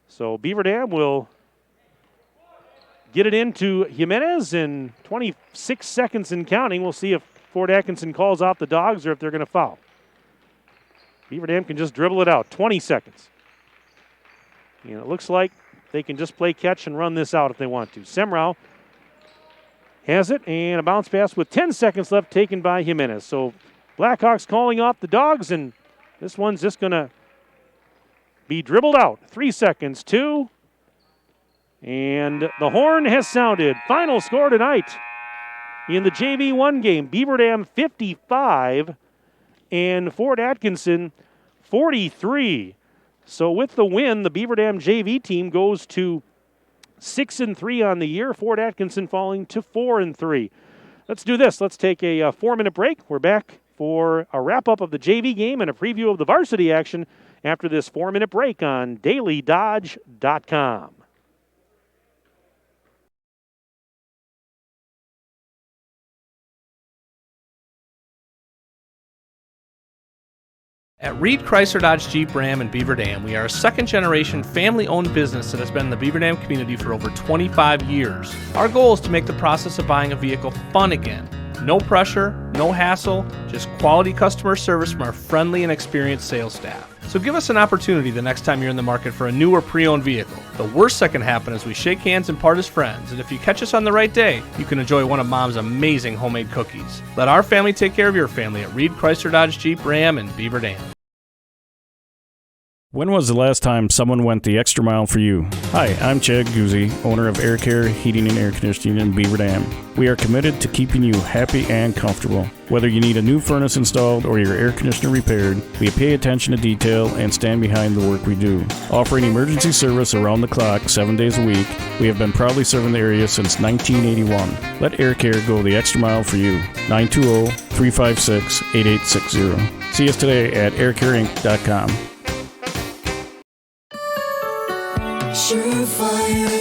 So Beaver Dam will get it into Jimenez in 26 seconds and counting. We'll see if Fort Atkinson calls out the Dogs or if they're going to foul. Beaver Dam can just dribble it out. 20 seconds. And it looks like they can just play catch and run this out if they want to. Semrau has it, and a bounce pass with 10 seconds left taken by Jimenez. So Blackhawks calling off the Dogs, and this one's just going to be dribbled out. 3 seconds, 2. And the horn has sounded. Final score tonight in the JV1 game. Beaver Dam 55 and Fort Atkinson 43. So with the win, the Beaver Dam JV team goes to 6-3 on the year. Fort Atkinson falling to 4-3. Let's do this. Let's take a 4-minute break. We're back for a wrap-up of the JV game and a preview of the varsity action after this 4-minute break on dailydodge.com. At Reed Chrysler Dodge Jeep Ram in Beaver Dam, we are a second-generation family-owned business that has been in the Beaver Dam community for over 25 years. Our goal is to make the process of buying a vehicle fun again. No pressure, no hassle, just quality customer service from our friendly and experienced sales staff. So give us an opportunity the next time you're in the market for a new or pre-owned vehicle. The worst that can happen is we shake hands and part as friends, and if you catch us on the right day, you can enjoy one of Mom's amazing homemade cookies. Let our family take care of your family at Reed Chrysler Dodge Jeep Ram in Beaver Dam. When was the last time someone went the extra mile for you? Hi, I'm Chad Guzzi, owner of Air Care Heating and Air Conditioning in Beaver Dam. We are committed to keeping you happy and comfortable. Whether you need a new furnace installed or your air conditioner repaired, we pay attention to detail and stand behind the work we do. Offering emergency service around the clock 7 days a week, we have been proudly serving the area since 1981. Let Air Care go the extra mile for you. 920-356-8860. See us today at aircareinc.com. Surefire,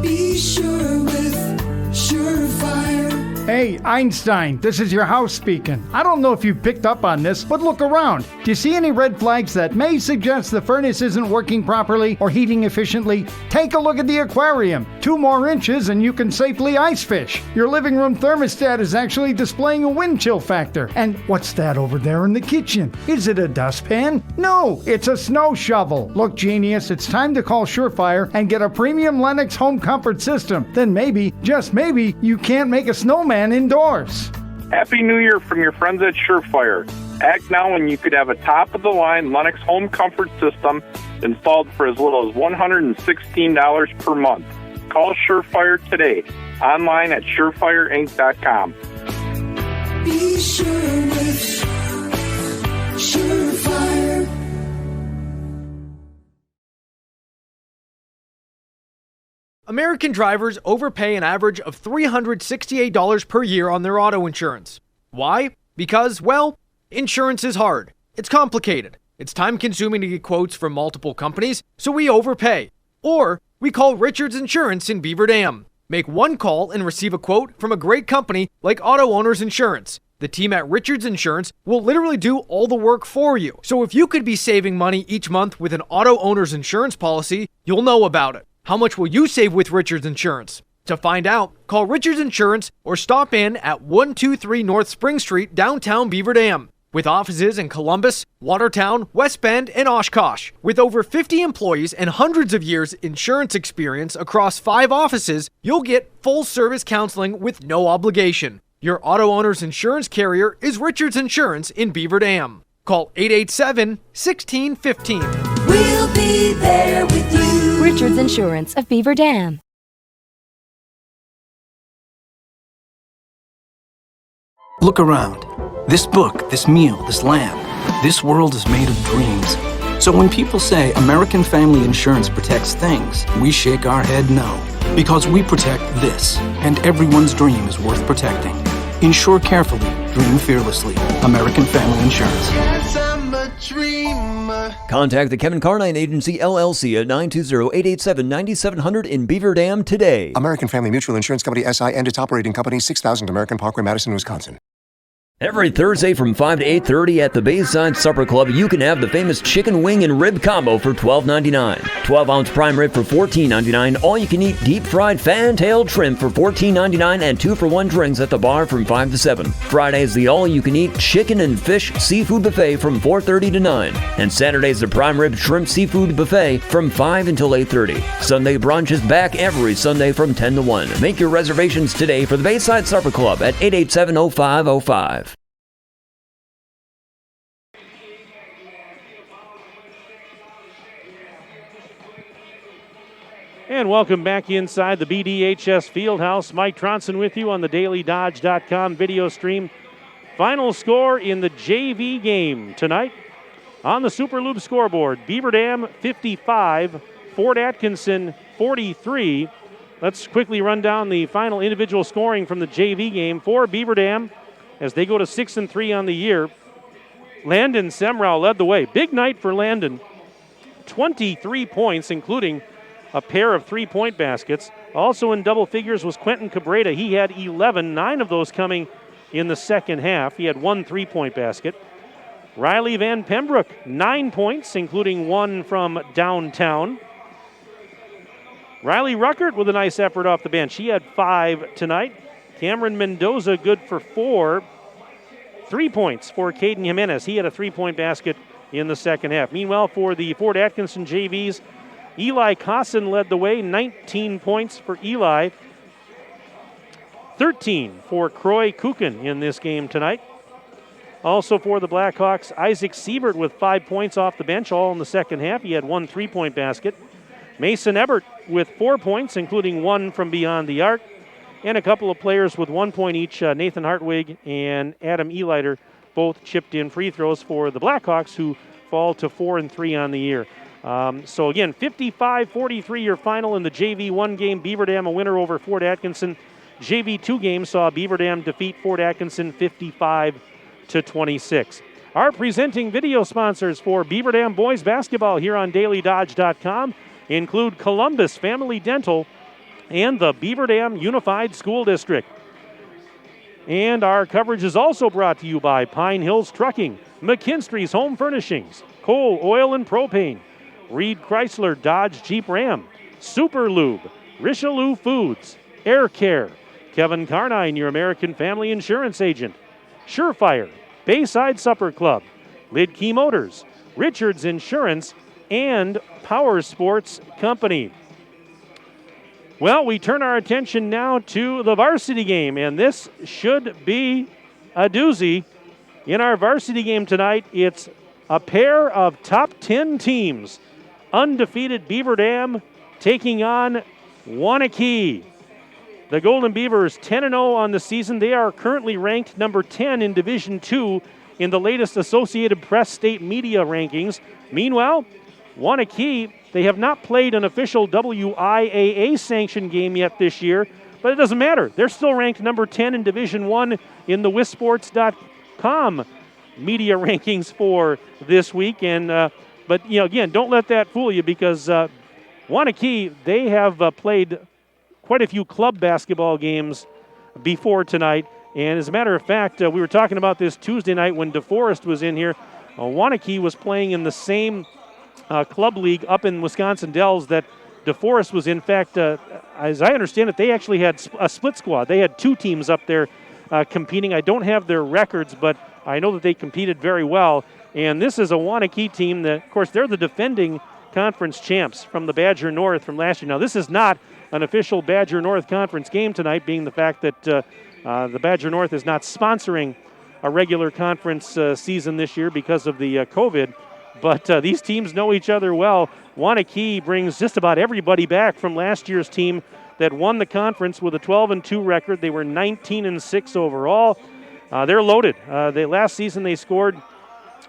be sure with Surefire. Hey, Einstein, this is your house speaking. I don't know if you picked up on this, but look around. Do you see any red flags that may suggest the furnace isn't working properly or heating efficiently? Take a look at the aquarium. 2 more inches and you can safely ice fish. Your living room thermostat is actually displaying a wind chill factor. And what's that over there in the kitchen? Is it a dustpan? No, it's a snow shovel. Look, genius, it's time to call Surefire and get a premium Lennox home comfort system. Then maybe, just maybe, you can't make a snowman indoors. Happy New Year from your friends at Surefire. Act now and you could have a top-of-the-line Lennox home comfort system installed for as little as $116 per month. Call Surefire today. Online at surefireinc.com. Be sure with Surefire. American drivers overpay an average of $368 per year on their auto insurance. Why? Because, well, insurance is hard. It's complicated. It's time-consuming to get quotes from multiple companies, so we overpay. Or we call Richards Insurance in Beaver Dam. Make one call and receive a quote from a great company like Auto Owners Insurance. The team at Richards Insurance will literally do all the work for you. So if you could be saving money each month with an auto owner's insurance policy, you'll know about it. How much will you save with Richards Insurance? To find out, call Richards Insurance or stop in at 123 North Spring Street, downtown Beaver Dam. With offices in Columbus, Watertown, West Bend, and Oshkosh. With over 50 employees and hundreds of years insurance experience across 5 offices, you'll get full-service counseling with no obligation. Your auto owner's insurance carrier is Richards Insurance in Beaver Dam. Call 887-1615. We'll be there with you. Richards Insurance of Beaver Dam. Look around. This book, this meal, this lamb, this world is made of dreams. So when people say American Family Insurance protects things, we shake our head no. Because we protect this, and everyone's dream is worth protecting. Insure carefully, dream fearlessly. American Family Insurance. Yes, I'm a dreamer. Contact the Kevin Carnine Agency, LLC at 920-887-9700 in Beaver Dam today. American Family Mutual Insurance Company, SI, and its operating company, 6000 American Parkway, Madison, Wisconsin. Every Thursday from 5 to 8:30 at the Bayside Supper Club, you can have the famous chicken wing and rib combo for $12.99. 12-ounce prime rib for $14.99. All-you-can-eat deep-fried fan-tailed shrimp for $14.99 and 2-for-1 drinks at the bar from 5 to 7. Friday is the all-you-can-eat chicken and fish seafood buffet from 4:30 to 9. And Saturday is the prime rib shrimp seafood buffet from 5 until 8:30. Sunday brunch is back every Sunday from 10 to 1. Make your reservations today for the Bayside Supper Club at 887-0505. And welcome back inside the BDHS Fieldhouse. Mike Tronson with you on the DailyDodge.com video stream. Final score in the JV game tonight on the Super Loop scoreboard. Beaver Dam 55, Fort Atkinson 43. Let's quickly run down the final individual scoring from the JV game for Beaver Dam as they go to 6-3 on the year. Landon Semrau led the way. Big night for Landon. 23 points, including a pair of 3-point baskets. Also in double figures was Quentin Cabrera. He had 11, 9 of those coming in the second half. He had 1 3-point basket. Riley Van Pembroke, 9 points, including 1 from downtown. Riley Ruckert with a nice effort off the bench. He had 5 tonight. Cameron Mendoza good for 4. 3 points for Caden Jimenez. He had a 3-point basket in the second half. Meanwhile, for the Fort Atkinson JVs, Eli Cosson led the way, 19 points for Eli. 13 for Croy Kukin in this game tonight. Also for the Blackhawks, Isaac Siebert with 5 points off the bench, all in the second half. He had 1 3-point basket. Mason Ebert with 4 points, including 1 from beyond the arc. And a couple of players with 1 point each, Nathan Hartwig and Adam Elighter, both chipped in free throws for the Blackhawks, who fall to 4-3 on the year. So again, 55-43 your final in the JV 1 game. Beaver Dam a winner over Fort Atkinson. JV 2 game saw Beaver Dam defeat Fort Atkinson 55-26. Our presenting video sponsors for Beaver Dam boys basketball here on DailyDodge.com include Columbus Family Dental and the Beaver Dam Unified School District. And our coverage is also brought to you by Pine Hills Trucking, McKinstry's Home Furnishings, Coal, Oil, and Propane, Reed Chrysler Dodge Jeep Ram, Super Lube, Richelieu Foods, Air Care, Kevin Carnine, your American Family Insurance agent, Surefire, Bayside Supper Club, Lidkey Motors, Richards Insurance, and Power Sports Company. Well, we turn our attention now to the varsity game, and this should be a doozy. In our varsity game tonight, it's a pair of top 10 teams. Undefeated Beaver Dam taking on Waunakee. The Golden Beavers 10-0 on the season. They are currently ranked number 10 in Division II in the latest Associated Press state media rankings. Meanwhile, Waunakee, they have not played an official WIAA-sanctioned game yet this year, but it doesn't matter. They're still ranked number 10 in Division I in the WISports.com media rankings for this week. But again, don't let that fool you, because Waunakee, they have played quite a few club basketball games before tonight, And as a matter of fact, we were talking about this Tuesday night when DeForest was in here. Waunakee was playing in the same club league up in Wisconsin Dells that DeForest was in. In fact, as I understand it, they actually had a split squad. They had 2 teams up there competing. I don't have their records, but I know that they competed very well. And this is a Waunakee team that, of course, they're the defending conference champs from the Badger North from last year. Now, this is not an official Badger North Conference game tonight, being the fact that the Badger North is not sponsoring a regular conference season this year because of the COVID. But these teams know each other well. Waunakee brings just about everybody back from last year's team that won the conference with a 12-2 record. They were 19-6 overall. They're loaded. Last season they scored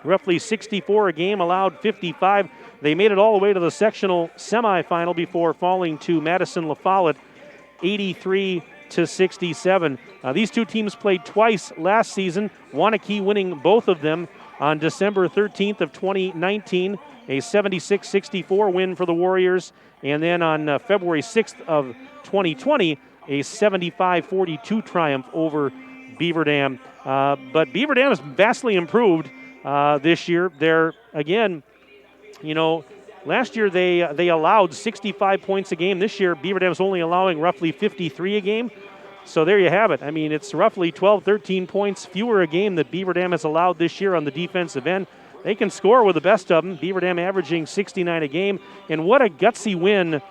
roughly 64 a game, allowed 55. They made it all the way to the sectional semifinal before falling to Madison La Follette, 83-67. These 2 teams played twice last season. Waunakee winning both of them on December 13th of 2019, a 76-64 win for the Warriors, and then on February 6th of 2020, a 75-42 triumph over Beaver Dam. But Beaver Dam has vastly improved this year. They're, again, last year they allowed 65 points a game. This year, Beaver Dam's only allowing roughly 53 a game. So there you have it. I mean, it's roughly 12, 13 points fewer a game that Beaver Dam has allowed this year on the defensive end. They can score with the best of them. Beaver Dam averaging 69 a game. And what a gutsy win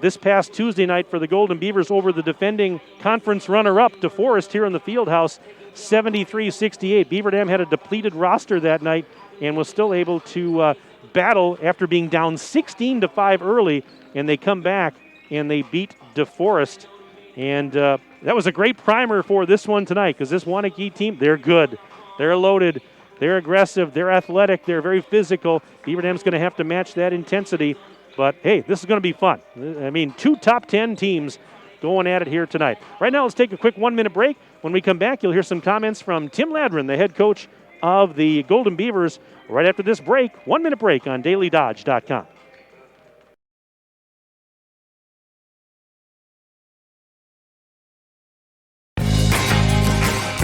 this past Tuesday night for the Golden Beavers over the defending conference runner-up, DeForest, here in the Fieldhouse, 73-68. Beaver Dam had a depleted roster that night and was still able to battle after being down 16-5 early, and they come back and they beat DeForest. And that was a great primer for this one tonight, because this Waunakee team, they're good. They're loaded. They're aggressive. They're athletic. They're very physical. Beaver Dam's going to have to match that intensity. But, hey, this is going to be fun. I mean, 2 top 10 teams going at it here tonight. Right now, let's take a quick 1-minute break. When we come back, you'll hear some comments from Tim Ladron, the head coach of the Golden Beavers. Right after this break, 1-minute break on DailyDodge.com.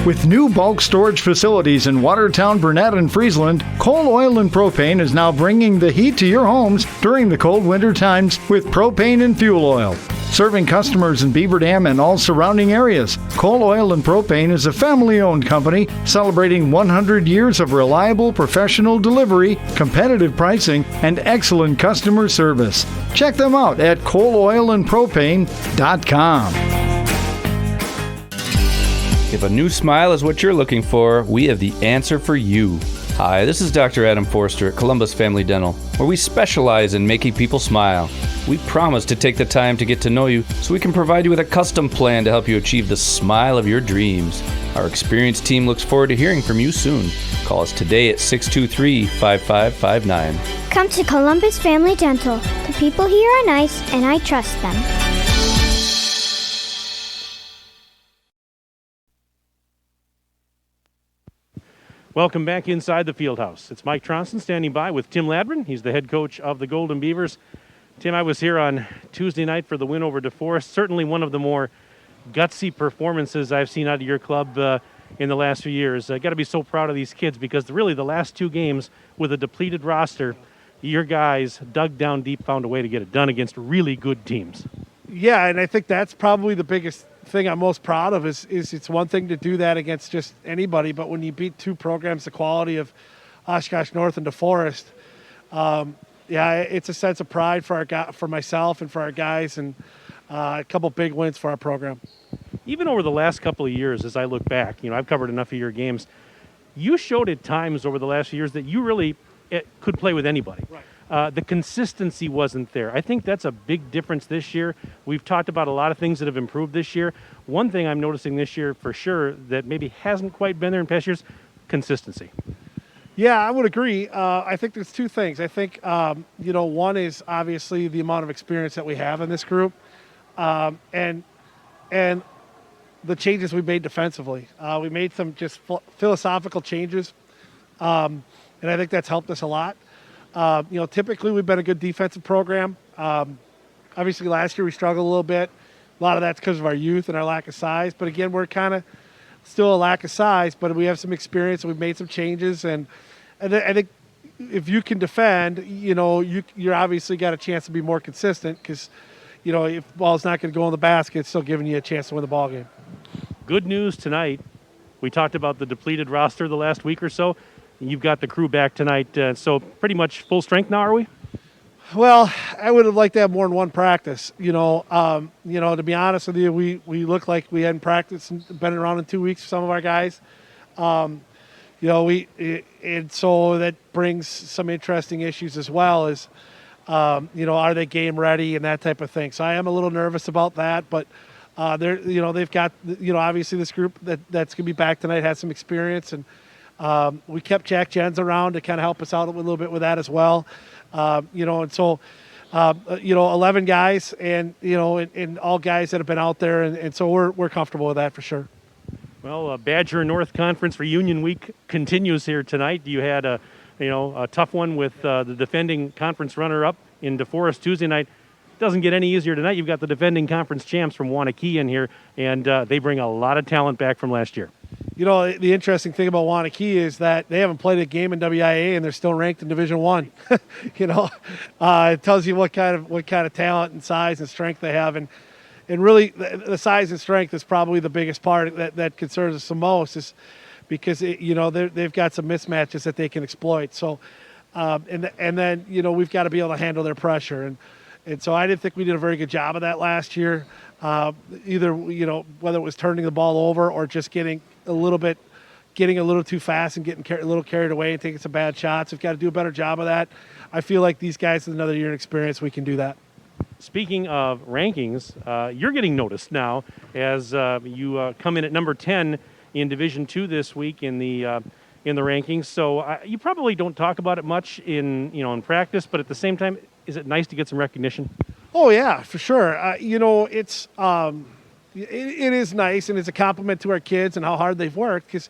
With new bulk storage facilities in Watertown, Burnett, and Friesland, Coal, Oil, and Propane is now bringing the heat to your homes during the cold winter times with propane and fuel oil. Serving customers in Beaver Dam and all surrounding areas, Coal, Oil, and Propane is a family-owned company celebrating 100 years of reliable professional delivery, competitive pricing, and excellent customer service. Check them out at coaloilandpropane.com. If a new smile is what you're looking for, we have the answer for you. Hi, this is Dr. Adam Forster at Columbus Family Dental, where we specialize in making people smile. We promise to take the time to get to know you so we can provide you with a custom plan to help you achieve the smile of your dreams. Our experienced team looks forward to hearing from you soon. Call us today at 623-5559. Come to Columbus Family Dental. The people here are nice, and I trust them. Welcome back inside the Fieldhouse. It's Mike Tronson standing by with Tim Ladron. He's the head coach of the Golden Beavers. Tim, I was here on Tuesday night for the win over DeForest. Certainly one of the more gutsy performances I've seen out of your club in the last few years. I got to be so proud of these kids, because really the last 2 games with a depleted roster, your guys dug down deep, found a way to get it done against really good teams. Yeah, and I think that's probably the biggest thing I'm most proud of is it's one thing to do that against just anybody, but when you beat 2 programs the quality of Oshkosh North and DeForest, it's a sense of pride for myself and for our guys, and a couple big wins for our program. Even over the last couple of years, as I look back, I've covered enough of your games. You showed at times over the last few years that you really could play with anybody. Right. The consistency wasn't there. I think that's a big difference this year. We've talked about a lot of things that have improved this year. One thing I'm noticing this year for sure that maybe hasn't quite been there in past years, consistency. Yeah, I would agree. I think there's 2 things. I think, one is obviously the amount of experience that we have in this group, and the changes we made defensively. We made some just philosophical changes, and I think that's helped us a lot. Typically we've been a good defensive program. Obviously last year we struggled a little bit. A lot of that's because of our youth and our lack of size. But again, we're kind of still a lack of size, but we have some experience. We've made some changes, and I think if you can defend, you're obviously got a chance to be more consistent because, if the ball's not going to go in the basket, it's still giving you a chance to win the ball game. Good news tonight. We talked about the depleted roster the last week or so. You've got the crew back tonight, so pretty much full strength now, are we? Well, I would have liked to have more than one practice. To be honest with you, we look like we hadn't practiced and been around in 2 weeks for some of our guys. And so that brings some interesting issues as well as, are they game ready and that type of thing. So I am a little nervous about that, but they've got, obviously this group that's going to be back tonight has some experience, and we kept Jack Jens around to kind of help us out a little bit with that as well. And so 11 guys and all guys that have been out there. And so we're comfortable with that for sure. Well, Badger North Conference Reunion Week continues here tonight. You had a tough one with the defending conference runner-up in DeForest Tuesday night. Doesn't get any easier tonight. You've got the defending conference champs from Waunakee in here, and they bring a lot of talent back from last year. The interesting thing about Waunakee is that they haven't played a game in WIA and they're still ranked in Division I. It tells you what kind of talent and size and strength they have, and really the size and strength is probably the biggest part that concerns us the most, is because they've got some mismatches that they can exploit. So, and then we've got to be able to handle their pressure, and so I didn't think we did a very good job of that last year. Either whether it was turning the ball over or just getting a little too fast and getting a little carried away and taking some bad shots. We've got to do a better job of that. I feel like these guys with another year in experience, we can do that. Speaking of rankings, you're getting noticed now as you come in at number 10 in Division II this week in the rankings. So you probably don't talk about it much in practice, but at the same time, is it nice to get some recognition? Oh yeah, for sure. It's it is nice, and it's a compliment to our kids and how hard they've worked. Because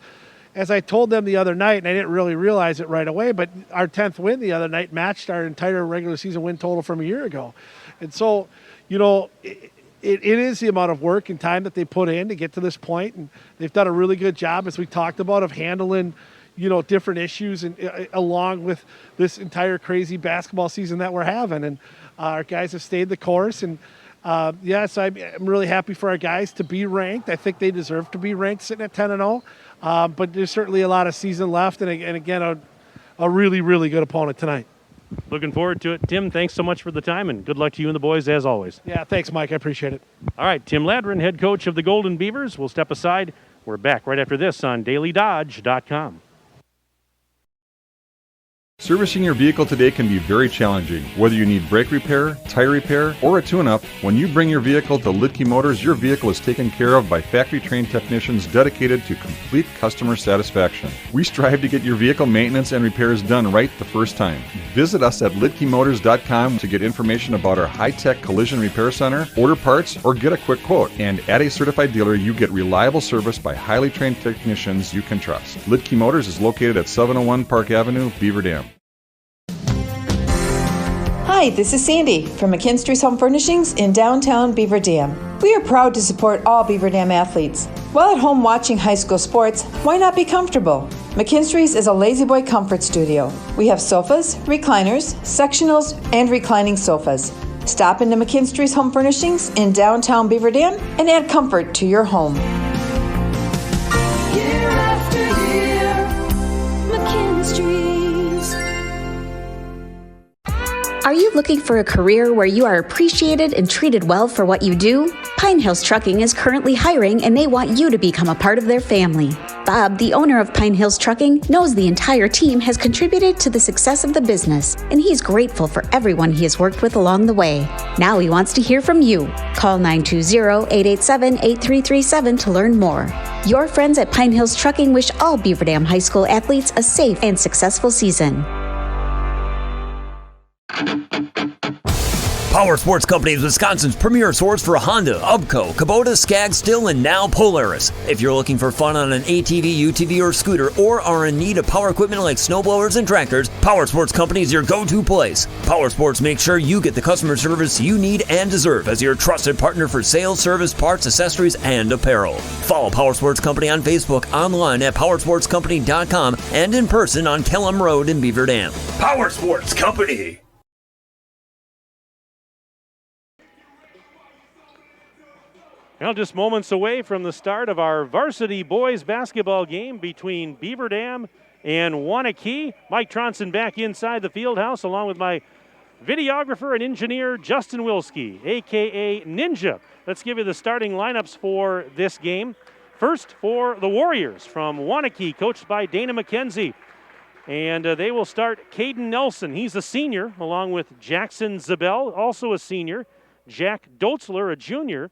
as I told them the other night, and I didn't really realize it right away, but our 10th win the other night matched our entire regular season win total from a year ago. And so, it is the amount of work and time that they put in to get to this point, and they've done a really good job, as we talked about, of handling different issues and along with this entire crazy basketball season that we're having. And our guys have stayed the course, and so I'm really happy for our guys to be ranked. I think they deserve to be ranked sitting at 10-0, but there's certainly a lot of season left, and again, a really, really good opponent tonight. Looking forward to it. Tim, thanks so much for the time, and good luck to you and the boys as always. Yeah, thanks, Mike. I appreciate it. All right, Tim Ladrin, head coach of the Golden Beavers. We'll step aside. We're back right after this on DailyDodge.com. Servicing your vehicle today can be very challenging. Whether you need brake repair, tire repair, or a tune-up, when you bring your vehicle to Lidke Motors, your vehicle is taken care of by factory-trained technicians dedicated to complete customer satisfaction. We strive to get your vehicle maintenance and repairs done right the first time. Visit us at lidkemotors.com to get information about our high-tech collision repair center, order parts, or get a quick quote. And at a certified dealer, you get reliable service by highly trained technicians you can trust. Lidke Motors is located at 701 Park Avenue, Beaver Dam. Hi, this is Sandy from McKinstry's Home Furnishings in downtown Beaver Dam. We are proud to support all Beaver Dam athletes. While at home watching high school sports, why not be comfortable? McKinstry's is a lazy boy comfort studio. We have sofas, recliners, sectionals, and reclining sofas. Stop into McKinstry's Home Furnishings in downtown Beaver Dam and add comfort to your home. Year after year, McKinstry's. Are you looking for a career where you are appreciated and treated well for what you do? Pine Hills Trucking is currently hiring, and they want you to become a part of their family. Bob, the owner of Pine Hills Trucking, knows the entire team has contributed to the success of the business, and he's grateful for everyone he has worked with along the way. Now he wants to hear from you. Call 920-887-8337 to learn more. Your friends at Pine Hills Trucking wish all Beaver Dam High School athletes a safe and successful season. Power Sports Company is Wisconsin's premier source for Honda, Ubco, Kubota, Skag, Stihl, and now Polaris. If you're looking for fun on an ATV, UTV, or scooter, or are in need of power equipment like snowblowers and tractors, Power Sports Company is your go-to place. Power Sports makes sure you get the customer service you need and deserve as your trusted partner for sales, service, parts, accessories, and apparel. Follow Power Sports Company on Facebook, online at powersportscompany.com, and in person on Kellum Road in Beaver Dam. Power Sports Company. Now just moments away from the start of our varsity boys basketball game between Beaver Dam and Waunakee. Mike Tronson back inside the field house along with my videographer and engineer Justin Wilski, a.k.a. Ninja. Let's give you the starting lineups for this game. First for the Warriors from Waunakee, coached by Dana McKenzie. And they will start Caden Nelson. He's a senior, along with Jackson Zabel, also a senior. Jack Dotzler, a junior.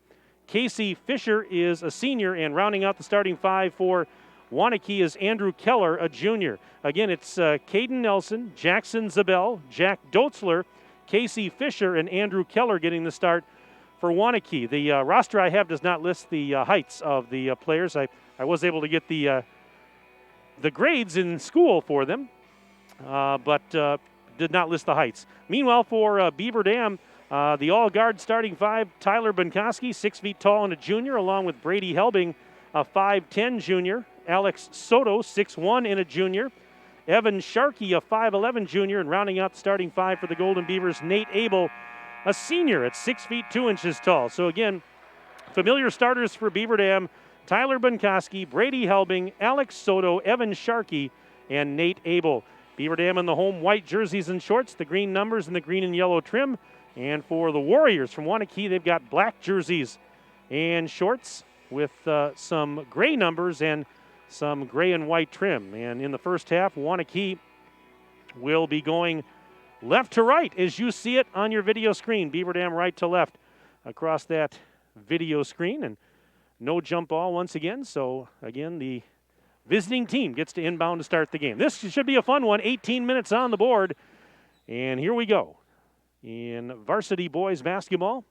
Casey Fisher is a senior, and rounding out the starting five for Waunakee is Andrew Keller, a junior. Again, it's Caden Nelson, Jackson Zabel, Jack Dotzler, Casey Fisher, and Andrew Keller getting the start for Waunakee. The roster I have does not list the heights of the players. I was able to get the grades in school for them, but did not list the heights. Meanwhile, for Beaver Dam, the all-guard starting five, Tyler Bunkoski, 6 feet tall and a junior, along with Brady Helbing, a 5'10 junior. Alex Soto, 6'1 and a junior. Evan Sharkey, a 5'11 junior. And rounding out the starting five for the Golden Beavers, Nate Abel, a senior at 6 feet 2 inches tall. So again, familiar starters for Beaver Dam, Tyler Bunkoski, Brady Helbing, Alex Soto, Evan Sharkey, and Nate Abel. Beaver Dam in the home white jerseys and shorts, the green numbers and the green and yellow trim. And for the Warriors from Waunakee, they've got black jerseys and shorts with some gray numbers and some gray and white trim. And in the first half, Waunakee will be going left to right as you see it on your video screen. Beaver Dam right to left across that video screen. And no jump ball once again. So, again, the visiting team gets to inbound to start the game. This should be a fun one. 18 minutes on the board. And here we go. In varsity boys basketball,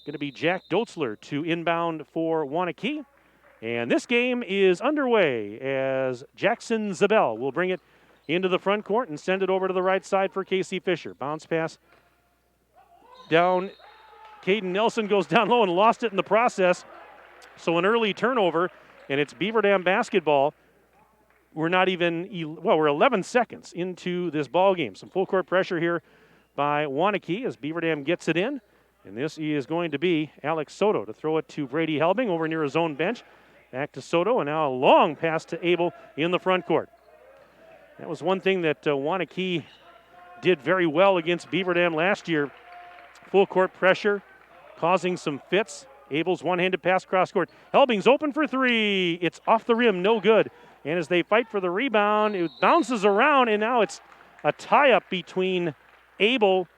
going to be Jack Dotzler to inbound for Waunakee. And this game is underway as Jackson Zabel will bring it into the front court and send it over to the right side for Casey Fisher. Bounce pass down. Caden Nelson goes down low and lost it in the process. So an early turnover, and it's Beaver Dam basketball. We're not even, we're 11 seconds into this ball game. Some full court pressure here by Waunakee as Beaver Dam gets it in. And this is going to be Alex Soto to throw it to Brady Helbing over near his own bench. Back to Soto, and now a long pass to Abel in the front court. That was one thing that Waunakee did very well against Beaver Dam last year. Full court pressure, causing some fits. Abel's one-handed pass cross court. Helbing's open for three. It's off the rim, no good. And as they fight for the rebound, it bounces around, and now it's a tie-up between Abel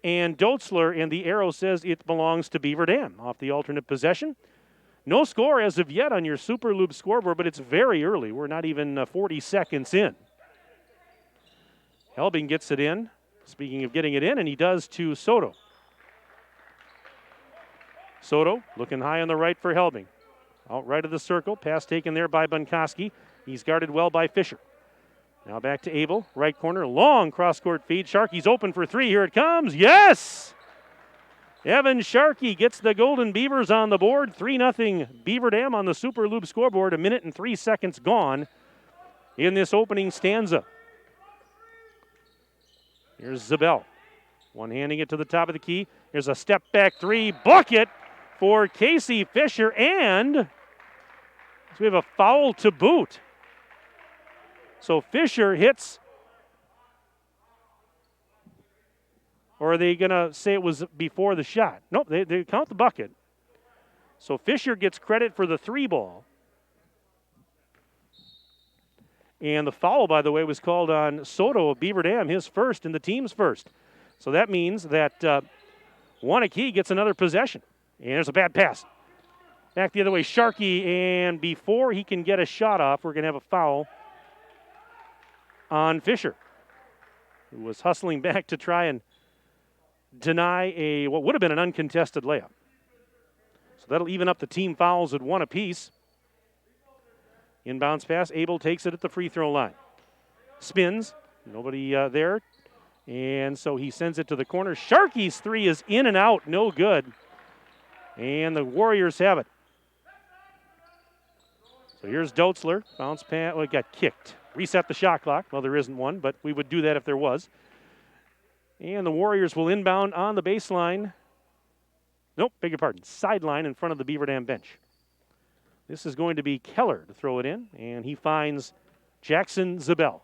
and Dotzler, and the arrow says it belongs to Beaver Dam off the alternate possession. No score as of yet on your Super Loop scoreboard, but it's very early. We're not even 40 seconds in. Helbing gets it in. Speaking of getting it in, and he does to Soto. Soto looking high on the right for Helbing. Out right of the circle, pass taken there by Bunkoski. He's guarded well by Fisher. Now back to Abel, right corner, long cross-court feed. Sharkey's open for three, here it comes, yes! Evan Sharkey gets the Golden Beavers on the board, 3-0 Beaver Dam on the Super Loop scoreboard, 1 minute and 3 seconds gone in this opening stanza. Here's Zabel, one-handing it to the top of the key. Here's a step-back three, bucket for Casey Fisher, and we have a foul to boot. So Fisher hits, or are they going to say it was before the shot? Nope, they count the bucket. So Fisher gets credit for the three ball. And the foul, by the way, was called on Soto of Beaver Dam, his first and the team's first. So that means that Waunakee gets another possession. And there's a bad pass. Back the other way, Sharkey, and before he can get a shot off, we're going to have a foul on Fisher. who was hustling back to try and deny what would have been an uncontested layup. So that'll even up the team fouls at 1 apiece. Inbounds pass. Abel takes it at the free throw line. Spins. Nobody there. And so he sends it to the corner. Sharkey's three is in and out. No good. And the Warriors have it. So here's Doetzler. Bounce pass. Well, it got kicked. Reset the shot clock. Well, there isn't one, but we would do that if there was. And the Warriors will inbound on the baseline. Nope, beg your pardon. Sideline in front of the Beaver Dam bench. This is going to be Keller to throw it in, and he finds Jackson Zabel.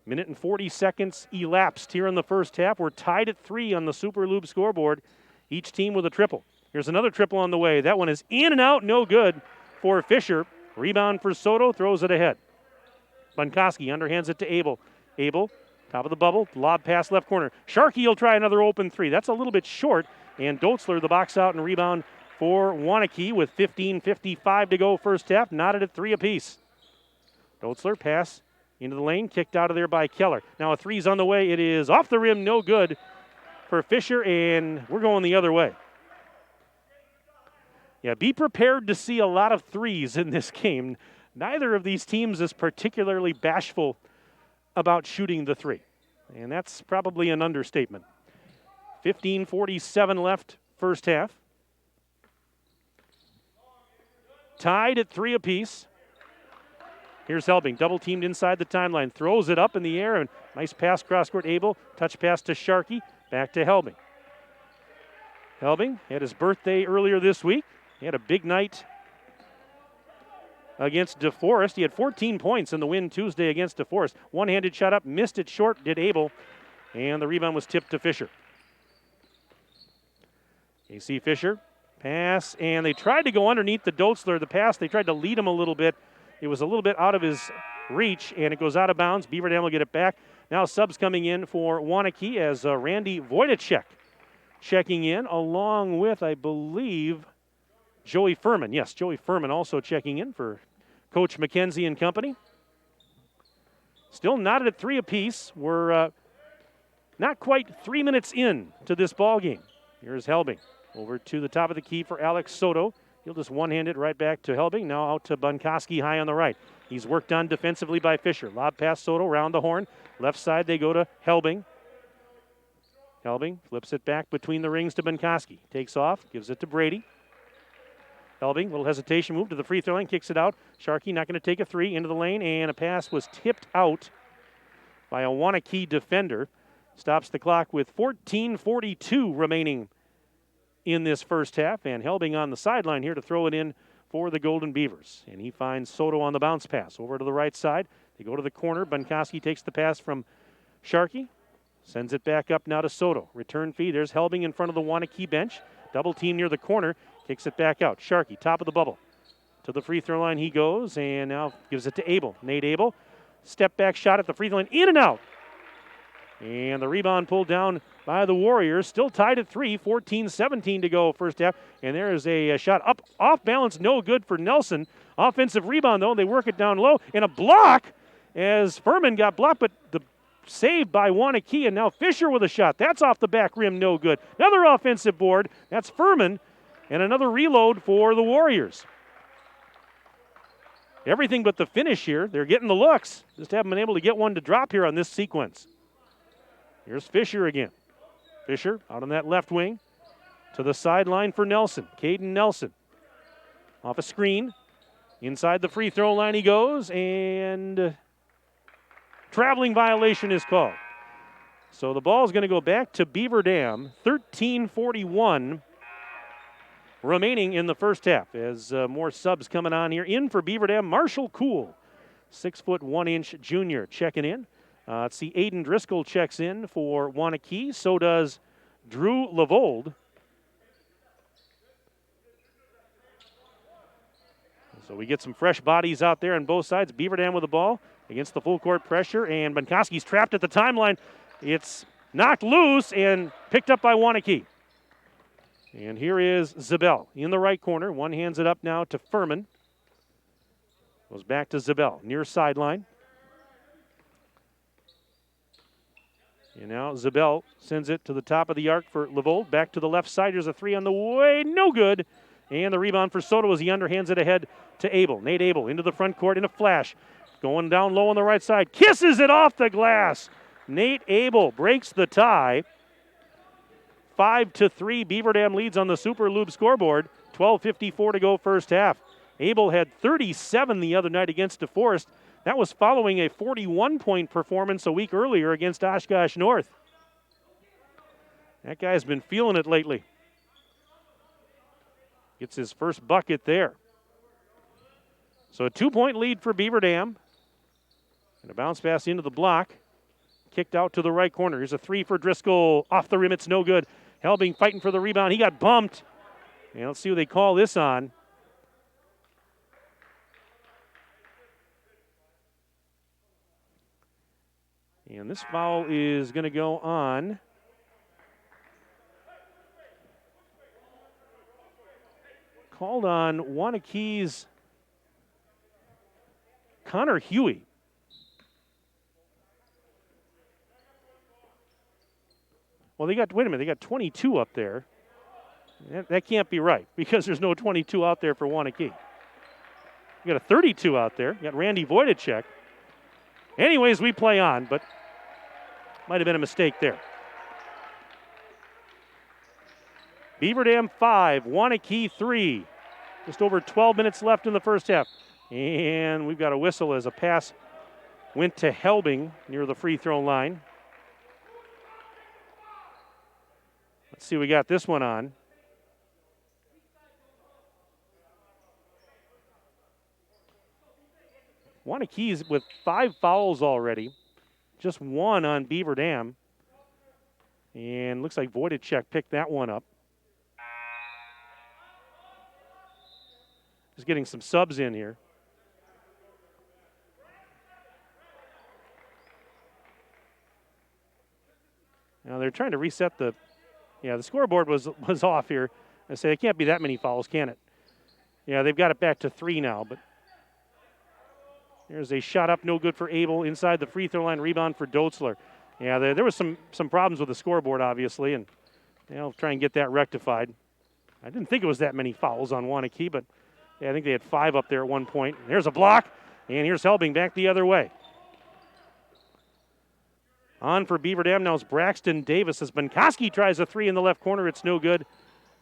Minute and 40 seconds elapsed here in the first half. We're tied at 3 on the Super Lube scoreboard, each team with a triple. Here's another triple on the way. That one is in and out, no good for Fisher. Rebound for Soto, throws it ahead. Bunkoski underhands it to Abel. Abel, top of the bubble, lob pass left corner. Sharkey will try another open three. That's a little bit short, and Doetzler the box out and rebound for Waunakee with 15:55 to go first half, knotted at 3 apiece. Doetzler pass into the lane, kicked out of there by Keller. Now a three's on the way. It is off the rim, no good for Fisher, and we're going the other way. Yeah, be prepared to see a lot of threes in this game. Neither of these teams is particularly bashful about shooting the three, and that's probably an understatement. 15:47 left first half. Tied at 3 apiece. Here's Helbing, double teamed inside the timeline, throws it up in the air, and nice pass cross court. Abel, touch pass to Sharkey, back to Helbing. Helbing had his birthday earlier this week. He had a big night against DeForest. He had 14 points in the win Tuesday against DeForest. One-handed shot up, missed it short, did Abel, and the rebound was tipped to Fisher. AC Fisher, pass, and they tried to go underneath the Doetzler. The pass, they tried to lead him a little bit. It was a little bit out of his reach, and it goes out of bounds. Beaver Dam will get it back. Now subs coming in for Waunakee as Randy Wojtacek checking in, along with, I believe, Joey Furman. Yes, Joey Furman also checking in for Coach McKenzie and company. Still knotted at 3 apiece. We're not quite 3 minutes in to this ball game. Here's Helbing. Over to the top of the key for Alex Soto. He'll just one-hand it right back to Helbing. Now out to Bunkoski high on the right. He's worked on defensively by Fisher. Lob pass Soto, round the horn. Left side they go to Helbing. Helbing flips it back between the rings to Bunkoski. Takes off, gives it to Brady. Helbing, little hesitation move to the free throw line, kicks it out. Sharkey not going to take a three, into the lane, and a pass was tipped out by a Waunakee defender. Stops the clock with 14:42 remaining in this first half, and Helbing on the sideline here to throw it in for the Golden Beavers. And he finds Soto on the bounce pass. Over to the right side. They go to the corner. Bunkoski takes the pass from Sharkey. Sends it back up now to Soto. Return feed. There's Helbing in front of the Waunakee bench. Double team near the corner. Kicks it back out. Sharkey, top of the bubble. To the free throw line he goes, and now gives it to Abel. Nate Abel. Step back shot at the free throw line. In and out. And the rebound pulled down by the Warriors. Still tied at 3. 14-17 to go first half. And there is a shot up off balance. No good for Nelson. Offensive rebound, though. They work it down low. And a block as Furman got blocked, but the save by Waunakee. And now Fisher with a shot. That's off the back rim. No good. Another offensive board. That's Furman. And another reload for the Warriors. Everything but the finish here. They're getting the looks. Just haven't been able to get one to drop here on this sequence. Here's Fisher again. Fisher out on that left wing. To the sideline for Nelson. Caden Nelson. Off a screen. Inside the free throw line he goes. And traveling violation is called. So the ball is going to go back to Beaver Dam. 13:41 remaining in the first half as more subs coming on here. In for Beaver Dam, Marshall Cool, 6'1" junior checking in. Let's see, Aiden Driscoll checks in for Waunakee. So does Drew Lavold. So we get some fresh bodies out there on both sides. Beaver Dam with the ball against the full court pressure, and Bunkoski's trapped at the timeline. It's knocked loose and picked up by Waunakee. And here is Zabel in the right corner. One hands it up now to Furman. Goes back to Zabel, near sideline. And now Zabel sends it to the top of the arc for Levold. Back to the left side. Here's a three on the way. No good. And the rebound for Soto as he underhands it ahead to Abel. Nate Abel into the front court in a flash. Going down low on the right side. Kisses it off the glass. Nate Abel breaks the tie. 5-3. Beaver Dam leads on the Super Lube scoreboard. 12:54 to go first half. Abel had 37 the other night against DeForest. That was following a 41-point performance a week earlier against Oshkosh North. That guy's been feeling it lately. Gets his first bucket there. So a 2-point lead for Beaver Dam. And a bounce pass into the block. Kicked out to the right corner. Here's a three for Driscoll. Off the rim, it's no good. Helbing fighting for the rebound. He got bumped. And let's see what they call this on. And this foul is going to go on called on Waunakee's Connor Huey. Well, they got 22 up there. That can't be right because there's no 22 out there for Waunakee. You got a 32 out there. You got Randy Voidacek. Anyways, we play on, but might have been a mistake there. Beaver Dam 5, Waunakee 3. Just over 12 minutes left in the first half. And we've got a whistle as a pass went to Helbing near the free throw line. Let's see, we got this one on. Waunakee's with 5 fouls already. Just 1 on Beaver Dam. And looks like Voidacek picked that one up. Just getting some subs in here. Now they're trying to reset the scoreboard was off here. I say it can't be that many fouls, can it? Yeah, they've got it back to 3 now, but there's a shot up, no good for Abel. Inside the free throw line, rebound for Doetzler. Yeah, there was some problems with the scoreboard, obviously, and they'll try and get that rectified. I didn't think it was that many fouls on Waunakee, but yeah, I think they had 5 up there at one point. There's a block, and here's Helbing back the other way. On for Beaver Dam now is Braxton Davis as Benkoski tries a 3 in the left corner. It's no good,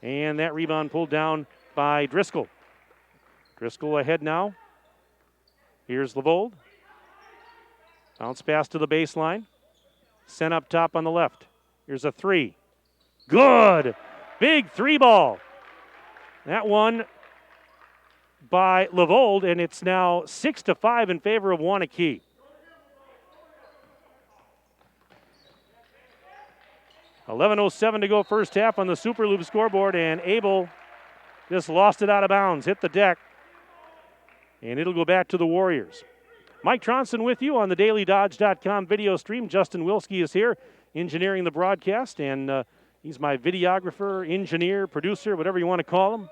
and that rebound pulled down by Driscoll. Driscoll ahead now. Here's Levold. Bounce pass to the baseline. Sent up top on the left. Here's a 3. Good. Big 3 ball. That one by Levold, and it's now 6-5 in favor of Waunakee. .11:07 to go first half on the Super Lube scoreboard, and Abel just lost it out of bounds, hit the deck. And it'll go back to the Warriors. Mike Tronson with you on the DailyDodge.com video stream. Justin Wilski is here engineering the broadcast, and he's my videographer, engineer, producer, whatever you want to call him.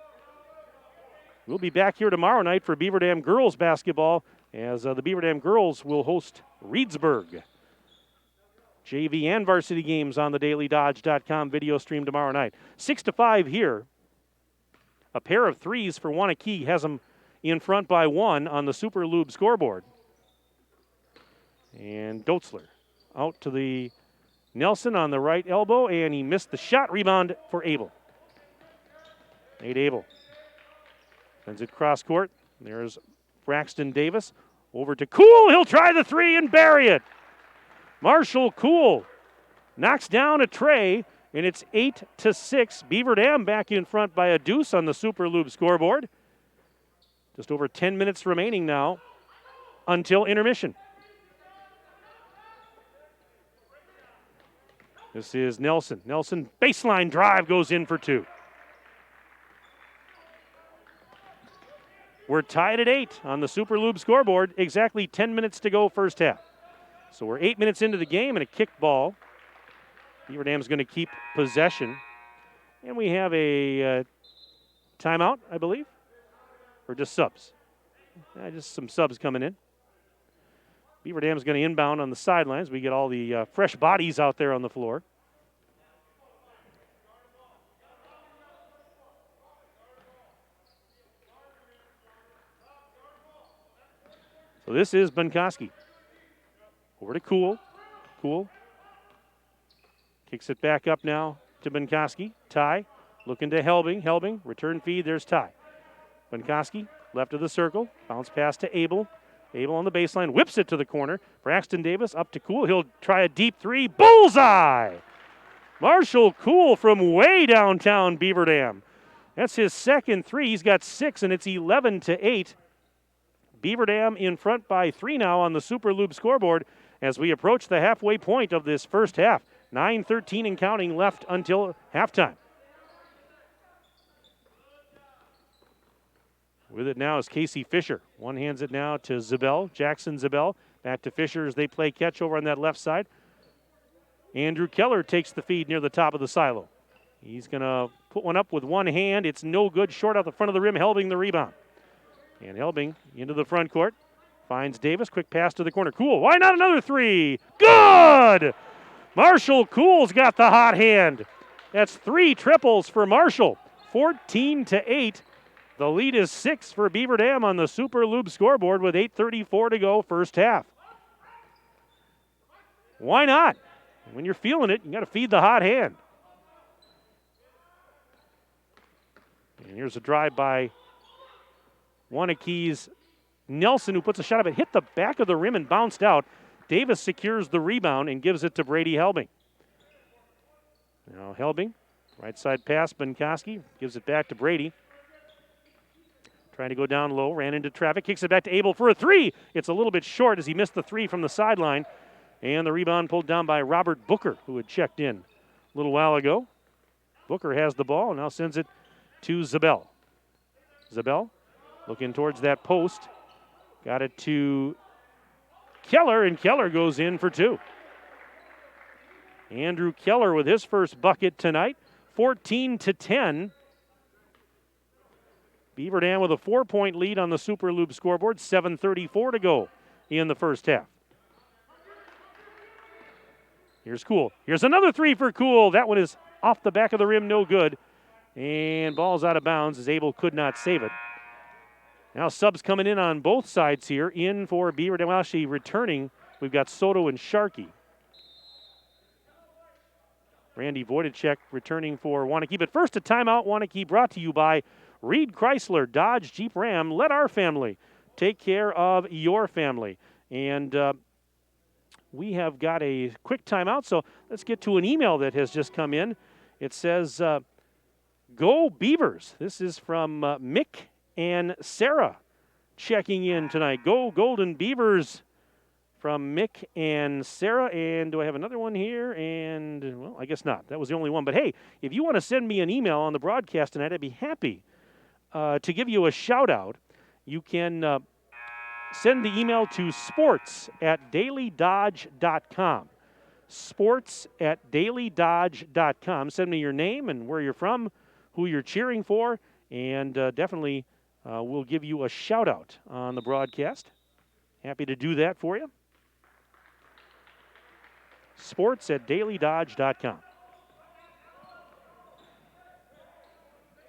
We'll be back here tomorrow night for Beaver Dam girls basketball as the Beaver Dam girls will host Reedsburg. JV and varsity games on the DailyDodge.com video stream tomorrow night. 6-5 here. A pair of threes for Waunakee has them in front by 1 on the Super Lube scoreboard. And Doetzler out to the Nelson on the right elbow, and he missed the shot. Rebound for Abel. Nate Abel sends it cross court. There's Braxton Davis over to Cool. He'll try the 3 and bury it. Marshall Cool knocks down a tray, and it's 8-6. Beaver Dam back in front by a deuce on the Super Lube scoreboard. Just over 10 minutes remaining now until intermission. This is Nelson. Nelson, baseline drive, goes in for 2. We're tied at 8 on the Super Lube scoreboard. Exactly 10 minutes to go first half. So we're 8 minutes into the game and a kick ball. Beaver Dam's going to keep possession. And we have a timeout, I believe. Or just subs? Just some subs coming in. Beaver Dam's going to inbound on the sidelines. We get all the fresh bodies out there on the floor. So this is Bunkoski. Over to Cool. Cool. Kicks it back up now to Bunkoski. Ty looking to Helbing. Helbing, return feed. There's Ty. Bunkoski, left of the circle. Bounce pass to Abel. Abel on the baseline. Whips it to the corner. Braxton Davis up to Cool. He'll try a deep three. Bullseye! Marshall Cool from way downtown Beaver Dam. That's his second three. He's got 6, and it's 11-8. Beaver Dam in front by 3 now on the Super Loop scoreboard as we approach the halfway point of this first half. 9:13 and counting left until halftime. With it now is Casey Fisher. One hands it now to Zabel, Jackson Zabel. Back to Fisher as they play catch over on that left side. Andrew Keller takes the feed near the top of the silo. He's going to put one up with one hand. It's no good, short out the front of the rim, Helbing the rebound. And Helbing into the front court. Finds Davis. Quick pass to the corner. Cool. Why not another three? Good! Marshall Cool's got the hot hand. That's 3 triples for Marshall. 14-8. The lead is 6 for Beaver Dam on the Super Loop scoreboard with 8:34 to go first half. Why not? When you're feeling it, you got to feed the hot hand. And here's a drive by Waunakee's Nelson, who puts a shot up. It hit the back of the rim and bounced out. Davis secures the rebound and gives it to Brady Helbing. Now Helbing, right side pass, Bunkoski gives it back to Brady. Trying to go down low, ran into traffic, kicks it back to Abel for a three. It's a little bit short as he missed the three from the sideline. And the rebound pulled down by Robert Booker, who had checked in a little while ago. Booker has the ball and now sends it to Zabel. Zabel looking towards that post. Got it to Keller, and Keller goes in for 2. Andrew Keller with his first bucket tonight, 14-10. Beaver Dam with a 4-point lead on the Super Loop scoreboard, 7:34 to go in the first half. Here's Cool. Here's another three for Cool. That one is off the back of the rim, no good. And ball's out of bounds as Abel could not save it. Now subs coming in on both sides here. In for Beaver Dam. Actually returning, we've got Soto and Sharkey. Randy Voidacek returning for Waunakee. But first, a timeout, Waunakee, brought to you by Reed Chrysler, Dodge, Jeep, Ram. Let our family take care of your family. And we have got a quick timeout, so let's get to an email that has just come in. It says, Go Beavers. This is from Mick and Sarah checking in tonight. Go Golden Beavers from Mick and Sarah. And do I have another one here? And, well, I guess not. That was the only one. But, hey, if you want to send me an email on the broadcast tonight, I'd be happy to give you a shout-out. You can send the email to sports@dailydodge.com. sports@dailydodge.com. Send me your name and where you're from, who you're cheering for, and definitely we'll give you a shout-out on the broadcast. Happy to do that for you. sports@dailydodge.com.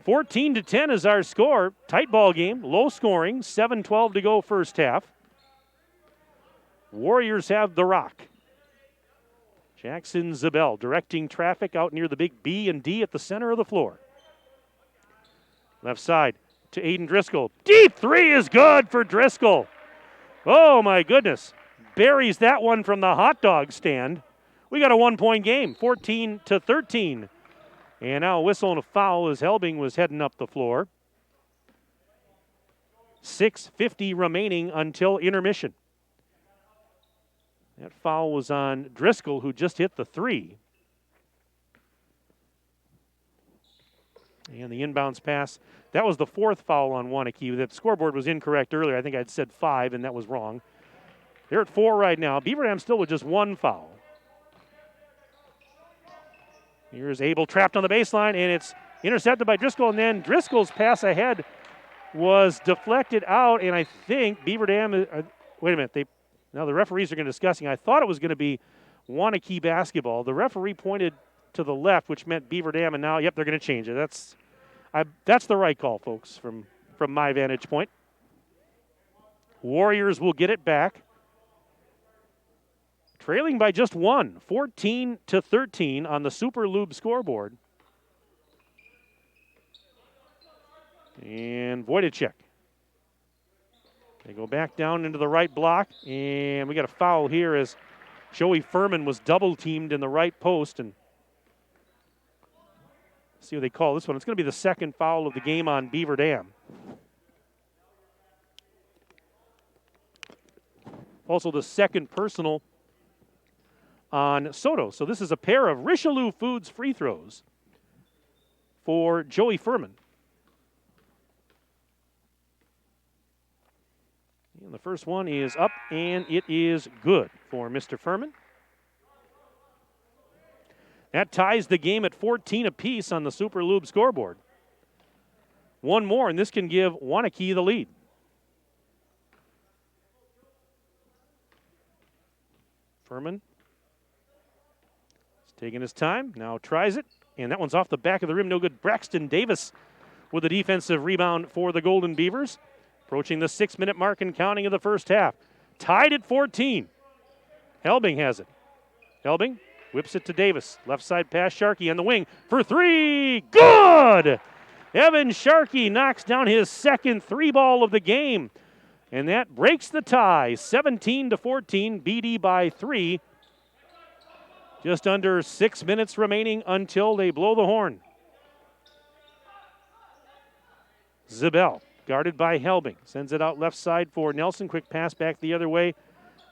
14-10 is our score. Tight ball game, low scoring, 7:12 to go first half. Warriors have the rock. Jackson Zabel directing traffic out near the big B and D at the center of the floor. Left side to Aiden Driscoll. Deep three is good for Driscoll. Oh, my goodness. Buries that one from the hot dog stand. We got a 1-point game, 14-13. And now a whistle and a foul as Helbing was heading up the floor. 6:50 remaining until intermission. That foul was on Driscoll, who just hit the three. And the inbounds pass. That was the 4th foul on Waunakee. The scoreboard was incorrect earlier. I think I'd said 5, and that was wrong. They're at 4 right now. Beaver Dam still with just 1 foul. Here's Abel trapped on the baseline, and it's intercepted by Driscoll, and then Driscoll's pass ahead was deflected out, and I think Beaver Dam, wait a minute, Now the referees are going to discussing. I thought it was going to be Waunakee basketball. The referee pointed to the left, which meant Beaver Dam, and now, yep, they're going to change it. That's the right call, folks, from my vantage point. Warriors will get it back. Trailing by just one, 14-13 on the Super Lube scoreboard. And Wojtacek. They go back down into the right block, and we got a foul here as Joey Furman was double-teamed in the right post. And see what they call this one. It's going to be the second foul of the game on Beaver Dam. Also the second personal on Soto. So this is a pair of Richelieu Foods free throws for Joey Furman. And the first one is up, and it is good for Mr. Furman. That ties the game at 14 apiece on the Super Lube scoreboard. One more, and this can give Waunakee the lead. Furman is taking his time, now tries it, and that one's off the back of the rim, no good. Braxton Davis with a defensive rebound for the Golden Beavers. Approaching the 6-minute mark and counting of the first half. Tied at 14. Helbing has it. Helbing whips it to Davis. Left side pass, Sharkey on the wing for three. Good! Evan Sharkey knocks down his second three ball of the game. And that breaks the tie. 17-14, BD by 3. Just under 6 minutes remaining until they blow the horn. Zabel, guarded by Helbing. Sends it out left side for Nelson. Quick pass back the other way.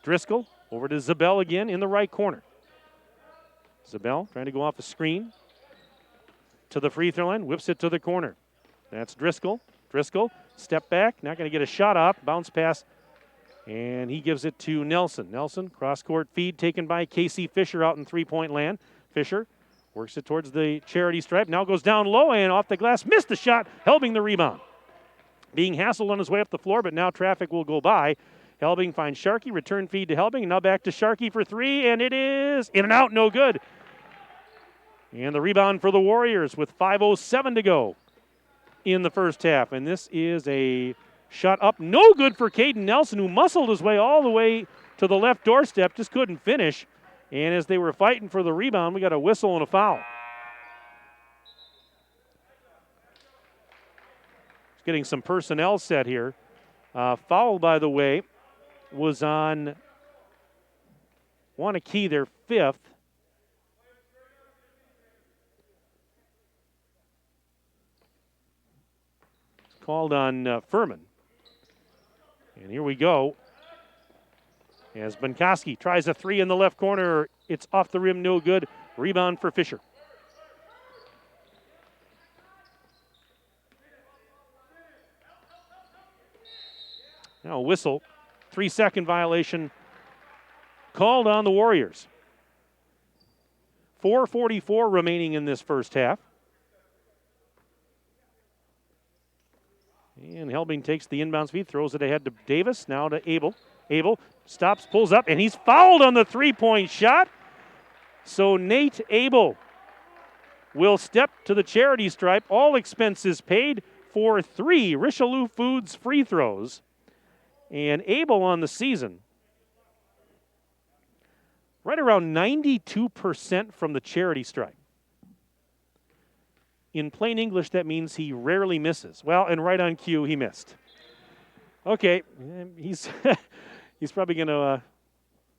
Driscoll over to Zabel again in the right corner. Zabel trying to go off a screen to the free throw line. Whips it to the corner. That's Driscoll. Driscoll, step back. Not going to get a shot off. Bounce pass. And he gives it to Nelson. Nelson, cross-court feed taken by Casey Fisher out in three-point land. Fisher works it towards the charity stripe. Now goes down low and off the glass. Missed the shot. Helbing the rebound. Being hassled on his way up the floor, but now traffic will go by. Helbing finds Sharkey. Return feed to Helbing. Now back to Sharkey for three, and it is in and out. No good. And the rebound for the Warriors with 5:07 to go in the first half. And this is a shot up. No good for Caden Nelson, who muscled his way all the way to the left doorstep. Just couldn't finish. And as they were fighting for the rebound, we got a whistle and a foul. Getting some personnel set here. Foul, by the way, was on Waunakee, their fifth. It's called on Furman. And here we go. As Benkoski tries a three in the left corner. It's off the rim, no good. Rebound for Fisher. Now a whistle, 3-second violation called on the Warriors. 4:44 remaining in this first half. And Helbing takes the inbounds feed, throws it ahead to Davis, now to Abel. Abel stops, pulls up, and he's fouled on the three-point shot. So Nate Abel will step to the charity stripe, all expenses paid, for 3 Richelieu Foods free throws. And Abel on the season, right around 92% from the charity stripe. In plain English, that means he rarely misses. Well, and right on cue, he missed. Okay, he's he's probably going to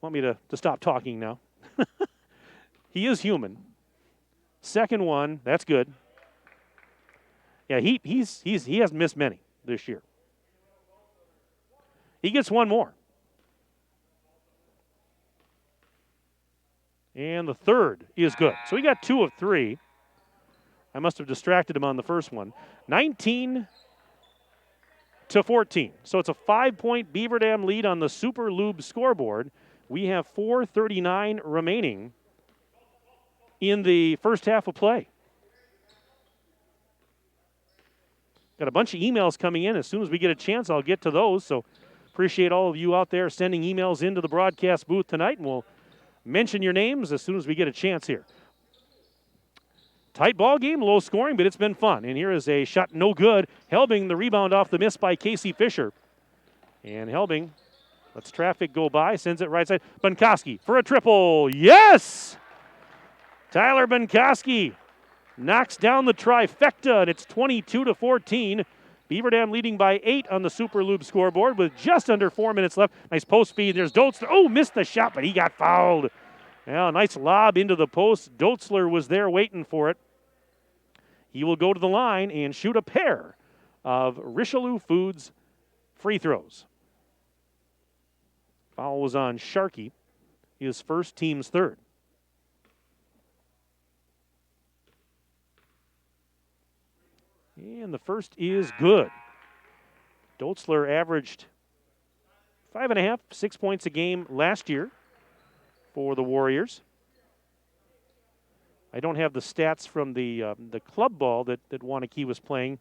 want me to stop talking now. He is human. Second one, that's good. Yeah, he hasn't missed many this year. He gets one more. And the third is good. So he got 2 of 3. I must have distracted him on the first one. 19-14. So it's a 5-point Beaver Dam lead on the Super Lube scoreboard. We have 4:39 remaining in the first half of play. Got a bunch of emails coming in. As soon as we get a chance, I'll get to those. So Appreciate all of you out there sending emails into the broadcast booth tonight, and we'll mention your names as soon as we get a chance here. Tight ball game, low scoring, but it's been fun. And here is a shot no good. Helbing the rebound off the miss by Casey Fisher. And Helbing lets traffic go by, sends it right side. Bunkoski for a triple. Yes! Tyler Bunkoski knocks down the trifecta, and it's 22-14. Beaver Dam leading by 8 on the Super Lube scoreboard with just under 4 minutes left. Nice post feed. There's Dotzler. Oh, missed the shot, but he got fouled. Well, nice lob into the post. Dotzler was there waiting for it. He will go to the line and shoot a pair of Richelieu Foods free throws. Foul was on Sharkey, his first, team's third. And the first is good. Dotzler averaged 5.5, 6 points a game last year for the Warriors. I don't have the stats from the club ball that Waunakee was playing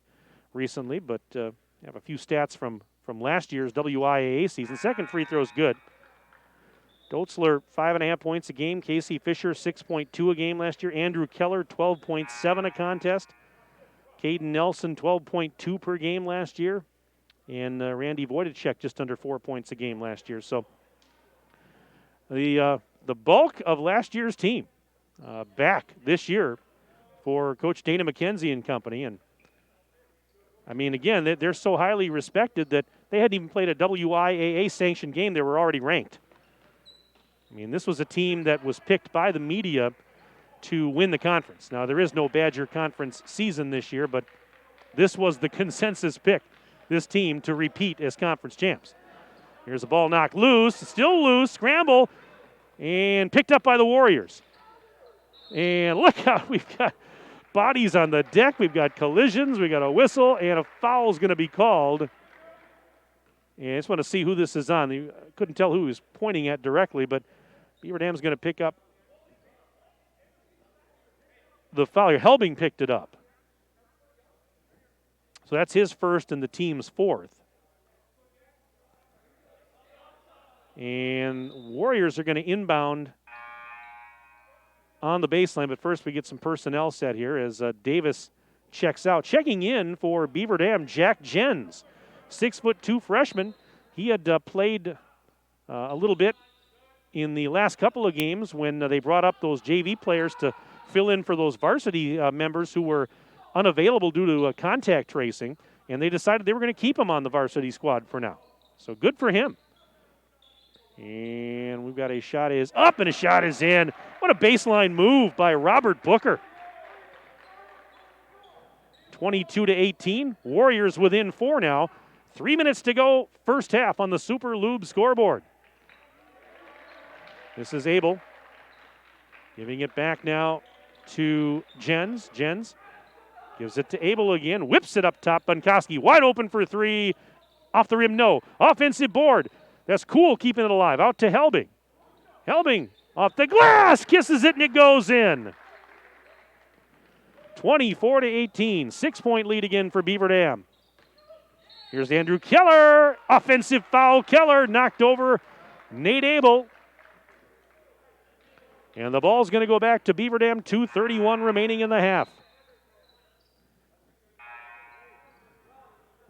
recently, but I have a few stats from last year's WIAA season. Second free throw is good. Dotzler, 5.5 points a game. Casey Fisher, 6.2 a game last year. Andrew Keller, 12.7 a contest. Caden Nelson, 12.2 per game last year. And Randy Wojtacek, just under 4 points a game last year. So the bulk of last year's team back this year for Coach Dana McKenzie and company. And, I mean, again, they're so highly respected that they hadn't even played a WIAA-sanctioned game. They were already ranked. I mean, this was a team that was picked by the media to win the conference. Now, there is no Badger Conference season this year, but this was the consensus pick, this team to repeat as conference champs. Here's a ball knocked loose, still loose, scramble, and picked up by the Warriors. And look out, we've got bodies on the deck, we've got collisions, we've got a whistle, and a foul's going to be called. And I just want to see who this is on. I couldn't tell who he was pointing at directly, but Beaver Dam's going to pick up the foul. Helbing picked it up. So that's his first and the team's fourth. And Warriors are going to inbound on the baseline, but first we get some personnel set here as Davis checks out. Checking in for Beaver Dam, Jack Jens, 6'2" freshman. He had played a little bit in the last couple of games when they brought up those JV players to fill in for those varsity members who were unavailable due to contact tracing, and they decided they were going to keep him on the varsity squad for now. So good for him. And we've got a shot is up and a shot is in. What a baseline move by Robert Booker. 22-18. Warriors within 4 now. 3 minutes to go, first half on the Super Lube scoreboard. This is Abel giving it back now to Jens. Jens gives it to Abel again, whips it up top. Bunkoski wide open for three. Off the rim, no. Offensive board. That's Cool keeping it alive. Out to Helbing. Helbing off the glass, kisses it, and it goes in. 24-18, 6-point lead again for Beaver Dam. Here's Andrew Keller. Offensive foul. Keller knocked over Nate Abel. And the ball's going to go back to Beaver Dam. 2:31 remaining in the half.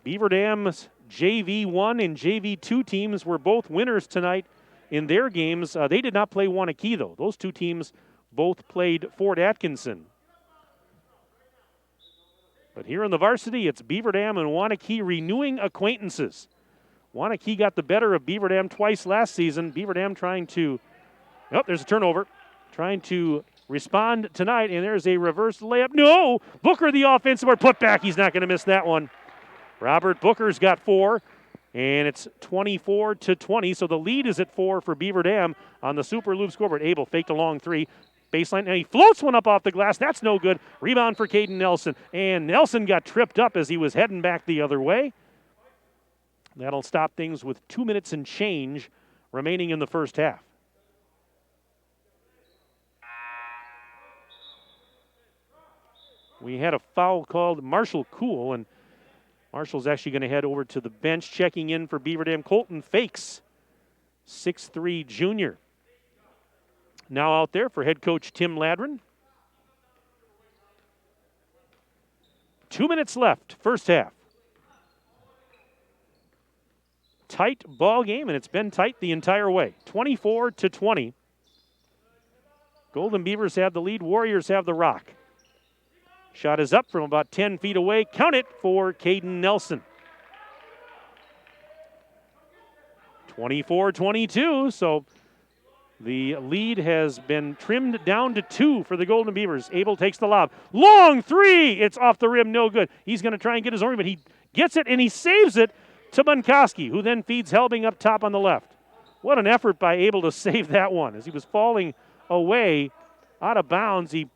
Beaver Dam's JV1 and JV2 teams were both winners tonight in their games. They did not play Waunakee, though. Those two teams both played Fort Atkinson. But here in the varsity, it's Beaver Dam and Waunakee renewing acquaintances. Waunakee got the better of Beaver Dam twice last season. Beaver Dam trying to, oh, there's a turnover. Trying to respond tonight, and there's a reverse layup. No! Booker, the offensive board, put back. He's not going to miss that one. Robert Booker's got 4, and it's 24-20, so the lead is at 4 for Beaver Dam on the Super Lube scoreboard. Abel faked a long 3. Baseline, and he floats one up off the glass. That's no good. Rebound for Caden Nelson, and Nelson got tripped up as he was heading back the other way. That'll stop things with 2 minutes and change remaining in the first half. We had a foul called Marshall Cool, and Marshall's actually going to head over to the bench. Checking in for Beaver Dam, Colton Fakes, 6'3" junior. Now out there for head coach Tim Ladron. 2 minutes left, first half. Tight ball game, and it's been tight the entire way. 24-20. Golden Beavers have the lead. Warriors have the rock. Shot is up from about 10 feet away. Count it for Caden Nelson. 24-22, so the lead has been trimmed down to 2 for the Golden Beavers. Abel takes the lob. Long three! It's off the rim, no good. He's going to try and get his own, but he gets it and he saves it to Bunkoski, who then feeds Helbing up top on the left. What an effort by Abel to save that one. As he was falling away out of bounds, he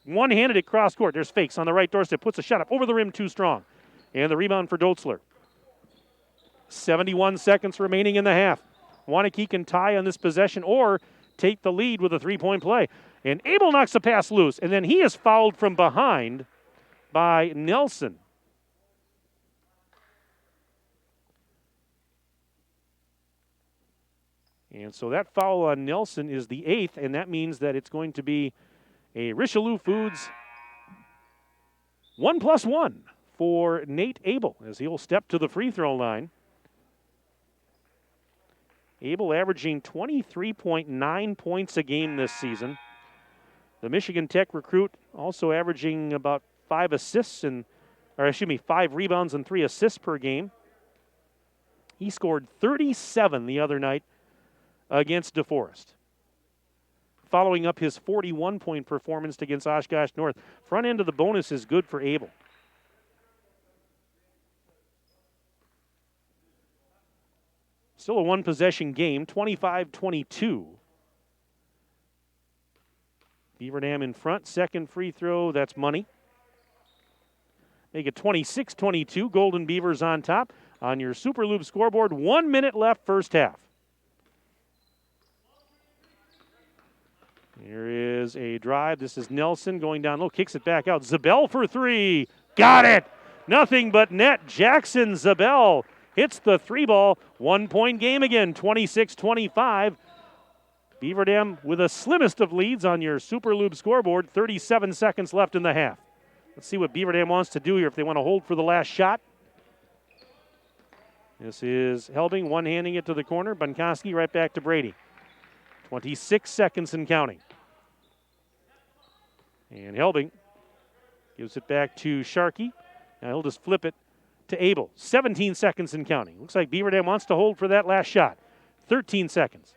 one-handed it cross court. There's Fakes on the right doorstep. Puts a shot up over the rim too strong. And the rebound for Dotzler. 71 seconds remaining in the half. Waunakee can tie on this possession or take the lead with a three-point play. And Abel knocks the pass loose. And then he is fouled from behind by Nelson. And so that foul on Nelson is the 8th, and that means that it's going to be a Richelieu Foods 1+1 for Nate Abel as he'll step to the free throw line. Abel averaging 23.9 points a game this season. The Michigan Tech recruit also averaging about 5 rebounds and 3 assists per game. He scored 37 the other night against DeForest. Following up his 41-point performance against Oshkosh North. Front end of the bonus is good for Abel. Still a one-possession game, 25-22. Beaver Dam in front, second free throw, that's money. Make it 26-22, Golden Beavers on top. On your Super Lube scoreboard, 1 minute left, first half. Here is a drive. This is Nelson going down low, kicks it back out. Zabel for three. Got it! Nothing but net. Jackson Zabel hits the three ball. 1 point game again, 26-25. Beaver Dam with the slimmest of leads on your Super Lube scoreboard. 37 seconds left in the half. Let's see what Beaver Dam wants to do here if they want to hold for the last shot. This is Helbing, one-handing it to the corner. Bunkoski right back to Brady. 26 seconds and counting. And Helbing gives it back to Sharkey. Now he'll just flip it to Abel. 17 seconds and counting. Looks like Beaver Dam wants to hold for that last shot. 13 seconds.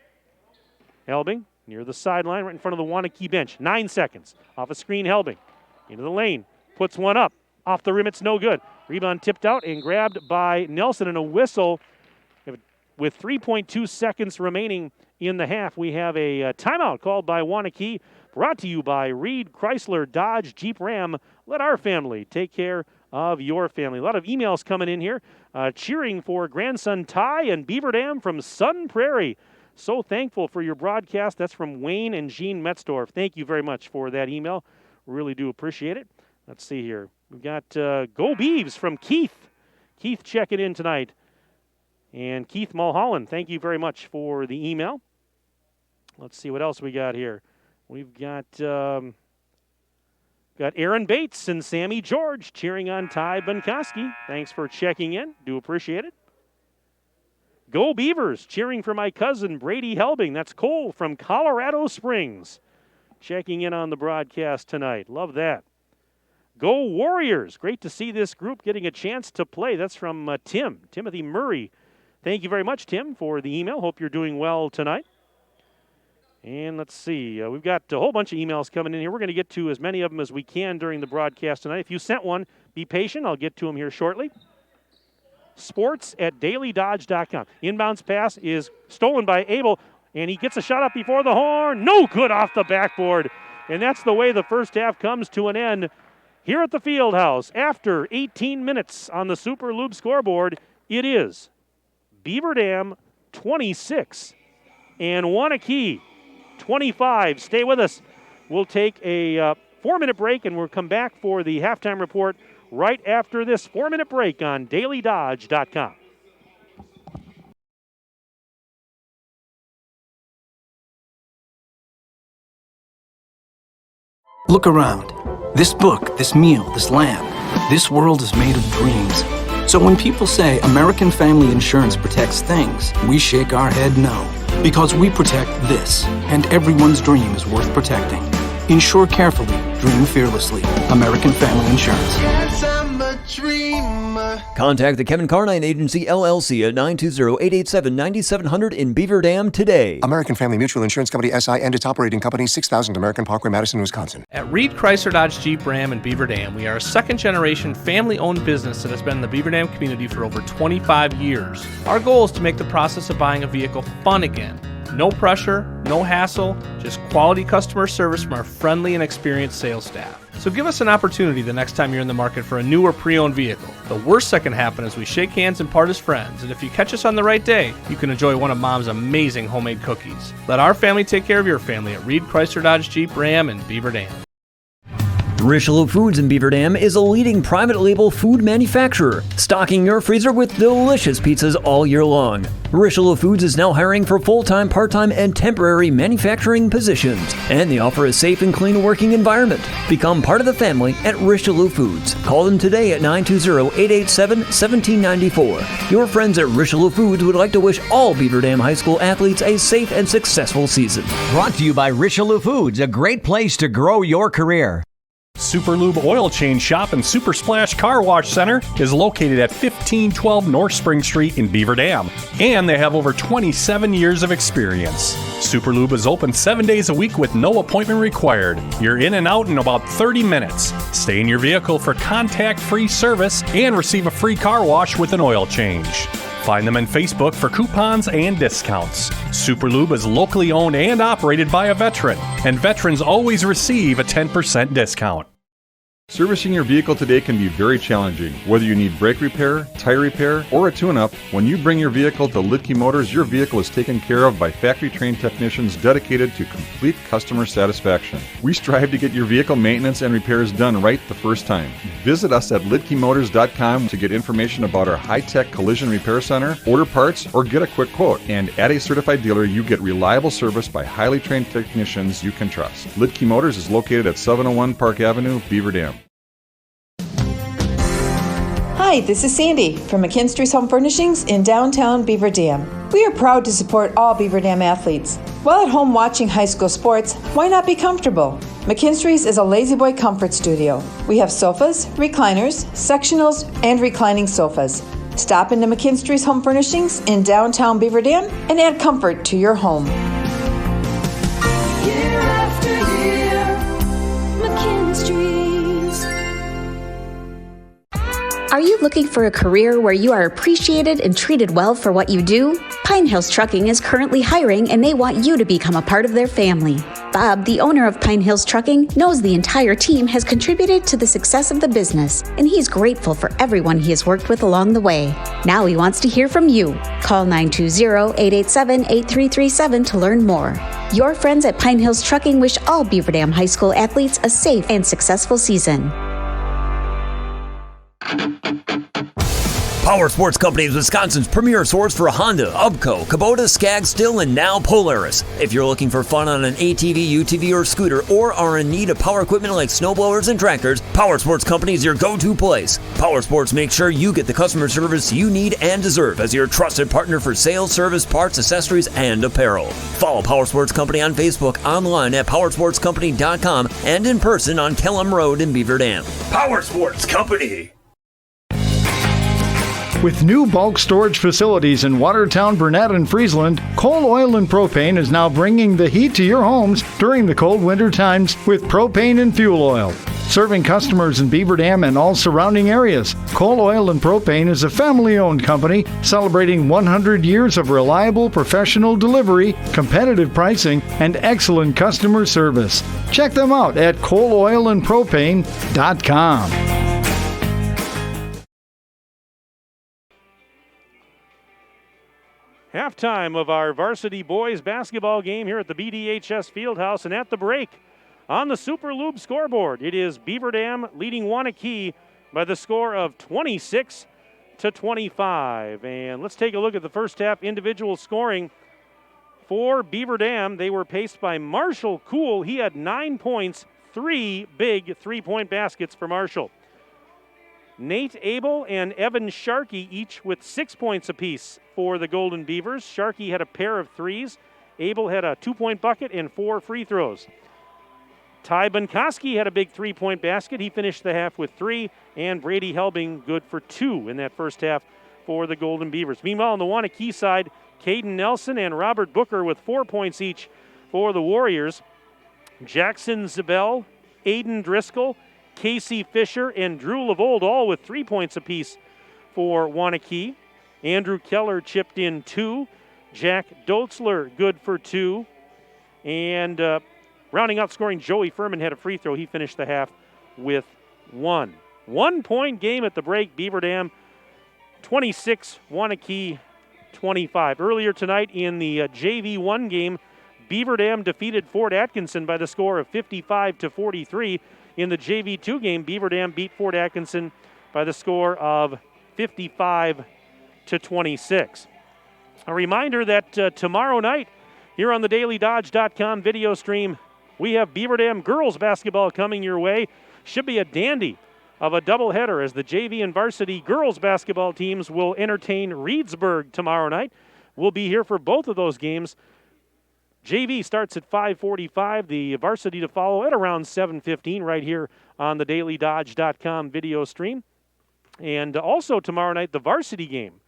Helbing near the sideline, right in front of the Waunakee bench. 9 seconds. Off a screen, Helbing. Into the lane. Puts one up. Off the rim, it's no good. Rebound tipped out and grabbed by Nelson, and a whistle. With 3.2 seconds remaining in the half, we have a timeout called by Waunakee, brought to you by Reed Chrysler Dodge Jeep Ram. Let our family take care of your family. A lot of emails coming in here, cheering for grandson Ty and Beaver Dam from Sun Prairie. So thankful for your broadcast. That's from Wayne and Jean Metzdorf. Thank you very much for that email. Really do appreciate it. Let's see here. We've got Go Beavs from Keith. Keith checking in tonight. And Keith Mulholland, thank you very much for the email. Let's see what else we got here. We've got Aaron Bates and Sammy George cheering on Ty Bunkoski. Thanks for checking in. Do appreciate it. Go Beavers, cheering for my cousin Brady Helbing. That's Cole from Colorado Springs. Checking in on the broadcast tonight. Love that. Go Warriors. Great to see this group getting a chance to play. That's from Timothy Murray. Thank you very much, Tim, for the email. Hope you're doing well tonight. And let's see. We've got a whole bunch of emails coming in here. We're going to get to as many of them as we can during the broadcast tonight. If you sent one, be patient. I'll get to them here shortly. sports@dailydodge.com. Inbounds pass is stolen by Abel, and he gets a shot up before the horn. No good off the backboard. And that's the way the first half comes to an end here at the Fieldhouse. After 18 minutes on the Super Lube scoreboard, it is Beaver Dam 26 and Waunakee 25. Stay with us. We'll take a 4-minute break, and we'll come back for the halftime report right after this 4-minute break on dailydodge.com. Look around. This book, this meal, this lamp, this world is made of dreams. So when people say American Family Insurance protects things, we shake our head no. Because we protect this, and everyone's dream is worth protecting. Insure carefully, dream fearlessly. American Family Insurance. Yes, I'm a dreamer. Contact the Kevin Carnine Agency, LLC at 920-887-9700 in Beaver Dam today. American Family Mutual Insurance Company, SI, and its operating company, 6000 American Parkway, Madison, Wisconsin. At Reed Chrysler Dodge Jeep Ram in Beaver Dam, we are a second-generation family-owned business that has been in the Beaver Dam community for over 25 years. Our goal is to make the process of buying a vehicle fun again. No pressure, no hassle, just quality customer service from our friendly and experienced sales staff. So give us an opportunity the next time you're in the market for a new or pre-owned vehicle. The worst that can happen is we shake hands and part as friends, and if you catch us on the right day, you can enjoy one of Mom's amazing homemade cookies. Let our family take care of your family at Reed Chrysler Dodge Jeep Ram in Beaver Dam. Richelieu Foods in Beaver Dam is a leading private label food manufacturer, stocking your freezer with delicious pizzas all year long. Richelieu Foods is now hiring for full-time, part-time, and temporary manufacturing positions, and they offer a safe and clean working environment. Become part of the family at Richelieu Foods. Call them today at 920-887-1794. Your friends at Richelieu Foods would like to wish all Beaver Dam High School athletes a safe and successful season. Brought to you by Richelieu Foods, a great place to grow your career. Super Lube Oil Change Shop and Super Splash Car Wash Center is located at 1512 North Spring Street in Beaver Dam, and they have over 27 years of experience. Super Lube is open 7 days a week with no appointment required. You're in and out in about 30 minutes. Stay in your vehicle for contact-free service and receive a free car wash with an oil change. Find them on Facebook for coupons and discounts. Super Lube is locally owned and operated by a veteran, and veterans always receive a 10% discount. Servicing your vehicle today can be very challenging. Whether you need brake repair, tire repair, or a tune-up, when you bring your vehicle to Lidke Motors, your vehicle is taken care of by factory-trained technicians dedicated to complete customer satisfaction. We strive to get your vehicle maintenance and repairs done right the first time. Visit us at lidkemotors.com to get information about our high-tech collision repair center, order parts, or get a quick quote. And at a certified dealer, you get reliable service by highly trained technicians you can trust. Lidke Motors is located at 701 Park Avenue, Beaver Dam. Hi, this is Sandy from McKinstry's Home Furnishings in downtown Beaver Dam. We are proud to support all Beaver Dam athletes. While at home watching high school sports, why not be comfortable? McKinstry's is a lazy boy comfort studio. We have sofas, recliners, sectionals, and reclining sofas. Stop into McKinstry's Home Furnishings in downtown Beaver Dam and add comfort to your home. Year after year, McKinstry's. Are you looking for a career where you are appreciated and treated well for what you do? Pine Hills Trucking is currently hiring and they want you to become a part of their family. Bob, the owner of Pine Hills Trucking, knows the entire team has contributed to the success of the business, and he's grateful for everyone he has worked with along the way. Now he wants to hear from you. Call 920-887-8337 to learn more. Your friends at Pine Hills Trucking wish all Beaver Dam High School athletes a safe and successful season. Power Sports Company is Wisconsin's premier source for Honda, Ubco, Kubota, Skag, Stihl, and now Polaris. If you're looking for fun on an ATV, UTV, or scooter, or are in need of power equipment like snowblowers and tractors, Power Sports Company is your go-to place. Power Sports makes sure you get the customer service you need and deserve as your trusted partner for sales, service, parts, accessories, and apparel. Follow Power Sports Company on Facebook, online at powersportscompany.com, and in person on Kellum Road in Beaver Dam. Power Sports Company. With new bulk storage facilities in Watertown, Burnett, and Friesland, Coal Oil and Propane is now bringing the heat to your homes during the cold winter times with propane and fuel oil. Serving customers in Beaver Dam and all surrounding areas, Coal Oil and Propane is a family-owned company celebrating 100 years of reliable professional delivery, competitive pricing, and excellent customer service. Check them out at coaloilandpropane.com. Halftime of our varsity boys basketball game here at the BDHS Fieldhouse, and at the break on the Super Lube scoreboard, it is Beaver Dam leading Waunakee by the score of 26-25. And let's take a look at the first half individual scoring for Beaver Dam. They were paced by Marshall Cool. He had 9 points, 3 big three-point baskets for Marshall. Nate Abel and Evan Sharkey each with 6 points apiece for the Golden Beavers. Sharkey had a pair of threes. Abel had a 2-point bucket and 4 free throws. Ty Bunkoski had a big 3-point basket. He finished the half with 3, and Brady Helbing good for 2 in that first half for the Golden Beavers. Meanwhile, on the Waunakee side, Caden Nelson and Robert Booker with 4 points each for the Warriors. Jackson Zabel, Aiden Driscoll, Casey Fisher, and Drew Lavold all with 3 points apiece for Waunakee. Andrew Keller chipped in 2. Jack Dotzler good for 2. And rounding out scoring, Joey Furman had a free throw. He finished the half with 1. 1-point game at the break. Beaver Dam 26, Waunakee 25. Earlier tonight in the JV1 game, Beaver Dam defeated Fort Atkinson by the score of 55-43. In the JV2 game, Beaver Dam beat Fort Atkinson by the score of 55-26. A reminder that tomorrow night here on the DailyDodge.com video stream, we have Beaver Dam girls basketball coming your way. Should be a dandy of a doubleheader as the JV and varsity girls basketball teams will entertain Reedsburg tomorrow night. We'll be here for both of those games. JV starts at 5:45, the varsity to follow at around 7:15 right here on the DailyDodge.com video stream. And also tomorrow night, the varsity game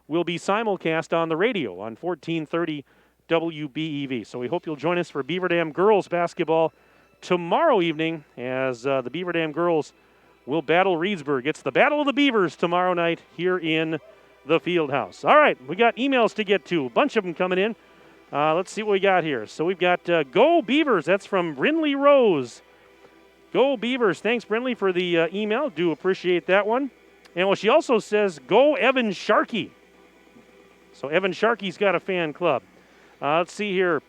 will be simulcast on the radio on 1430 WBEV. So we hope you'll join us for Beaver Dam girls basketball tomorrow evening as the Beaver Dam girls will battle Reedsburg. It's the Battle of the Beavers tomorrow night here in the Fieldhouse. All right, we got emails to get to, a bunch of them coming in. Let's see what we got here. So we've got Go Beavers. That's from Brinley Rose. Go Beavers. Thanks, Brinley, for the email. Do appreciate that one. And well, she also says, Go Evan Sharkey. So Evan Sharkey's got a fan club. Let's see here.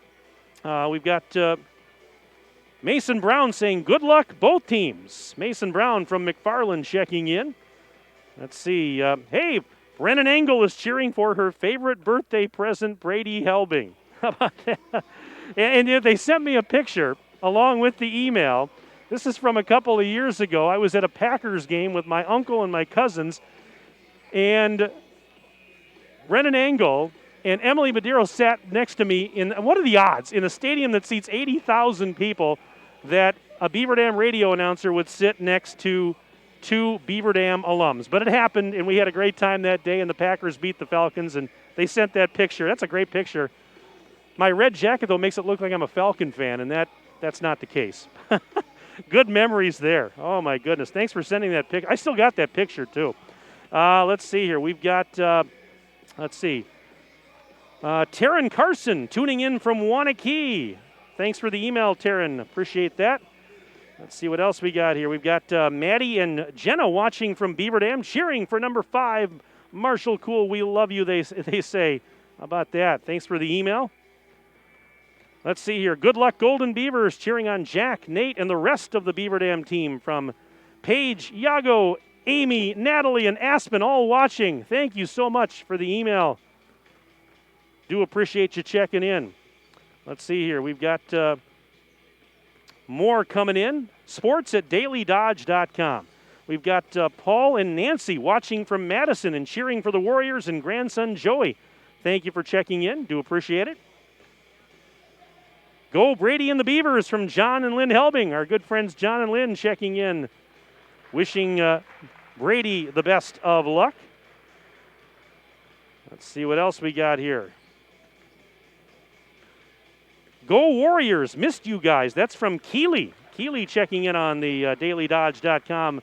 We've got Mason Brown saying, good luck, both teams. Mason Brown from McFarland checking in. Let's see. Hey, Brennan Engel is cheering for her favorite birthday present, Brady Helbing. How about that? And they sent me a picture along with the email. This is from a couple of years ago. I was at a Packers game with my uncle and my cousins, and Brennan Engel and Emily Madero sat next to me in, what are the odds, in a stadium that seats 80,000 people, that a Beaver Dam radio announcer would sit next to 2 Beaver Dam alums. But it happened, and we had a great time that day, and the Packers beat the Falcons, and they sent that picture. That's a great picture. My red jacket, though, makes it look like I'm a Falcon fan, and that's not the case. Good memories there. Oh, my goodness. Thanks for sending that picture. I still got that picture, too. Let's see here. We've got, Taryn Carson tuning in from Waunakee. Thanks for the email, Taryn. Appreciate that. Let's see what else we got here. We've got Maddie and Jenna watching from Beaver Dam, cheering for number 5, Marshall Cool. We love you, they say. How about that? Thanks for the email. Let's see here. Good luck, Golden Beavers, cheering on Jack, Nate, and the rest of the Beaver Dam team from Paige, Yago, Amy, Natalie, and Aspen, all watching. Thank you so much for the email. Do appreciate you checking in. Let's see here. We've got more coming in. Sports at DailyDodge.com. We've got Paul and Nancy watching from Madison and cheering for the Warriors and grandson Joey. Thank you for checking in. Do appreciate it. Go Brady and the Beavers from John and Lynn Helbing. Our good friends John and Lynn checking in. Wishing Brady the best of luck. Let's see what else we got here. Go Warriors. Missed you guys. That's from Keeley. Keeley checking in on the DailyDodge.com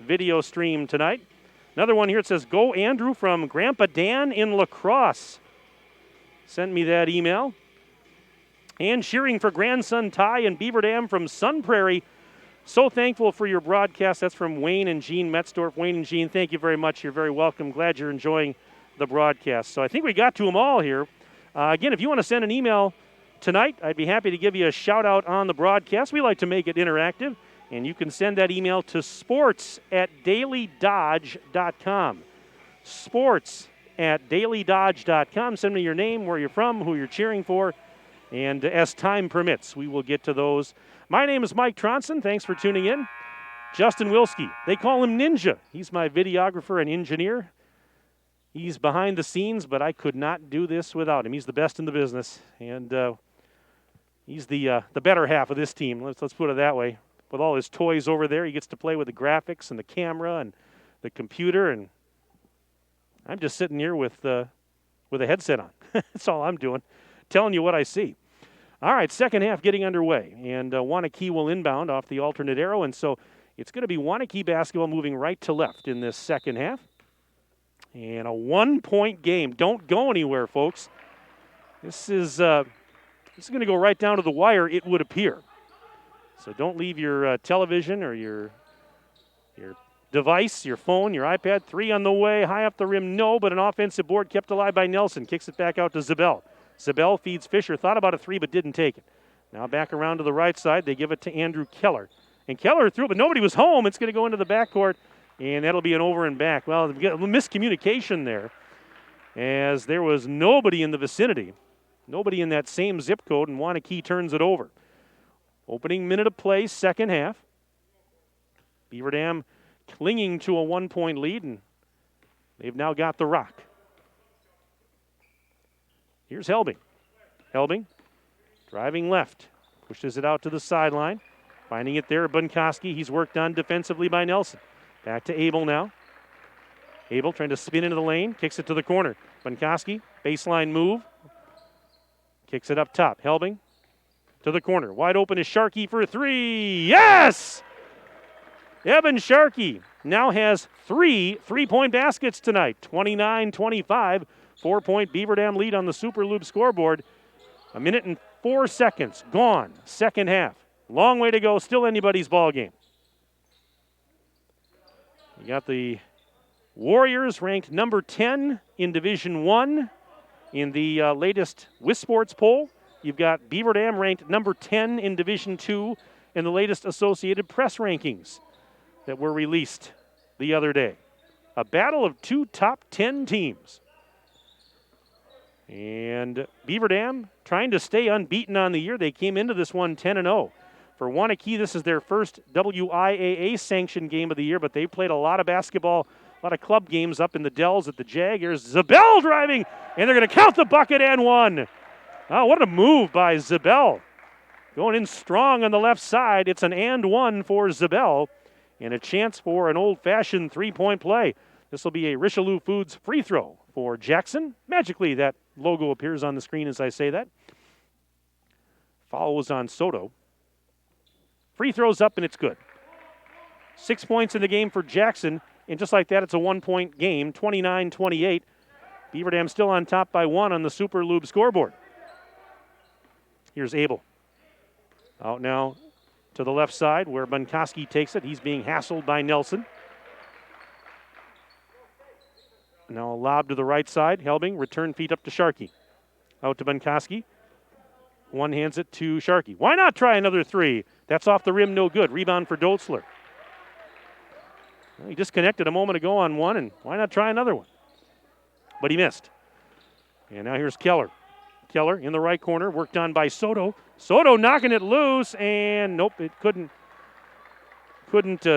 video stream tonight. Another one here. It says, Go Andrew from Grandpa Dan in La Crosse. Sent me that email. And cheering for grandson Ty and Beaver Dam from Sun Prairie. So thankful for your broadcast. That's from Wayne and Jean Metzdorf. Wayne and Jean, thank you very much. You're very welcome. Glad you're enjoying the broadcast. So I think we got to them all here. Again, if you want to send an email tonight, I'd be happy to give you a shout out on the broadcast. We like to make it interactive. And you can send that email to sports@dailydodge.com. Sports@dailydodge.com. Send me your name, where you're from, who you're cheering for, and as time permits, we will get to those. My name is Mike Tronson. Thanks for tuning in. Justin Wilski, they call him Ninja. He's my videographer and engineer. He's behind the scenes, but I could not do this without him. He's the best in the business, and he's the better half of this team. Let's put it that way. With all his toys over there, he gets to play with the graphics and the camera and the computer, and I'm just sitting here with a headset on. That's all I'm doing, telling you what I see. All right, second half getting underway, and Waunakee will inbound off the alternate arrow, and so it's going to be Waunakee basketball moving right to left in this second half. And a 1-point game. Don't go anywhere, folks. This is going to go right down to the wire, it would appear. So don't leave your television or your device, your phone, your iPad. 3 on the way, high up the rim, no, but an offensive board kept alive by Nelson. Kicks it back out to Zabel. Zabel feeds Fisher, thought about a 3 but didn't take it. Now back around to the right side, they give it to Andrew Keller. And Keller threw it, but nobody was home. It's going to go into the backcourt, and that'll be an over and back. Well, miscommunication there, as there was nobody in the vicinity, nobody in that same zip code, and Waunakee turns it over. Opening minute of play, second half. Beaver Dam clinging to a 1-point lead, and they've now got the rock. Here's Helbing. Helbing driving left, pushes it out to the sideline. Finding it there, Bunkoski. He's worked on defensively by Nelson. Back to Abel now. Abel trying to spin into the lane, kicks it to the corner. Bunkoski, baseline move. Kicks it up top. Helbing to the corner. Wide open is Sharkey for 3. Yes! Evan Sharkey now has 3 3-point baskets tonight. 29-25. 4-point Beaver Dam lead on the Super Loop scoreboard. 1 minute and 4 seconds gone. Second half. Long way to go. Still anybody's ball game. You got the Warriors ranked number 10 in Division 1 in the latest WISports poll. You've got Beaver Dam ranked number 10 in Division 2 in the latest Associated Press rankings that were released the other day. A battle of 2 top 10 teams. And Beaver Dam trying to stay unbeaten on the year. They came into this one 10-0. For Waunakee, this is their first WIAA-sanctioned game of the year, but they played a lot of basketball, a lot of club games up in the Dells at the Jaggers. Zabel driving, and they're going to count the bucket and 1. Oh, what a move by Zabel. Going in strong on the left side. It's an and 1 for Zabel, and a chance for an old-fashioned 3-point play. This will be a Richelieu Foods free throw for Jackson. Magically, that logo appears on the screen as I say that. Foul was on Soto. Free throws up, and it's good. 6 points in the game for Jackson, and just like that, it's a 1-point game, 29-28. Beaver Dam still on top by 1 on the Super Lube scoreboard. Here's Abel. Out now to the left side where Bunkoski takes it. He's being hassled by Nelson. Now a lob to the right side. Helbing, return feet up to Sharkey. Out to Bunkoski. One hands it to Sharkey. Why not try another 3? That's off the rim, no good. Rebound for Dotzler. Well, he disconnected a moment ago on 1, and why not try another one? But he missed. And now here's Keller. Keller in the right corner, worked on by Soto. Soto knocking it loose, and nope, it couldn't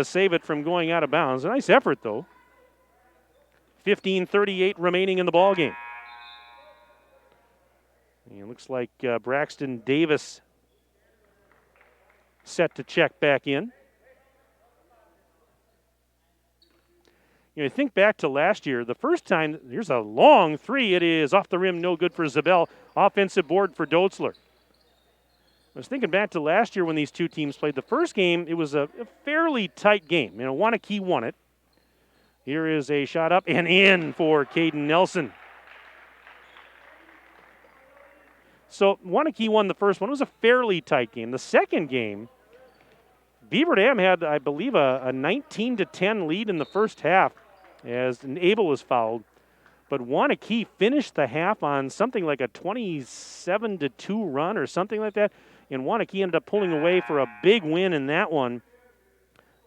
save it from going out of bounds. A nice effort, though. 15:38 remaining in the ball game. And it looks like Braxton Davis set to check back in. You know, think back to last year. The first time, here's a long 3. It is off the rim, no good for Zabel. Offensive board for Dotzler. I was thinking back to last year when these two teams played. The first game, it was a fairly tight game. You know, Waunakee won it. Here is a shot up and in for Caden Nelson. So Waunakee won the first one. It was a fairly tight game. The second game, Beaver Dam had, I believe, a 19-10 lead in the first half as Abel was fouled. But Waunakee finished the half on something like a 27-2 run or something like that. And Waunakee ended up pulling away for a big win in that one.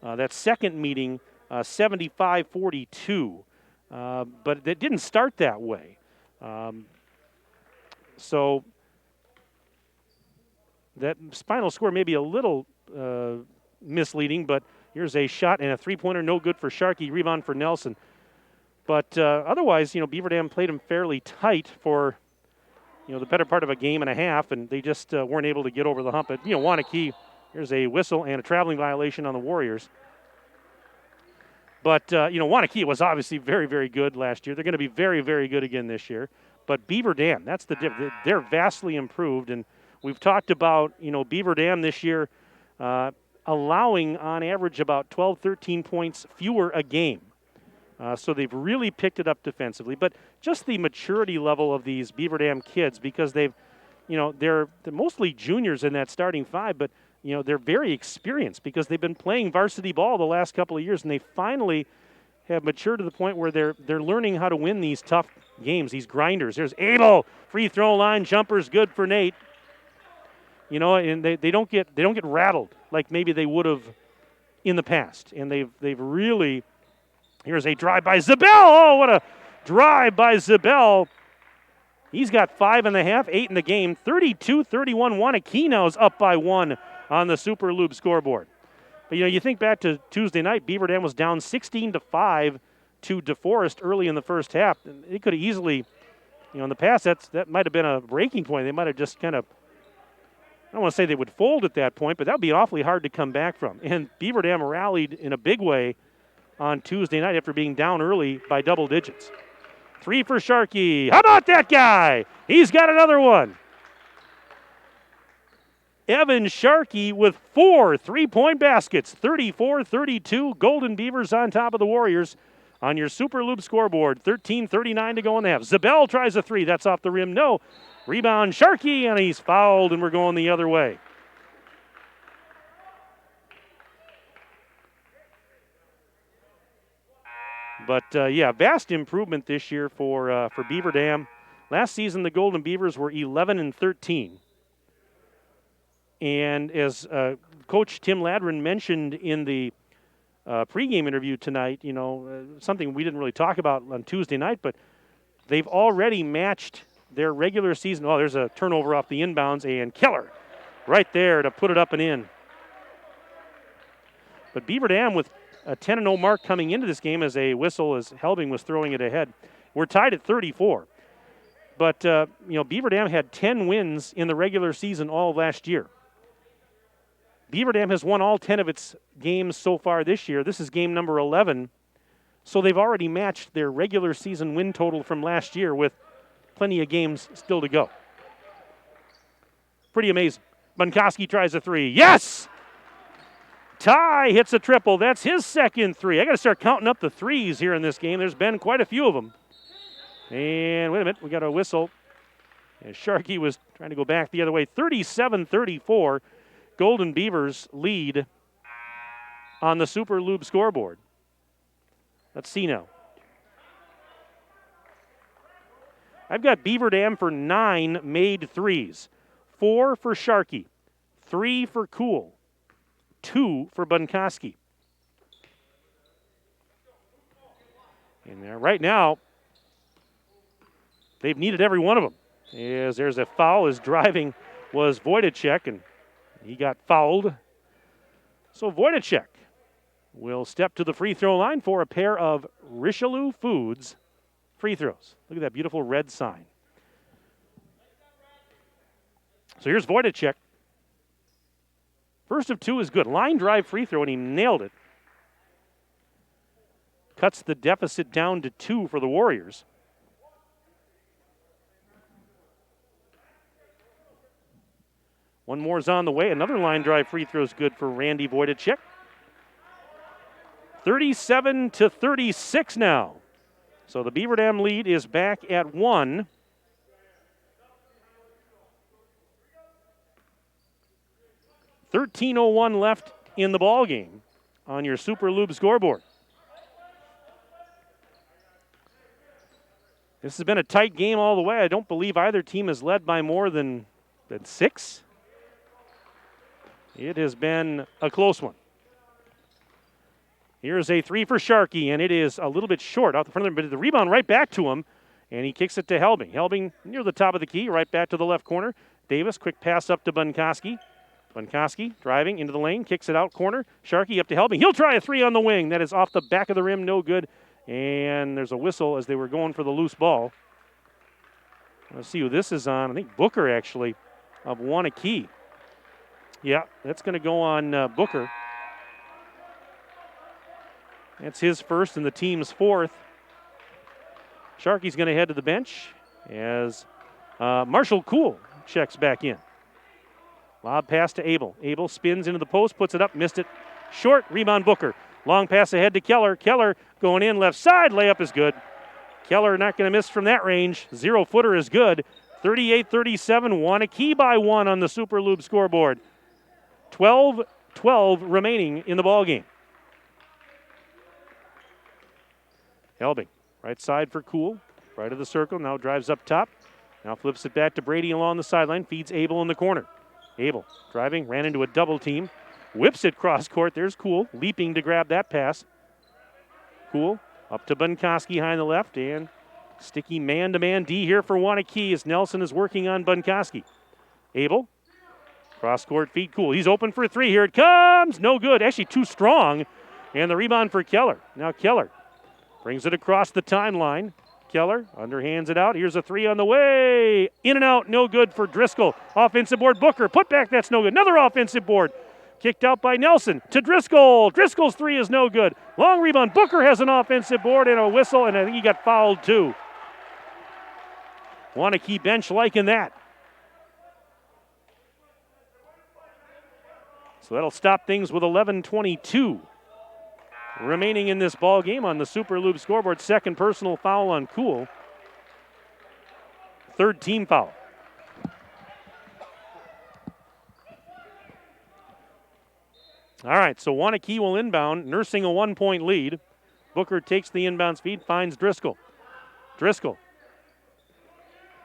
that second meeting 75-42. But it didn't start that way. So that final score may be a little misleading, but here's a shot and a three-pointer, no good for Sharkey, rebound for Nelson. But otherwise, Beaver Dam played them fairly tight for, the better part of a game and a half, and they just weren't able to get over the hump. But, Waunakee, here's a whistle and a traveling violation on the Warriors. But, Waunakee was obviously very, very good last year. They're going to be very, very good again this year. But Beaver Dam, that's the difference. They're vastly improved, and we've talked about, Beaver Dam this year allowing on average about 12, 13 points fewer a game. So they've really picked it up defensively. But just the maturity level of these Beaver Dam kids, because they're mostly juniors in that starting five, but, they're very experienced because they've been playing varsity ball the last couple of years, and they finally have matured to the point where they're learning how to win these tough games, these grinders. There's Abel, free throw line, jumper's good for Nate. And they don't get rattled like maybe they would have in the past. And they've really. Here's a drive by Zabel. Oh, what a drive by Zabel. He's got 5.5, 8 in the game. 32-31. Waunakee now is up by 1 on the Super Lube scoreboard. But, you think back to Tuesday night, Beaver Dam was down 16-5 to DeForest early in the first half. It could have easily, in the past, that might have been a breaking point. They might have just kind of, I don't want to say they would fold at that point, but that would be awfully hard to come back from. And Beaver Dam rallied in a big way on Tuesday night after being down early by double digits. 3 for Sharkey. How about that guy? He's got another one. Evan Sharkey with 4 3-point baskets. 34-32. Golden Beavers on top of the Warriors on your Super Lube scoreboard. 13:39 to go in the half. Zabel tries a 3. That's off the rim. No. Rebound Sharkey, and he's fouled, and we're going the other way. But, vast improvement this year for Beaver Dam. Last season, the Golden Beavers were 11-13. And as Coach Tim Ladrin mentioned in the pregame interview tonight, something we didn't really talk about on Tuesday night, but they've already matched their regular season. Oh, there's a turnover off the inbounds, and Keller right there to put it up and in. But Beaver Dam with a 10-0 mark coming into this game as a whistle as Helbing was throwing it ahead. We're tied at 34. But, Beaver Dam had 10 wins in the regular season all last year. Beaver Dam has won all 10 of its games so far this year. This is game number 11. So they've already matched their regular season win total from last year with plenty of games still to go. Pretty amazing. Bunkowski tries a 3. Yes! Ty hits a triple. That's his second 3. I got to start counting up the 3s here in this game. There's been quite a few of them. And wait a minute, we got a whistle. And Sharkey was trying to go back the other way. 37-34. Golden Beavers lead on the Super Lube scoreboard. Let's see now. I've got Beaver Dam for 9 made 3s. 4 for Sharkey. 3 for Kuhl. 2 for Bunkowski. And there, right now, they've needed every one of them. As there's a foul, as driving was Wojtaszek, and he got fouled. So Wojtaszek will step to the free throw line for a pair of Richelieu Foods free throws. Look at that beautiful red sign. So here's Wojtaszek. First of 2 is good. Line drive free throw, and he nailed it. Cuts the deficit down to 2 for the Warriors. One more is on the way. Another line drive free throw is good for Randy Wojtaszek. 37-36 now. So the Beaver Dam lead is back at 1. .13:01 left in the ball game on your Super Lube scoreboard. This has been a tight game all the way. I don't believe either team has led by more than 6. It has been a close one. Here's a three for Sharkey, and it is a little bit short out the front of him, but the rebound right back to him, and he kicks it to Helbing. Helbing near the top of the key, right back to the left corner. Davis, quick pass up to Bunkoski. Bunkoski driving into the lane, kicks it out corner. Sharkey up to Helbing. He'll try a three on the wing. That is off the back of the rim, no good. And there's a whistle as they were going for the loose ball. Let's see who this is on. I think Booker, actually, of Waunakee. Yeah, that's going to go on Booker. That's his first and the team's fourth. Sharkey's going to head to the bench as Marshall Cool checks back in. Lob pass to Abel. Abel spins into the post, puts it up, missed it. Short, rebound Booker. Long pass ahead to Keller. Keller going in left side, layup is good. Keller not going to miss from that range. 0-footer is good. 38-37, Waunakee by one on the Super Lube scoreboard. 12-12 remaining in the ballgame. Helbing, right side for Cool. Right of the circle, now drives up top. Now flips it back to Brady along the sideline, feeds Abel in the corner. Abel driving, ran into a double team. Whips it cross court. There's Cool, leaping to grab that pass. Cool up to Bunkoski behind the left, and sticky man-to-man D here for Waunakee as Nelson is working on Bunkoski. Abel, cross court feed Cool. He's open for three. Here it comes. No good. Actually too strong. And the rebound for Keller. Now Keller brings it across the timeline. Keller underhands it out. Here's a three on the way. In and out, no good for Driscoll. Offensive board, Booker. Put back, that's no good. Another offensive board. Kicked out by Nelson to Driscoll. Driscoll's three is no good. Long rebound. Booker has an offensive board and a whistle, and I think he got fouled too. Waunakee bench liking that. So that'll stop things with 11:22 remaining in this ball game on the Super Lube scoreboard. Second personal foul on Cool. Third team foul. All right, so Waunakee will inbound, nursing a 1-point lead. Booker takes the inbounds feed, finds Driscoll. Driscoll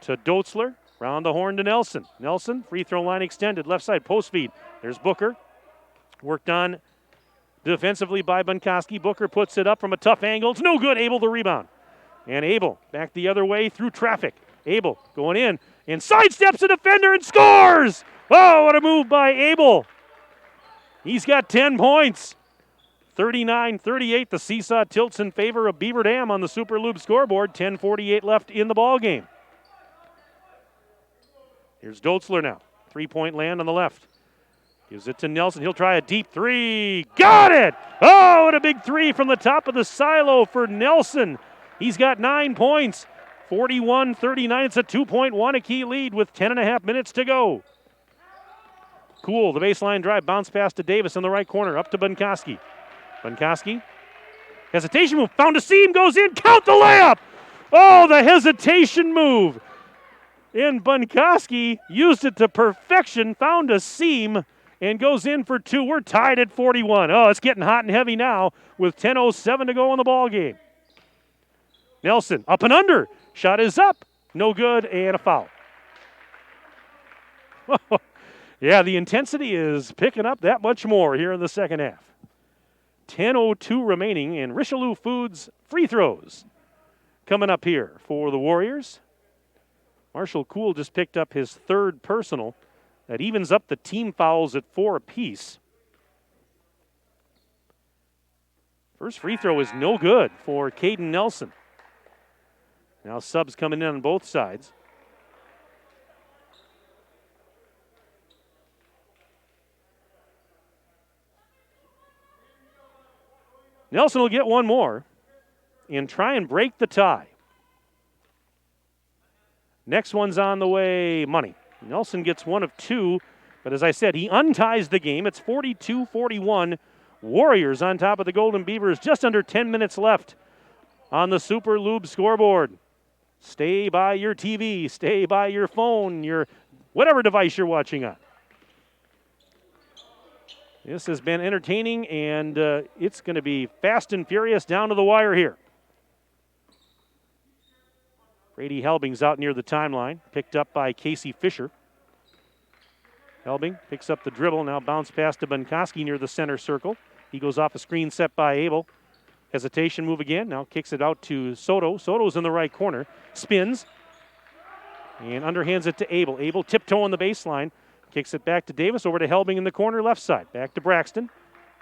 to Doetzler, round the horn to Nelson. Nelson, free throw line extended, left side post feed. There's Booker, worked on defensively by Bunkoski. Booker puts it up from a tough angle. It's no good. Abel the rebound. And Abel back the other way through traffic. Abel going in and sidesteps a defender and scores! Oh, what a move by Abel. He's got 10 points. 39-38, the seesaw tilts in favor of Beaver Dam on the Super Lube scoreboard. 10:48 left in the ball game. Here's Doetzler now. 3-point land on the left. Gives it to Nelson. He'll try a deep three. Got it! Oh, what a big three from the top of the silo for Nelson. He's got 9 points. 41-39. It's a 2-point Waunakee lead with 10.5 minutes to go. Cool, the baseline drive, bounce pass to Davis in the right corner, up to Bunkoski. Bunkoski, hesitation move, found a seam, goes in, count the layup! Oh, the hesitation move. And Bunkoski used it to perfection, found a seam, and goes in for two. We're tied at 41. Oh, it's getting hot and heavy now with 10:07 to go in the ball game. Nelson, up and under. Shot is up, no good, and a foul. Yeah, the intensity is picking up that much more here in the second half. 10:02 remaining, and Richelieu Foods free throws coming up here for the Warriors. Marshall Cool just picked up his third personal. That evens up the team fouls at 4 apiece. First free throw is no good for Caden Nelson. Now subs coming in on both sides. Nelson will get one more and try and break the tie. Next one's on the way, Money. Nelson gets one of two, but as I said, he unties the game. It's 42-41. Warriors on top of the Golden Beavers. Just under 10 minutes left on the Super Lube scoreboard. Stay by your TV. Stay by your phone, your whatever device you're watching on. This has been entertaining, and it's going to be fast and furious down to the wire here. Brady Helbing's out near the timeline, picked up by Casey Fisher. Helbing picks up the dribble, now bounce pass to Bunkoski near the center circle. He goes off a screen set by Abel. Hesitation move again. Now kicks it out to Soto. Soto's in the right corner. Spins. And underhands it to Abel. Abel tiptoe on the baseline. Kicks it back to Davis. Over to Helbing in the corner left side. Back to Braxton.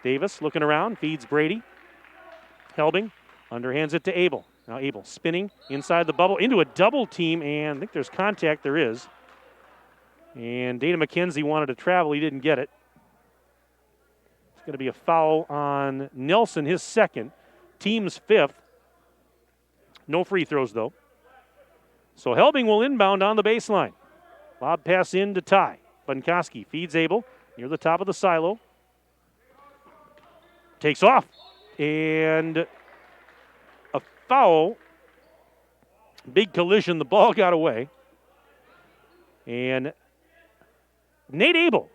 Davis looking around. Feeds Brady. Helbing underhands it to Abel. Now Abel spinning inside the bubble into a double team. And I think there's contact. There is. And Dana McKenzie wanted to travel. He didn't get it. It's going to be a foul on Nelson, his second. Team's fifth. No free throws, though. So Helbing will inbound on the baseline. Lob pass in to Ty. Bunkoski feeds Abel near the top of the silo. Takes off. And a foul. Big collision. The ball got away. And Nate Abel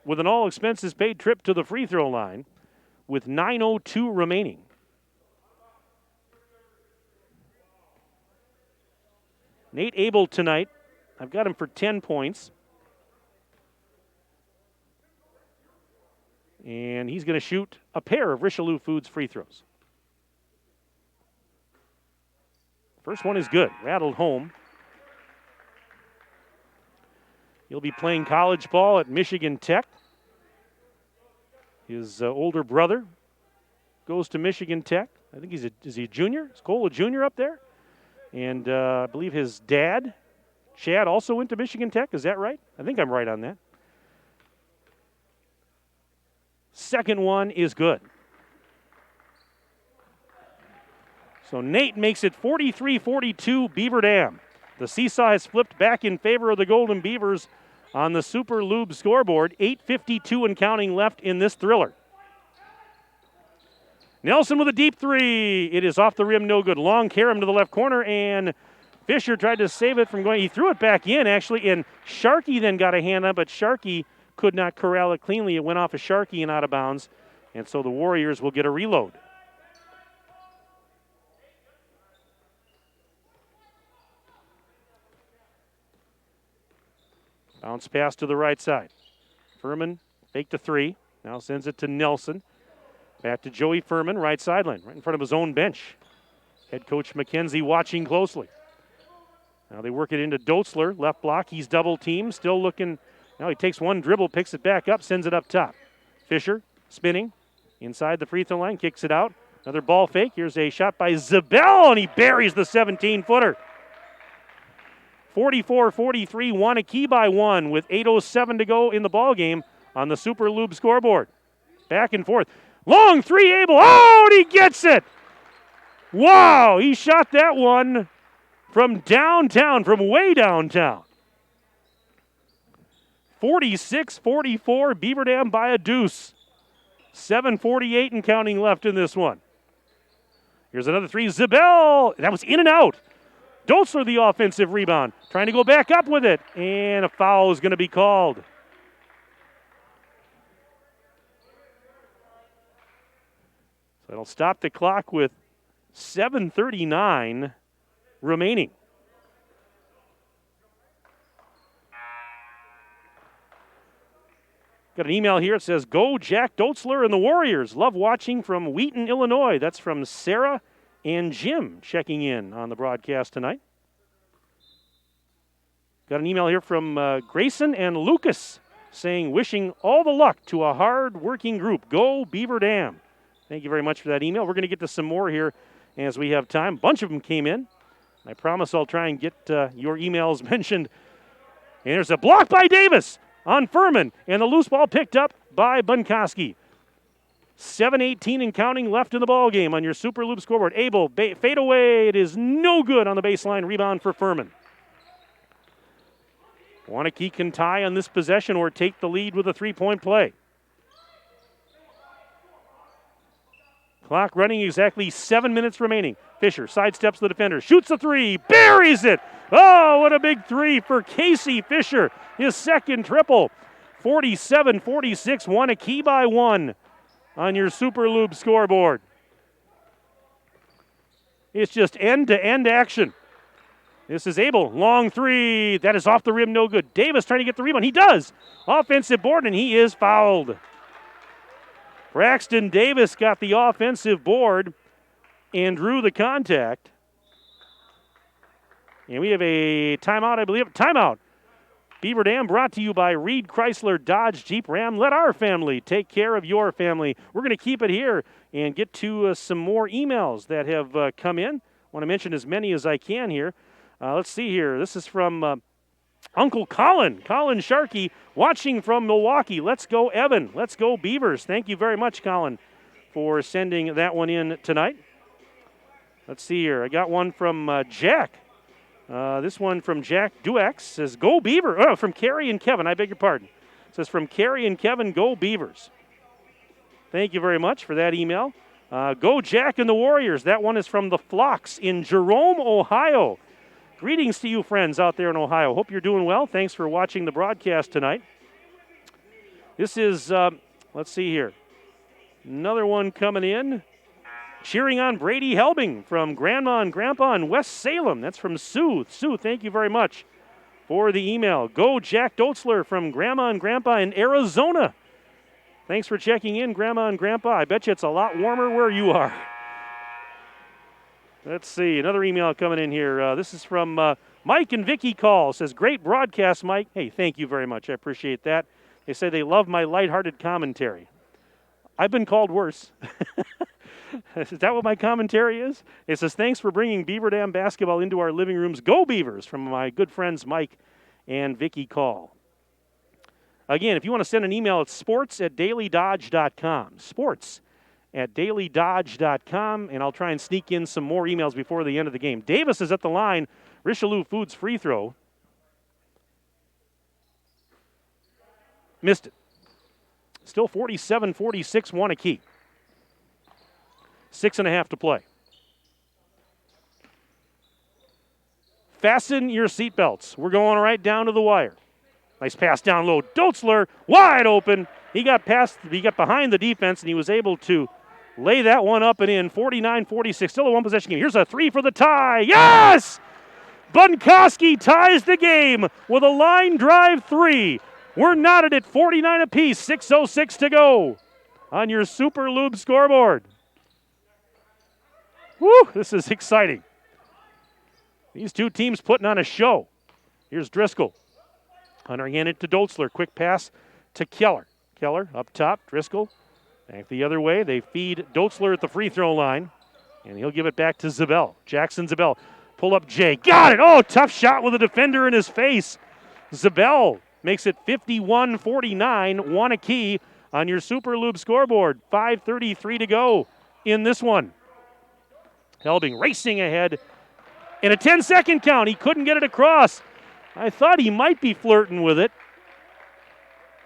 with an all expenses paid trip to the free throw line with 9:02 remaining. Nate Abel tonight, I've got him for 10 points. And he's going to shoot a pair of Richelieu Foods free throws. First one is good, rattled home. He'll be playing college ball at Michigan Tech. His older brother goes to Michigan Tech. I think is he a junior? Is Cole a junior up there? And I believe his dad, Chad, also went to Michigan Tech. Is that right? I think I'm right on that. Second one is good. So Nate makes it 43-42 Beaver Dam. The seesaw has flipped back in favor of the Golden Beavers on the Super Lube scoreboard. 8:52 and counting left in this thriller. Nelson with a deep three. It is off the rim, no good. Long carom to the left corner, and Fisher tried to save it from going. He threw it back in, actually, and Sharkey then got a hand up, but Sharkey could not corral it cleanly. It went off of Sharkey and out of bounds, and so the Warriors will get a reload. Bounce pass to the right side. Furman faked a three. Now sends it to Nelson. Back to Joey Furman, right sideline, right in front of his own bench. Head coach McKenzie watching closely. Now they work it into Doetzler, left block. He's double teamed, still looking. Now he takes one dribble, picks it back up, sends it up top. Fisher spinning inside the free throw line, kicks it out. Another ball fake. Here's a shot by Zabel, and he buries the 17-footer. 44-43, Waunakee by one with 8:07 to go in the ball game on the Super Lube scoreboard. Back and forth. Long three, Abel. Oh, and he gets it. Wow, he shot that one from downtown, from way downtown. 46-44, Beaver Dam by a deuce. 7:48 and counting left in this one. Here's another three, Zabel. That was in and out. Doetzler the offensive rebound, trying to go back up with it, and a foul is going to be called. So it'll stop the clock with 7:39 remaining. Got an email here. It says, "Go Jack Doetzler and the Warriors. Love watching from Wheaton, Illinois." That's from Sarah and Jim checking in on the broadcast tonight. Got an email here from Grayson and Lucas saying, wishing all the luck to a hard-working group. Go Beaver Dam. Thank you very much for that email. We're going to get to some more here as we have time. A bunch of them came in. I promise I'll try and get your emails mentioned. And there's a block by Davis on Furman, and the loose ball picked up by Bunkoski. 7:18 and counting left in the ball game on your Super Loop scoreboard. Abel, fade away. It is no good on the baseline. Rebound for Furman. Waunakee can tie on this possession or take the lead with a three-point play. Clock running, exactly 7 minutes remaining. Fisher sidesteps the defender, shoots a three, buries it. Oh, what a big three for Casey Fisher. His second triple. 47-46, Waunakee by one on your Super Lube scoreboard. It's just end-to-end action. This is Abel, long three. That is off the rim, no good. Davis trying to get the rebound. He does. Offensive board, and he is fouled. Braxton Davis got the offensive board and drew the contact. And we have a timeout, I believe. Timeout. Beaver Dam brought to you by Reed Chrysler Dodge Jeep Ram. Let our family take care of your family. We're going to keep it here and get to some more emails that have come in. I want to mention as many as I can here. Let's see here. This is from Uncle Colin Sharkey, watching from Milwaukee. Let's go, Evan. Let's go, Beavers. Thank you very much, Colin, for sending that one in tonight. Let's see here. I got one from Jack. This one from Jack Duex says, go Beaver. Oh, from Carrie and Kevin. I beg your pardon. It says, from Carrie and Kevin, go Beavers. Thank you very much for that email. Go Jack and the Warriors. That one is from the Flocks in Jerome, Ohio. Greetings to you friends out there in Ohio. Hope you're doing well. Thanks for watching the broadcast tonight. This is, let's see here. Another one coming in. Cheering on Brady Helbing from Grandma and Grandpa in West Salem. That's from Sue. Sue, thank you very much for the email. Go Jack Dotzler from Grandma and Grandpa in Arizona. Thanks for checking in, Grandma and Grandpa. I bet you it's a lot warmer where you are. Let's see, another email coming in here. This is from Mike and Vicky Call. Says, great broadcast, Mike. Hey, thank you very much. I appreciate that. They say they love my lighthearted commentary. I've been called worse. Is that what my commentary is? It says, thanks for bringing Beaver Dam basketball into our living rooms. Go Beavers, from my good friends Mike and Vicky Call. Again, if you want to send an email, it's sports@dailydodge.com. Sports@dailydodge.com, and I'll try and sneak in some more emails before the end of the game. Davis is at the line. Richelieu Foods free throw. Missed it. Still 47-46 Waunakee. 6.5 to play. Fasten your seatbelts. We're going right down to the wire. Nice pass down low. Dotzler wide open. He got behind the defense, and he was able to lay that one up and in. 49-46. Still a one-possession game. Here's a three for the tie. Yes! Bunkowski ties the game with a line drive three. We're knotted at 49 apiece. 6:06 to go on your Super Lube scoreboard. Woo, this is exciting. These two teams putting on a show. Here's Driscoll. Underhanded to Dotzler. Quick pass to Keller. Keller up top. Driscoll back the other way. They feed Dotzler at the free throw line, and he'll give it back to Zabel. Jackson Zabel. Pull up Jay. Got it. Oh, tough shot with a defender in his face. Zabel makes it 51-49. Waunakee on your Super Lube scoreboard. 5:33 to go in this one. Helbing racing ahead. In a 10-second count, he couldn't get it across. I thought he might be flirting with it,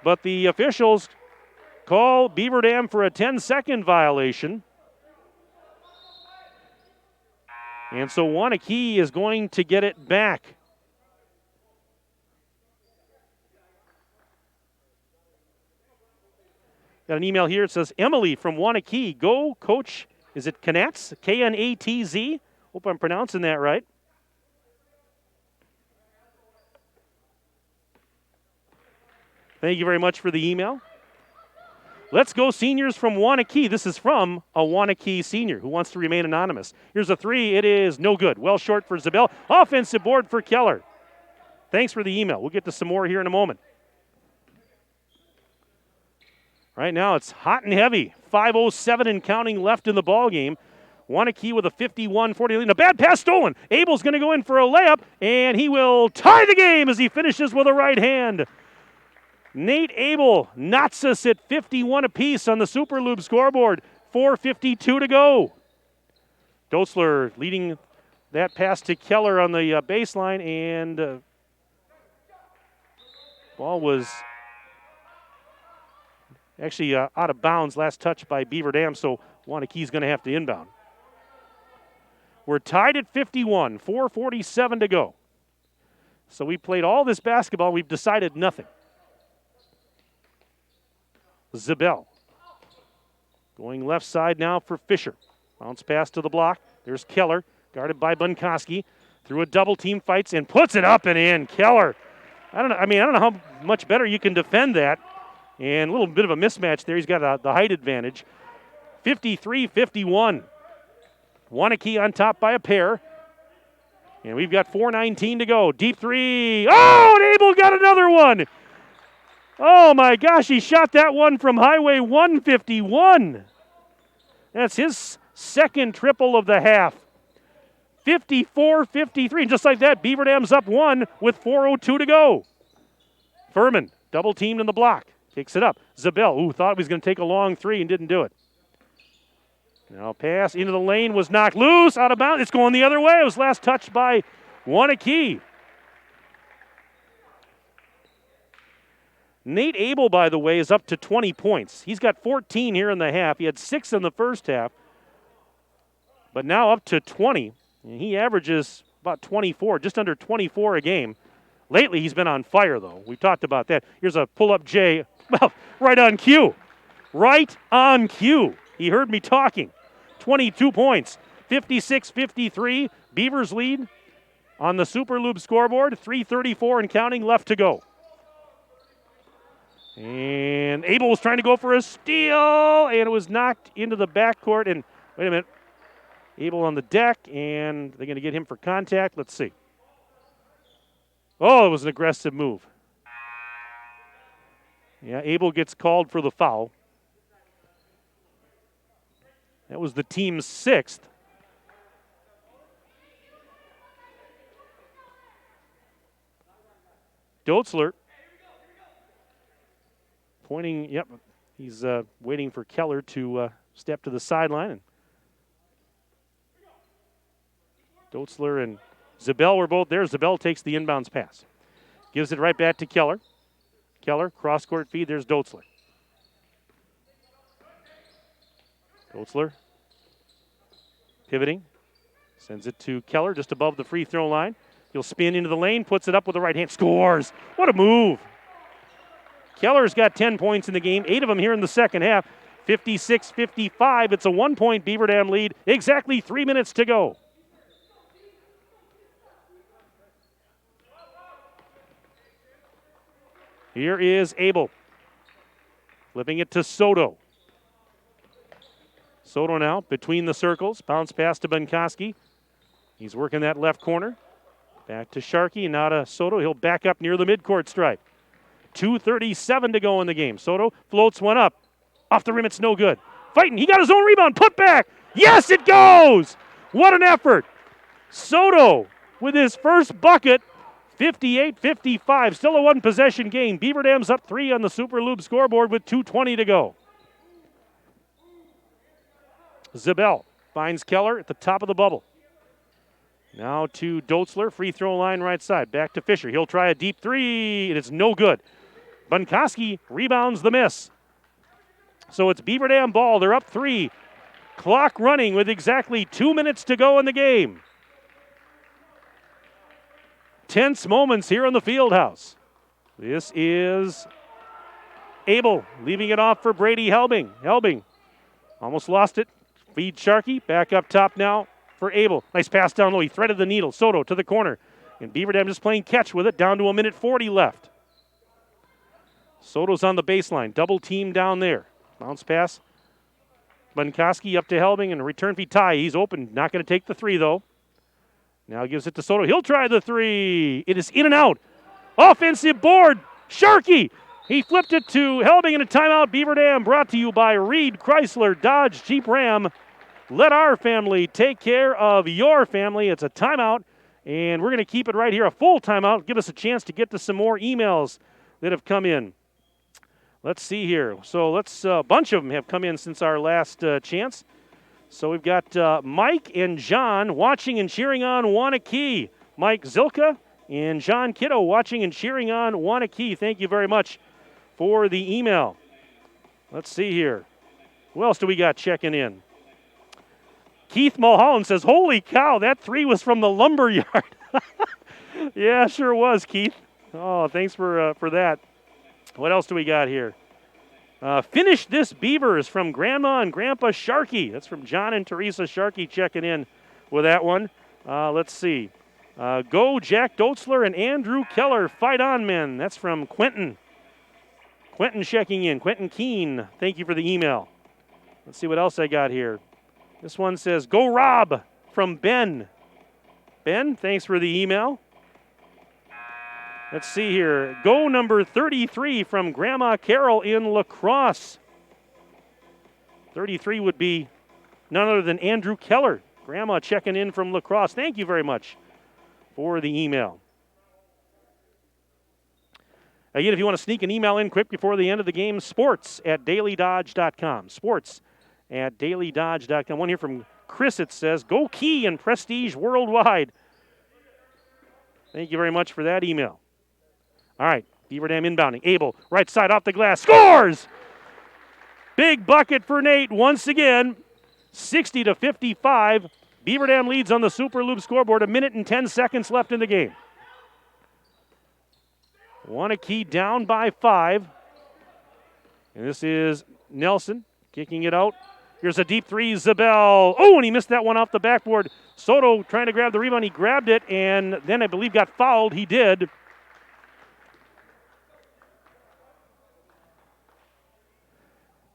but the officials call Beaver Dam for a 10-second violation. And so Waunakee is going to get it back. Got an email here. It says, Emily from Waunakee, go Coach. Is it Knatz? Knatz? Hope I'm pronouncing that right. Thank you very much for the email. Let's go seniors from Waunakee. This is from a Waunakee senior who wants to remain anonymous. Here's a three. It is no good. Well short for Zabel. Offensive board for Keller. Thanks for the email. We'll get to some more here in a moment. Right now it's hot and heavy. 5:07 and counting left in the ball game. Waunakee with a 51-40 lead. A bad pass stolen. Abel's going to go in for a layup, and he will tie the game as he finishes with a right hand. Nate Abel knots us at 51 apiece on the Super Lube scoreboard. 4:52 to go. Dotzler leading that pass to Keller on the baseline, and ball was actually out of bounds. Last touch by Beaver Dam, so Waunakee's going to have to inbound. We're tied at 51, 4:47 to go. So we played all this basketball. We've decided nothing. Zabel going left side now for Fisher. Bounce pass to the block. There's Keller, guarded by Bunkowski. Through a double team fights and puts it up and in. Keller. I don't know how much better you can defend that. And a little bit of a mismatch there. He's got the height advantage. 53-51. Waunakee on top by a pair. And we've got 4:19 to go. Deep three. Oh, and Abel got another one. Oh, my gosh, he shot that one from Highway 151. That's his second triple of the half. 54-53. Just like that, Beaver Dam's up one with 4:02 to go. Furman, double teamed in the block. Kicks it up. Zabel, who thought he was going to take a long three and didn't do it. Now pass into the lane was knocked loose, out of bounds. It's going the other way. It was last touched by Waunakee. Nate Abel, by the way, is up to 20 points. He's got 14 here in the half. He had 6 in the first half, but now up to 20. And he averages about 24, just under 24 a game. Lately, he's been on fire, though. We talked about that. Here's a pull-up J, well, right on cue. Right on cue. He heard me talking. 22 points, 56-53. Beavers lead on the Super Lube scoreboard. 3:34 and counting left to go. And Abel was trying to go for a steal, and it was knocked into the backcourt. And wait a minute. Abel on the deck, and they're going to get him for contact. Let's see. Oh, it was an aggressive move. Yeah, Abel gets called for the foul. That was the team's 6th. Dotzler pointing, yep, he's waiting for Keller to step to the sideline. And Dotzler and Zabel were both there. Zabel takes the inbounds pass. Gives it right back to Keller. Keller, cross-court feed. There's Dotzler. Dotzler pivoting. Sends it to Keller just above the free throw line. He'll spin into the lane, puts it up with the right hand. Scores. What a move. Keller's got 10 points in the game, 8 of them here in the second half. 56-55. It's a 1-point Beaver Dam lead. Exactly 3 minutes to go. Here is Abel. Flipping it to Soto. Soto now between the circles. Bounce pass to Benkoski. He's working that left corner. Back to Sharkey, now to Soto. He'll back up near the midcourt stripe. 2:37 to go in the game. Soto floats one up. Off the rim, it's no good. Fighting, he got his own rebound. Put back. Yes, it goes. What an effort. Soto with his first bucket. 58-55. Still a one-possession game. Beaver Dam's up 3 on the Super Lube scoreboard with 2:20 to go. Zabel finds Keller at the top of the bubble. Now to Dotzler, free throw line right side. Back to Fisher. He'll try a deep three, and it's no good. Benkoski rebounds the miss. So it's Beaver Dam ball. They're up 3. Clock running with exactly 2 minutes to go in the game. Tense moments here in the field house. This is Abel leaving it off for Brady Helbing. Helbing almost lost it. Feed Sharkey. Back up top now for Abel. Nice pass down low. He threaded the needle. Soto to the corner. And Beaver Dam just playing catch with it. Down to 1:40 left. Soto's on the baseline. Double team down there. Bounce pass. Benkoski up to Helbing and a return feed tie. He's open. Not going to take the three though. Now gives it to Soto. He'll try the three. It is in and out. Offensive board. Sharkey. He flipped it to Helbing in a timeout. Beaver Dam brought to you by Reed Chrysler Dodge Jeep Ram. Let our family take care of your family. It's a timeout, and we're going to keep it right here, a full timeout. Give us a chance to get to some more emails that have come in. Let's see here. So a bunch of them have come in since our last chance. So we've got Mike and John watching and cheering on Waunakee. Mike Zilka and John Kiddo watching and cheering on Waunakee. Thank you very much for the email. Let's see here. Who else do we got checking in? Keith Mulholland says, holy cow, that three was from the lumber yard. Yeah, sure was, Keith. Oh, thanks for that. What else do we got here? Finish this Beavers from Grandma and Grandpa Sharkey. That's from John and Teresa Sharkey checking in with that one. Let's see. Go Jack Dotzler and Andrew Keller. Fight on, men. That's from Quentin. Quentin checking in. Quentin Keene, thank you for the email. Let's see what else I got here. This one says, "Go Rob," from Ben. Ben, thanks for the email. Let's see here. Go number 33 from Grandma Carol in La Crosse. 33 would be none other than Andrew Keller. Grandma checking in from La Crosse. Thank you very much for the email. Again, if you want to sneak an email in quick before the end of the game, sports@dailydodge.com. Sports@dailydodge.com. One here from Chris, it says, "Go Key and Prestige Worldwide." Thank you very much for that email. All right, Beaver Dam inbounding. Abel, right side off the glass, scores! Big bucket for Nate once again. 60-55. Beaver Dam leads on the Super Loop scoreboard. 1 minute and 10 seconds left in the game. Waunakee down by 5. And this is Nelson kicking it out. Here's a deep three, Zabel. Oh, and he missed that one off the backboard. Soto trying to grab the rebound. He grabbed it and then I believe got fouled. He did.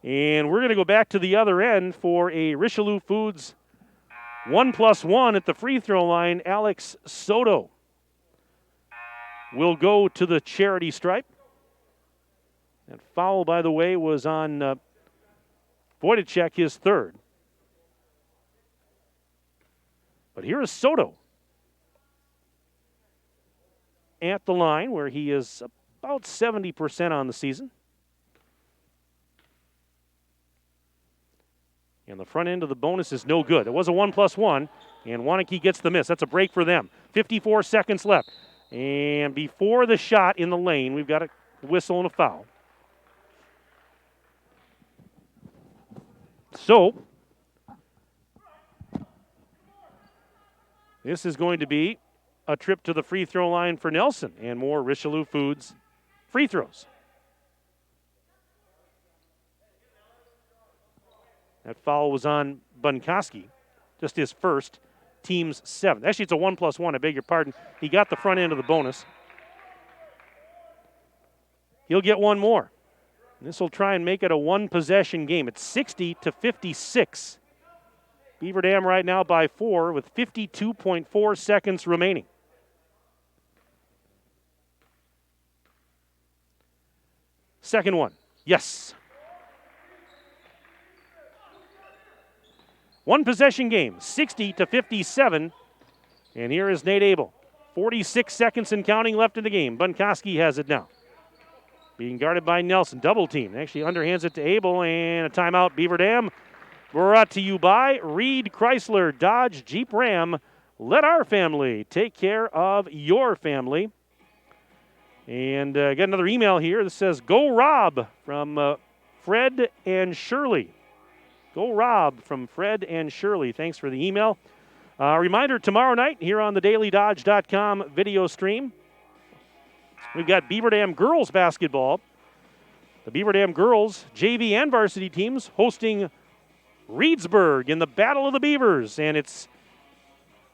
And we're going to go back to the other end for a Richelieu Foods 1+1 at the free throw line. Alex Soto will go to the charity stripe. That foul, by the way, was on Wojtacek, his third. But here is Soto at the line where he is about 70% on the season. And the front end of the bonus is no good. It was a 1+1, and Waunakee gets the miss. That's a break for them. 54 seconds left. And before the shot in the lane, we've got a whistle and a foul. So, this is going to be a trip to the free throw line for Nelson and more Richelieu Foods free throws. That foul was on Bunkoski, just his first, team's 7th. Actually, it's a 1+1, I beg your pardon. He got the front end of the bonus. He'll get one more. This will try and make it a one-possession game. It's 60-56. Beaver Dam right now by 4 with 52.4 seconds remaining. Second one. Yes. One possession game, 60-57. And here is Nate Abel. 46 seconds and counting left in the game. Bunkoski has it now. Being guarded by Nelson. Double team. Actually underhands it to Abel and a timeout. Beaver Dam brought to you by Reed Chrysler Dodge Jeep Ram. Let our family take care of your family. And got another email here that says, "Go Rob," from Fred and Shirley. Go Rob from Fred and Shirley. Thanks for the email. Reminder, tomorrow night here on the dailydodge.com video stream, we've got Beaver Dam girls basketball. The Beaver Dam girls JV and varsity teams hosting Reedsburg in the Battle of the Beavers. And it's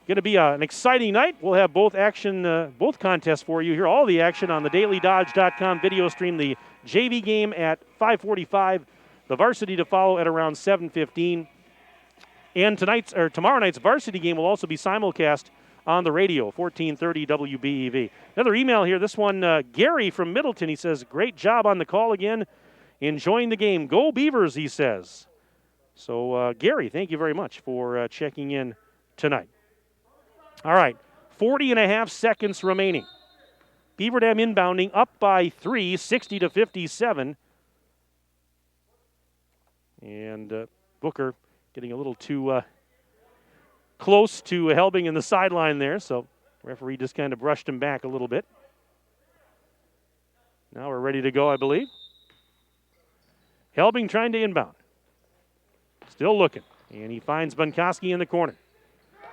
going to be an exciting night. We'll have both contests for you here. All the action on the dailydodge.com video stream. The JV game at 5:45. The varsity to follow at around 7:15. And tomorrow night's varsity game will also be simulcast on the radio, 1430 WBEV. Another email here, this one, Gary from Middleton. He says, "Great job on the call again. Enjoying the game. Go Beavers," he says. So, Gary, thank you very much for checking in tonight. All right, 40.5 seconds remaining. Beaver Dam inbounding up by 3, 60-57. And Booker getting a little too close to Helbing in the sideline there, so referee just kind of brushed him back a little bit. Now we're ready to go, I believe. Helbing trying to inbound. Still looking, and he finds Bunkoski in the corner.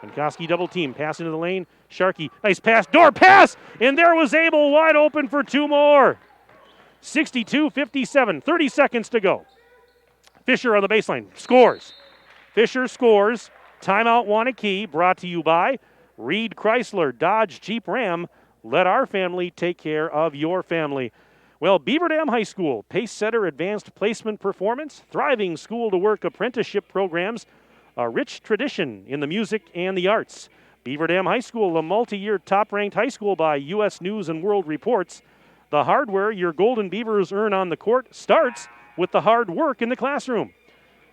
Bunkoski double team, pass into the lane. Sharkey, nice pass, door pass, and there was Abel wide open for 2 more. 62-57, 30 seconds to go. Fisher on the baseline, scores. Fisher scores. Timeout Waunakee, brought to you by Reed Chrysler Dodge Jeep Ram. Let our family take care of your family. Well, Beaver Dam High School, Pace Setter Advanced Placement Performance, thriving school-to-work apprenticeship programs, a rich tradition in the music and the arts. Beaver Dam High School, a multi-year top-ranked high school by U.S. News and World Reports. The hardware your Golden Beavers earn on the court starts with the hard work in the classroom.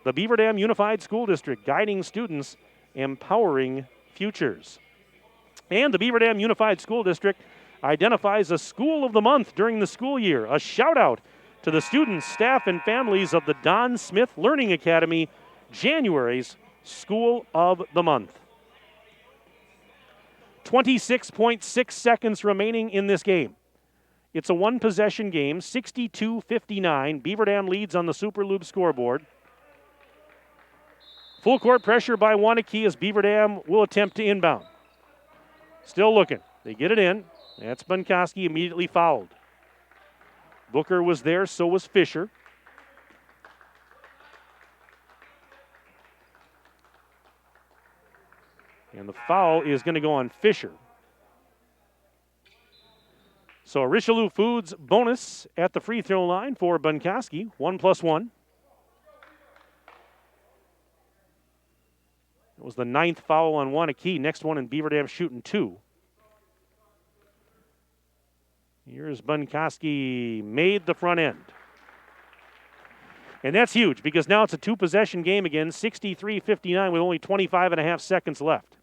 The Beaver Dam Unified School District, guiding students, empowering futures. And the Beaver Dam Unified School District identifies a School of the Month during the school year. A shout out to the students, staff, and families of the Don Smith Learning Academy, January's School of the Month. 26.6 seconds remaining in this game. It's a one-possession game, 62-59. Beaver Dam leads on the Super Lube scoreboard. Full court pressure by Waunakee as Beaver Dam will attempt to inbound. Still looking. They get it in. That's Bunkowski, immediately fouled. Booker was there, so was Fisher. And the foul is going to go on Fisher. So a Richelieu Foods bonus at the free throw line for Bunkowski, 1+1. It was the 9th foul on Waunakee. Next one in Beaver Dam shooting 2. Here's Bunkowski, made the front end. And that's huge because now it's a two-possession game again, 63-59 with only 25.5 seconds left.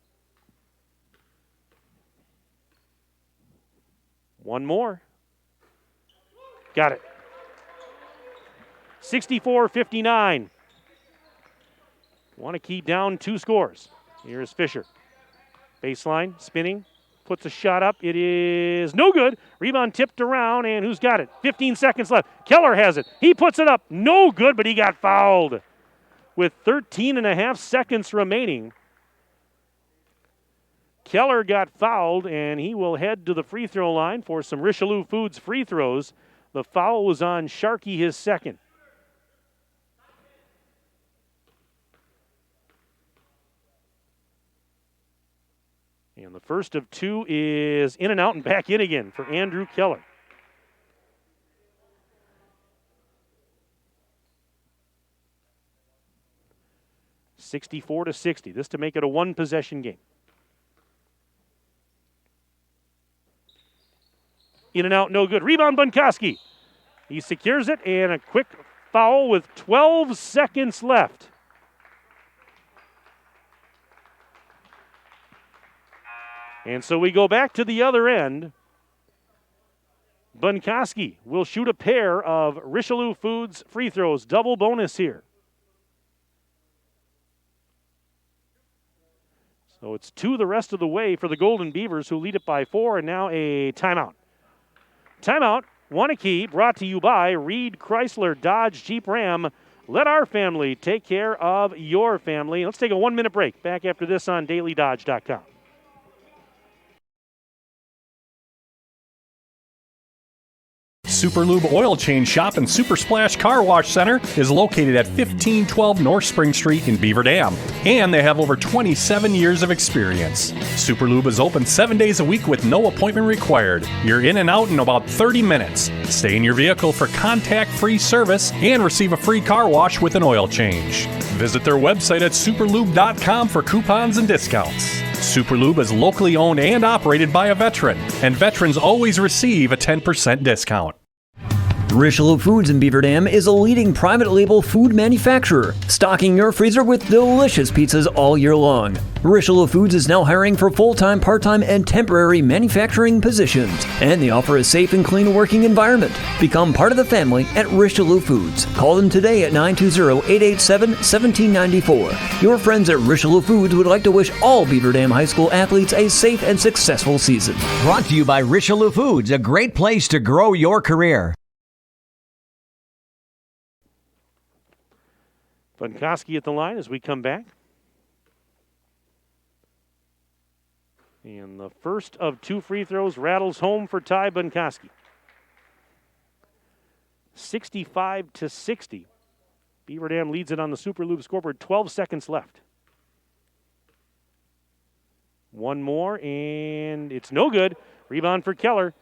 One more. Got it. 64-59. Waunakee down 2 scores. Here's Fisher. Baseline, spinning, puts a shot up. It is no good. Rebound tipped around, and who's got it? 15 seconds left. Keller has it. He puts it up. No good, but he got fouled. With 13.5 seconds remaining, Keller got fouled, and he will head to the free throw line for some Richelieu Foods free throws. The foul was on Sharkey, his second. And the first of 2 is in and out and back in again for Andrew Keller. (64-60). This to make it a one-possession game. In and out, no good. Rebound, Bunkowski. He secures it, and a quick foul with 12 seconds left. And so we go back to the other end. Bunkowski will shoot a pair of Richelieu Foods free throws. Double bonus here. So it's 2 the rest of the way for the Golden Beavers, who lead it by 4, and now a timeout. Timeout, Waunakee, brought to you by Reed Chrysler Dodge Jeep Ram. Let our family take care of your family. Let's take a 1-minute break. Back after this on DailyDodge.com. Super Lube Oil Change Shop and Super Splash Car Wash Center is located at 1512 North Spring Street in Beaver Dam, and they have over 27 years of experience. Super Lube is open 7 days a week with no appointment required. You're in and out in about 30 minutes. Stay in your vehicle for contact-free service and receive a free car wash with an oil change. Visit their website at superlube.com for coupons and discounts. Super Lube is locally owned and operated by a veteran, and veterans always receive a 10% discount. Richelieu Foods in Beaver Dam is a leading private label food manufacturer, stocking your freezer with delicious pizzas all year long. Richelieu Foods is now hiring for full-time, part-time, and temporary manufacturing positions, and they offer a safe and clean working environment. Become part of the family at Richelieu Foods. Call them today at 920-887-1794. Your friends at Richelieu Foods would like to wish all Beaver Dam High School athletes a safe and successful season. Brought to you by Richelieu Foods, a great place to grow your career. Bunkowski at the line as we come back. And the first of 2 free throws rattles home for Ty Bunkowski. 65-60. Beaver Dam leads it on the Super Lube scoreboard. 12 seconds left. One more, and it's no good. Rebound for Keller.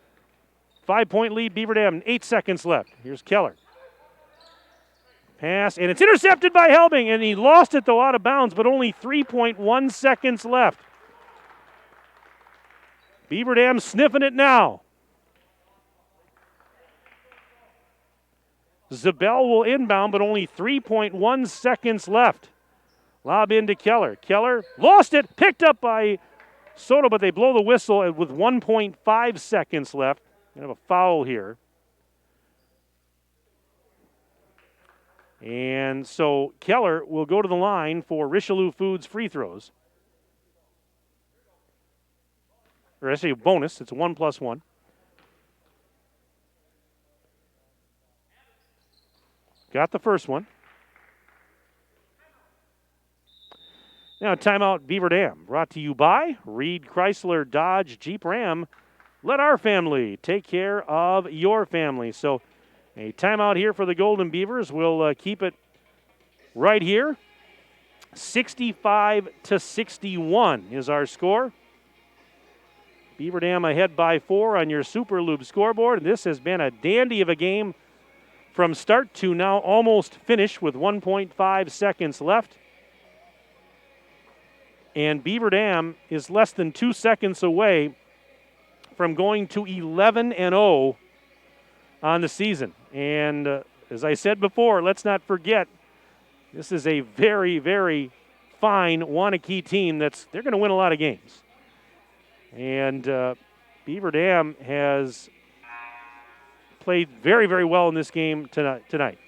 5-point lead, Beaver Dam, 8 seconds left. Here's Keller. Pass, and it's intercepted by Helbing, and he lost it, though, out of bounds, but only 3.1 seconds left. Beaver Dam sniffing it now. Zabel will inbound, but only 3.1 seconds left. Lob into Keller. Keller lost it, picked up by Soto, but they blow the whistle with 1.5 seconds left. Going to have a foul here. And so Keller will go to the line for Richelieu Foods free throws. Or actually a bonus. It's a 1+1. Got the first one. Now timeout Beaver Dam. Brought to you by Reed Chrysler Dodge Jeep Ram. Let our family take care of your family. So a timeout here for the Golden Beavers. We'll keep it right here. 65-61 is our score. Beaver Dam ahead by 4 on your Super Loop scoreboard. This has been a dandy of a game from start to now almost finish with 1.5 seconds left. And Beaver Dam is less than 2 seconds away from going to 11-0 on the season. And as I said before, let's not forget, this is a very, very fine Waunakee team they're going to win a lot of games. And Beaver Dam has played very, very well in this game tonight.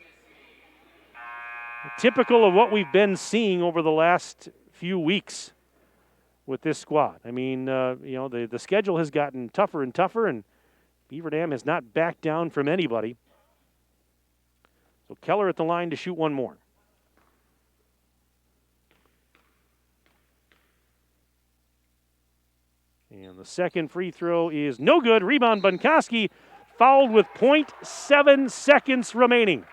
Typical of what we've been seeing over the last few weeks with this squad. I mean, the schedule has gotten tougher and tougher, and Beaver Dam has not backed down from anybody. So Keller at the line to shoot one more. And the second free throw is no good. Rebound Bunkoski, fouled with 0.7 seconds remaining.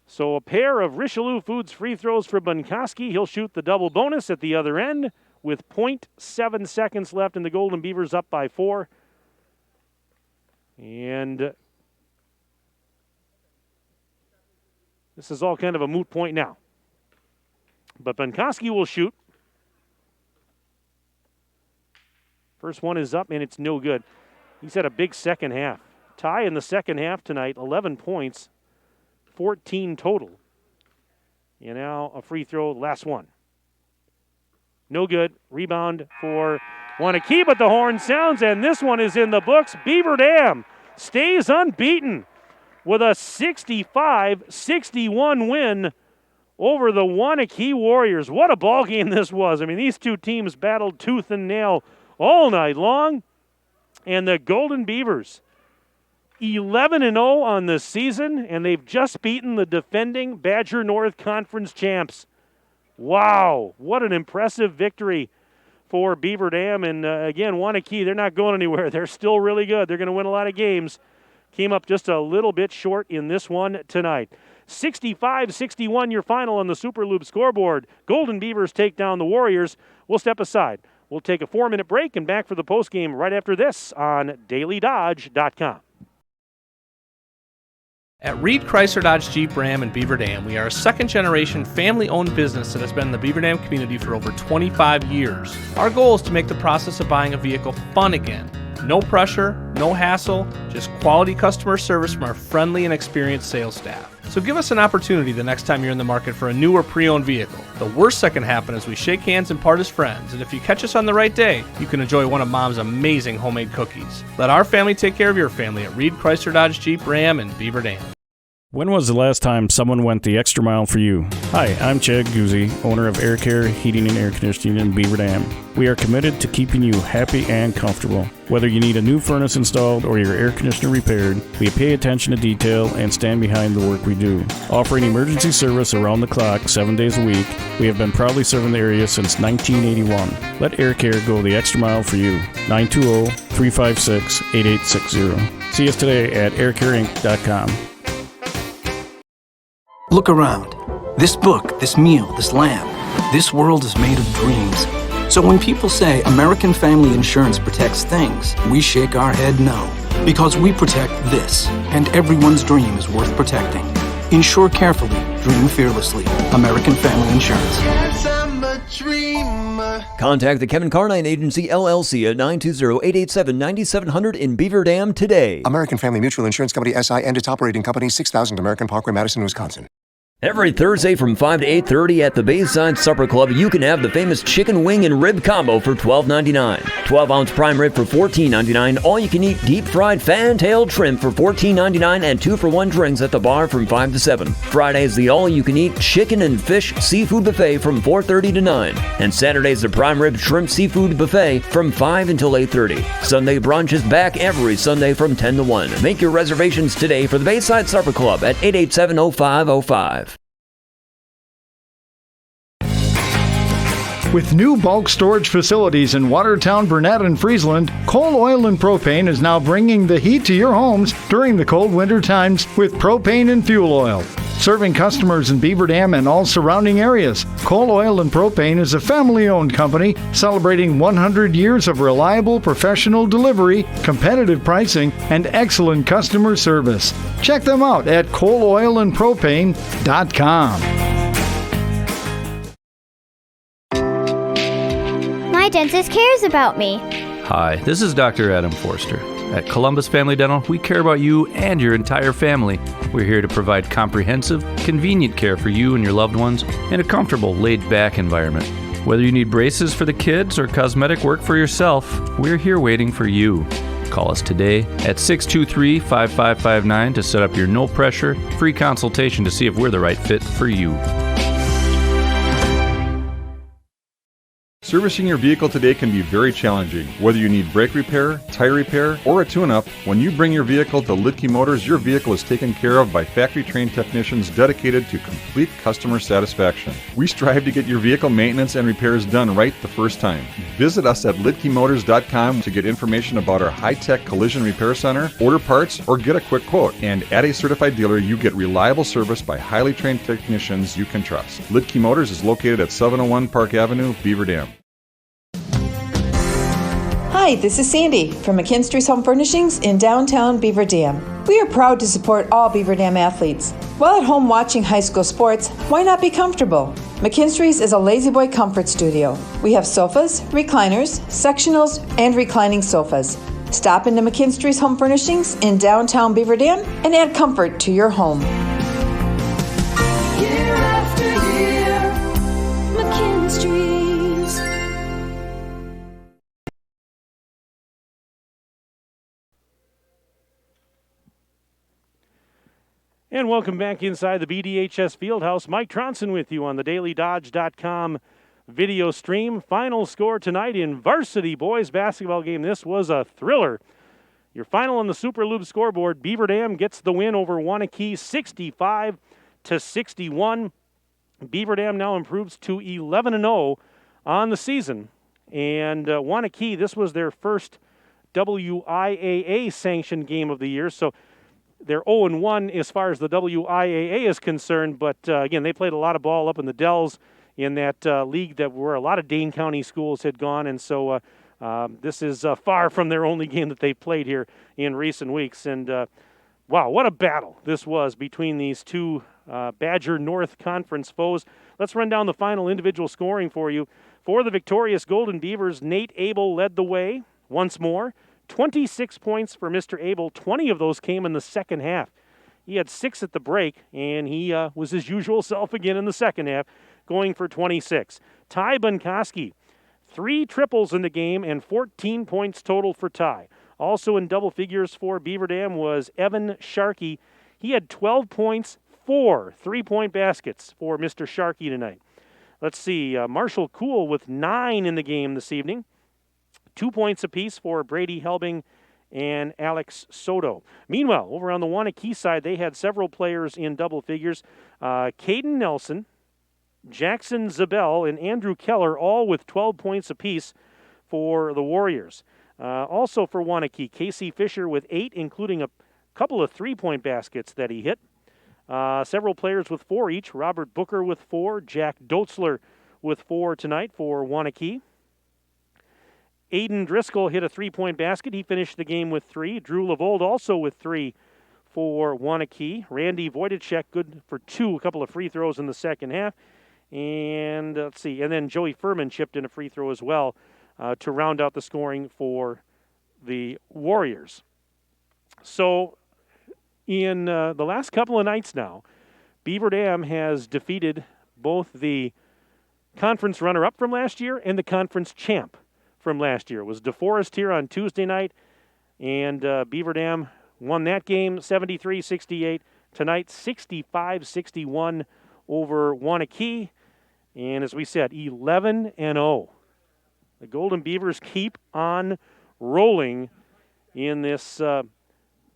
So a pair of Richelieu Foods free throws for Bunkoski. He'll shoot the double bonus at the other end with 0.7 seconds left, and the Golden Beavers up by 4. And this is all kind of a moot point now. But Bunkoski will shoot. First one is up, and it's no good. He's had a big second half. Tie in the second half tonight, 11 points, 14 total. And now a free throw, last one. No good. Rebound for Waunakee, but the horn sounds, and this one is in the books. Beaver Dam stays unbeaten with a 65-61 win over the Waunakee Warriors. What a ball game this was. I mean, these two teams battled tooth and nail all night long. And the Golden Beavers, 11-0 on the season, and they've just beaten the defending Badger North Conference champs. Wow, what an impressive victory for Beaver Dam. And again, Waunakee, they're not going anywhere. They're still really good. They're going to win a lot of games. Came up just a little bit short in this one tonight. 65-61 your final on the Super Loop scoreboard. Golden Beavers take down the Warriors. We'll step aside. We'll take a 4-minute break and back for the postgame right after this on DailyDodge.com. At Reed Chrysler Dodge Jeep Ram in Beaver Dam, we are a second-generation family-owned business that has been in the Beaver Dam community for over 25 years. Our goal is to make the process of buying a vehicle fun again. No pressure, no hassle, just quality customer service from our friendly and experienced sales staff. So give us an opportunity the next time you're in the market for a new or pre-owned vehicle. The worst that can happen is we shake hands and part as friends, and if you catch us on the right day, you can enjoy one of Mom's amazing homemade cookies. Let our family take care of your family at Reed Chrysler Dodge Jeep Ram in Beaver Dam. When was the last time someone went the extra mile for you? Hi, I'm Chad Guzzi, owner of Air Care, Heating and Air Conditioning in Beaver Dam. We are committed to keeping you happy and comfortable. Whether you need a new furnace installed or your air conditioner repaired, we pay attention to detail and stand behind the work we do. Offering emergency service around the clock 7 days a week, we have been proudly serving the area since 1981. Let Air Care go the extra mile for you. 920-356-8860. See us today at aircareinc.com. Look around. This book, this meal, this lamp, This world is made of dreams. So when people say American Family Insurance protects things, we shake our head no. Because we protect this, and everyone's dream is worth protecting. Insure carefully, dream fearlessly. American Family Insurance. Yes, I'm a dreamer. Contact the Kevin Carnine Agency, LLC at 920-887-9700 in Beaver Dam today. American Family Mutual Insurance Company, SI, and its operating company, 6000 American Parkway, Madison, Wisconsin. Every Thursday from 5 to 8:30 at the Bayside Supper Club, you can have the famous chicken wing and rib combo for $12.99. 12-ounce prime rib for $14.99. All-you-can-eat deep-fried fan-tailed shrimp for $14.99 and 2-for-1 drinks at the bar from 5 to 7. Fridays, the all-you-can-eat chicken and fish seafood buffet from 4:30 to 9. And Saturdays, the prime rib shrimp seafood buffet from 5 until 8:30. Sunday brunch is back every Sunday from 10 to 1. Make your reservations today for the Bayside Supper Club at 887-0505. With new bulk storage facilities in Watertown, Burnett, and Friesland, Coal Oil and Propane is now bringing the heat to your homes during the cold winter times with propane and fuel oil. Serving customers in Beaver Dam and all surrounding areas, Coal Oil and Propane is a family-owned company celebrating 100 years of reliable professional delivery, competitive pricing, and excellent customer service. Check them out at coaloilandpropane.com. My dentist cares about me. Hi, this is Dr. Adam Forster. At Columbus Family Dental, we care about you and your entire family. We're here to provide comprehensive, convenient care for you and your loved ones in a comfortable, laid-back environment. Whether you need braces for the kids or cosmetic work for yourself, we're here waiting for you. Call us today at 623-5559 to set up your no-pressure, free consultation to see if we're the right fit for you. Servicing your vehicle today can be very challenging. Whether you need brake repair, tire repair, or a tune-up, when you bring your vehicle to Lidke Motors, your vehicle is taken care of by factory-trained technicians dedicated to complete customer satisfaction. We strive to get your vehicle maintenance and repairs done right the first time. Visit us at lidkemotors.com to get information about our high-tech collision repair center, order parts, or get a quick quote. And at a certified dealer, you get reliable service by highly trained technicians you can trust. Lidke Motors is located at 701 Park Avenue, Beaver Dam. Hi, this is Sandy from McKinstry's Home Furnishings in downtown Beaver Dam. We are proud to support all Beaver Dam athletes. While at home watching high school sports, why not be comfortable? McKinstry's is a lazy boy comfort studio. We have sofas, recliners, sectionals, and reclining sofas. Stop into McKinstry's Home Furnishings in downtown Beaver Dam and add comfort to your home. Year after year, McKinstry's. And welcome back inside the BDHS Fieldhouse. Mike Tronson with you on the DailyDodge.com video stream. Final score tonight in varsity boys basketball game. This was a thriller. Your final on the Super Lube scoreboard, Beaver Dam gets the win over Waunakee 65-61. Beaver Dam now improves to 11-0 on the season. And Waunakee, this was their first WIAA sanctioned game of the year. So they're 0-1 as far as the WIAA is concerned, but again, they played a lot of ball up in the Dells in that league that where a lot of Dane County schools had gone, and so this is far from their only game that they've played here in recent weeks. And wow, what a battle this was between these two Badger North Conference foes. Let's run down the final individual scoring for you. For the victorious Golden Beavers, Nate Abel led the way once more. 26 points for Mr. Abel. 20 of those came in the second half. He had 6 at the break, and he was his usual self again in the second half, going for 26. Ty Bunkoski, 3 triples in the game and 14 points total for Ty. Also in double figures for Beaver Dam was Evan Sharkey. He had 12 points, 4 3-point baskets for Mr. Sharkey tonight. Let's see, Marshall Kuhl with 9 in the game this evening. 2 points apiece for Brady Helbing and Alex Soto. Meanwhile, over on the Waunakee side, they had several players in double figures. Caden Nelson, Jackson Zabel, and Andrew Keller, all with 12 points apiece for the Warriors. Also for Waunakee, Casey Fisher with 8, including a couple of 3-point baskets that he hit. Several players with 4 each. Robert Booker with 4, Jack Dotzler with 4 tonight for Waunakee. Aiden Driscoll hit a 3-point basket. He finished the game with 3. Drew Lavold also with 3 for Waunakee. Randy Wojtacek good for 2, a couple of free throws in the second half. And let's see, and then Joey Furman chipped in a free throw as well to round out the scoring for the Warriors. So in the last couple of nights now, Beaver Dam has defeated both the conference runner-up from last year and the conference champ from last year. It was DeForest here on Tuesday night, and Beaver Dam won that game 73-68. Tonight, 65-61 over Waunakee. And as we said, 11-0. The Golden Beavers keep on rolling in this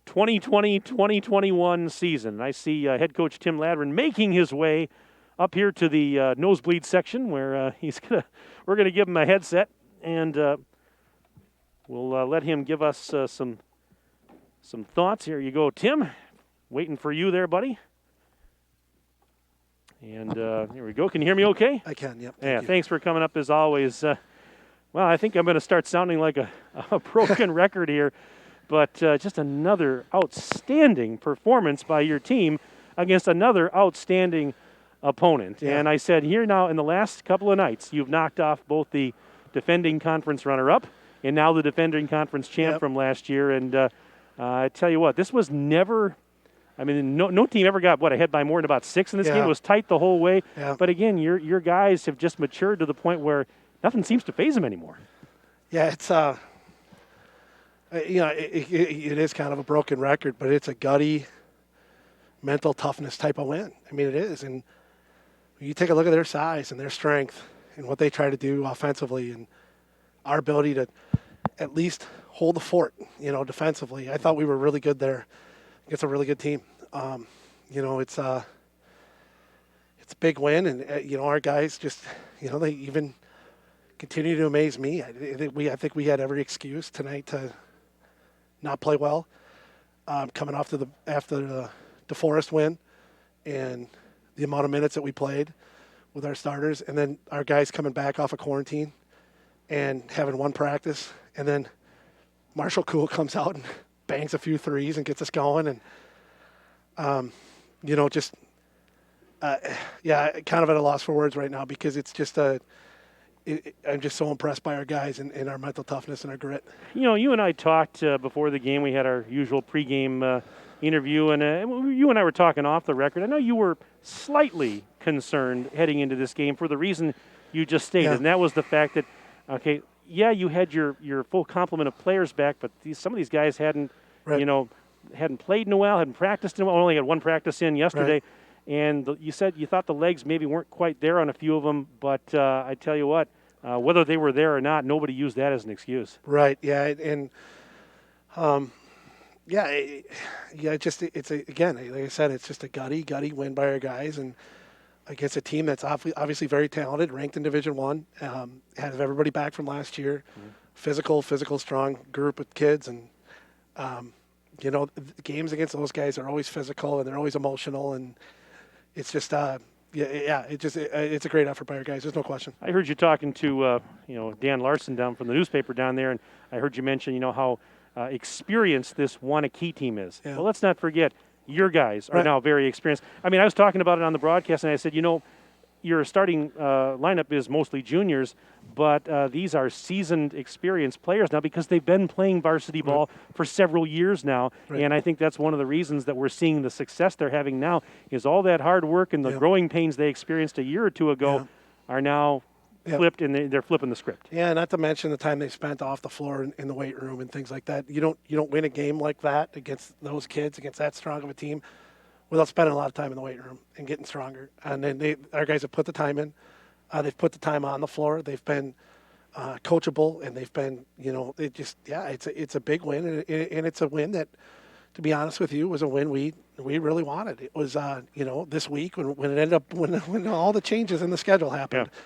2020-2021 season. I see head coach Tim Ladron making his way up here to the nosebleed section where we're gonna give him a headset, and we'll let him give us some thoughts. Here you go, Tim. Waiting for you there, buddy. And here we go. Can you hear me okay? I can, yep. Yeah, thanks for coming up as always. Well, I think I'm going to start sounding like a broken record here, but just another outstanding performance by your team against another outstanding opponent. Yeah. And I said here now in the last couple of nights, you've knocked off both the defending conference runner-up and now the defending conference champ from last year. And I tell you what, this was never... I mean, no team ever got, ahead by more than about 6 in this game. It was tight the whole way. Yeah. But again, your guys have just matured to the point where nothing seems to faze them anymore. Yeah, it's it is kind of a broken record, but it's a gutty, mental toughness type of win. I mean, it is. And you take a look at their size and their strength and what they try to do offensively and our ability to at least hold the fort, defensively. I thought we were really good there. It's a really good team. It's a big win, and our guys just, they even continue to amaze me. I think we had every excuse tonight to not play well, coming after the DeForest win, and the amount of minutes that we played with our starters, and then our guys coming back off of quarantine and having one practice, and then Marshall Cool comes out and bangs a few threes and gets us going, and kind of at a loss for words right now because it's just I'm just so impressed by our guys and our mental toughness and our grit. You and I talked before the game. We had our usual pregame interview, and you and I were talking off the record. I know you were slightly concerned heading into this game for the reason you just stated, and that was the fact that, you had your full complement of players back, but some of these guys hadn't played in a while, hadn't practiced in a while, only had one practice in yesterday. Right. And you said you thought the legs maybe weren't quite there on a few of them, but I tell you what, whether they were there or not, nobody used that as an excuse. Right, yeah, and like I said, it's just a gutty win by our guys, and against a team that's obviously very talented, ranked in Division I, has everybody back from last year, physical, strong group of kids, and the games against those guys are always physical and they're always emotional, and it's just it's a great effort by our guys. There's no question. I heard you talking to Dan Larson down from the newspaper down there, and I heard you mention how experienced this Waunakee team is. Yeah. Well, let's not forget your guys are now very experienced. I mean, I was talking about it on the broadcast, and I said, your starting lineup is mostly juniors, but these are seasoned, experienced players now because they've been playing varsity ball for several years now, and I think that's one of the reasons that we're seeing the success they're having now is all that hard work and the growing pains they experienced a year or two ago are now flipped, and they're flipping the script. Yeah, not to mention the time they spent off the floor in the weight room and things like that. You don't win a game like that against those kids, against that strong of a team, without spending a lot of time in the weight room and getting stronger. And then our guys have put the time in. They've put the time on the floor. They've been coachable, and they've been, it's a big win, and it's a win that, to be honest with you, was a win we really wanted. It was, this week when it ended up when all the changes in the schedule happened. Yeah.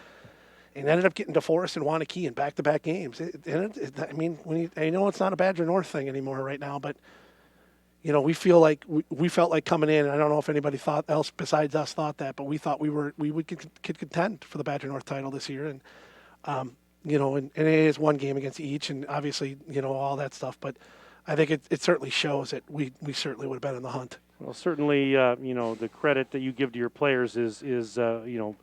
And ended up getting DeForest and Waunakee in back-to-back games. I know it's not a Badger North thing anymore right now, but we feel like we felt like coming in. I don't know if anybody else besides us thought that, but we thought we could contend for the Badger North title this year, and and it is one game against each, and obviously all that stuff. But I think it certainly shows that we certainly would have been in the hunt. Well, certainly, the credit that you give to your players is due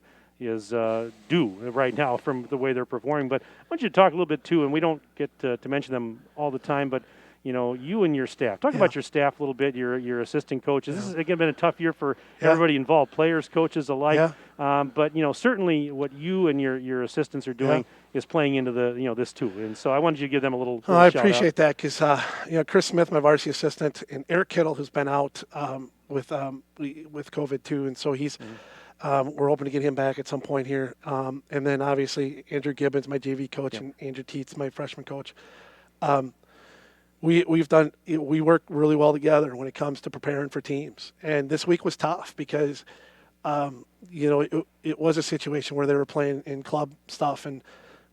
right now from the way they're performing. But I want you to talk a little bit too, and we don't get to mention them all the time, but you and your staff. Talk about your staff a little bit, your assistant coaches. This has, again, been a tough year for everybody involved, players, coaches alike. But, certainly what you and your assistants are doing is playing into this too. And so I wanted you to give them a little I appreciate that because, Chris Smith, my varsity assistant, and Eric Kittle, who's been out with COVID too. And so he's we're hoping to get him back at some point here. And then obviously Andrew Gibbons, my JV coach, and Andrew Teets, my freshman coach. We work really well together when it comes to preparing for teams. And this week was tough because, it was a situation where they were playing in club stuff and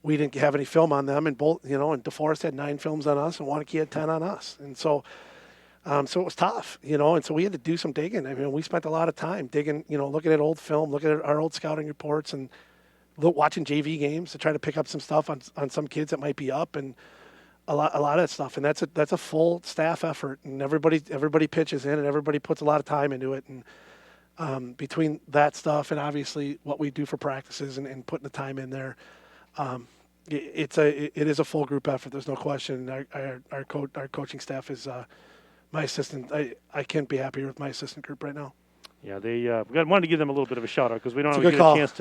we didn't have any film on them. And both, and DeForest had 9 films on us and Waunakee had 10 on us. And so it was tough, and so we had to do some digging. I mean, we spent a lot of time digging, looking at old film, looking at our old scouting reports and watching JV games to try to pick up some stuff on some kids that might be up and a lot of that stuff. And that's a full staff effort, and everybody pitches in and everybody puts a lot of time into it. And between that stuff and obviously what we do for practices and putting the time in there, it is a full group effort. There's no question. Our coaching staff is my assistant. I can't be happier with my assistant group right now. Yeah, they wanted to give them a little bit of a shout out because we don't always get a chance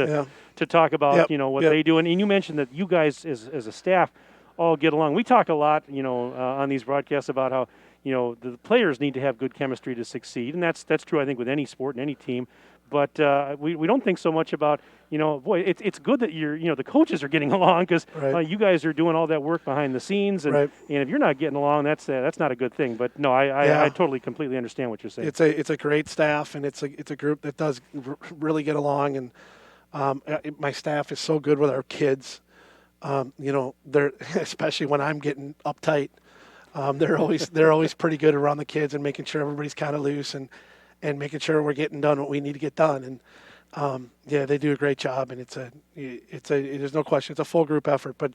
to talk about what they do. And you mentioned that you guys as a staff all get along. We talk a lot, on these broadcasts about how the players need to have good chemistry to succeed, and that's true I think with any sport and any team. But we don't think so much about it's good that the coaches are getting along because you guys are doing all that work behind the scenes, and if you're not getting along, that's not a good thing. But no, I totally completely understand what you're saying. It's a great staff, and it's a group that does really get along, and my staff is so good with our kids. They're especially when I'm getting uptight. They're always pretty good around the kids and making sure everybody's kind of loose and making sure we're getting done what we need to get done. And they do a great job. And there's no question it's a full group effort. But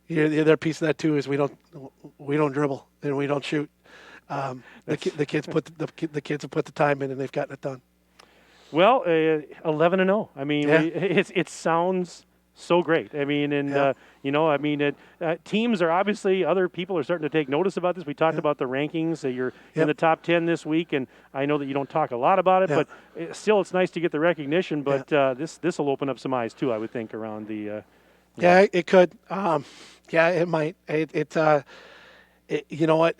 the other piece of that too is we don't dribble and we don't shoot. The kids have put the time in and they've gotten it done. Well, 11-0. I mean, it sounds so great. I mean, and teams are obviously, other people are starting to take notice about this. We talked about the rankings. You're in the top 10 this week, and I know that you don't talk a lot about it, but still, it's nice to get the recognition. But this will open up some eyes too, I would think, around the. It could. It might. You know what?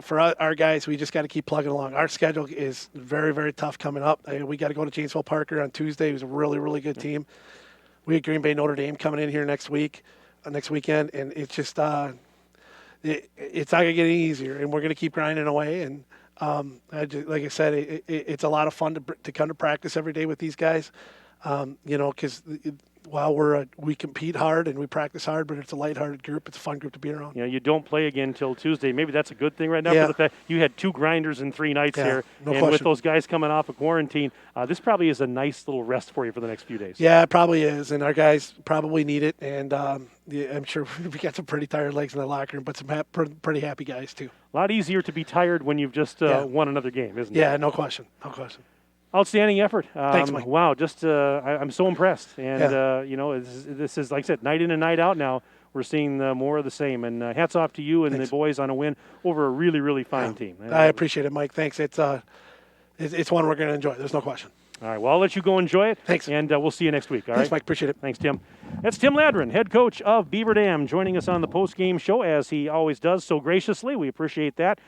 For our guys, we just got to keep plugging along. Our schedule is very, very tough coming up. We got to go to Janesville Parker on Tuesday, who's a really, really good team. We have Green Bay Notre Dame coming in here next weekend, and it's just it's not gonna get any easier, and we're gonna keep grinding away. And like I said, it's a lot of fun to come to practice every day with these guys, because while we compete hard and we practice hard, but it's a lighthearted group. It's a fun group to be around. You don't play again until Tuesday. Maybe that's a good thing right now for the fact you had 2 grinders in 3 nights here. No and question. With those guys coming off of quarantine, this probably is a nice little rest for you for the next few days. Yeah, it probably is. And our guys probably need it. And I'm sure we got some pretty tired legs in the locker room, but some pretty happy guys too. A lot easier to be tired when you've just won another game, isn't it? Yeah, no question. No question. Outstanding effort. Thanks, Mike. Wow, just I'm so impressed. And, this is, like I said, night in and night out now. We're seeing more of the same. And hats off to you and the boys on a win over a really, really fine team. I appreciate it, Mike. Thanks. It's one we're going to enjoy. There's no question. All right, well, I'll let you go enjoy it. Thanks. And we'll see you next week. All Thanks, right? Mike. Appreciate it. Thanks, Tim. That's Tim Ladron, head coach of Beaver Dam, joining us on the post-game show, as he always does so graciously. We appreciate that.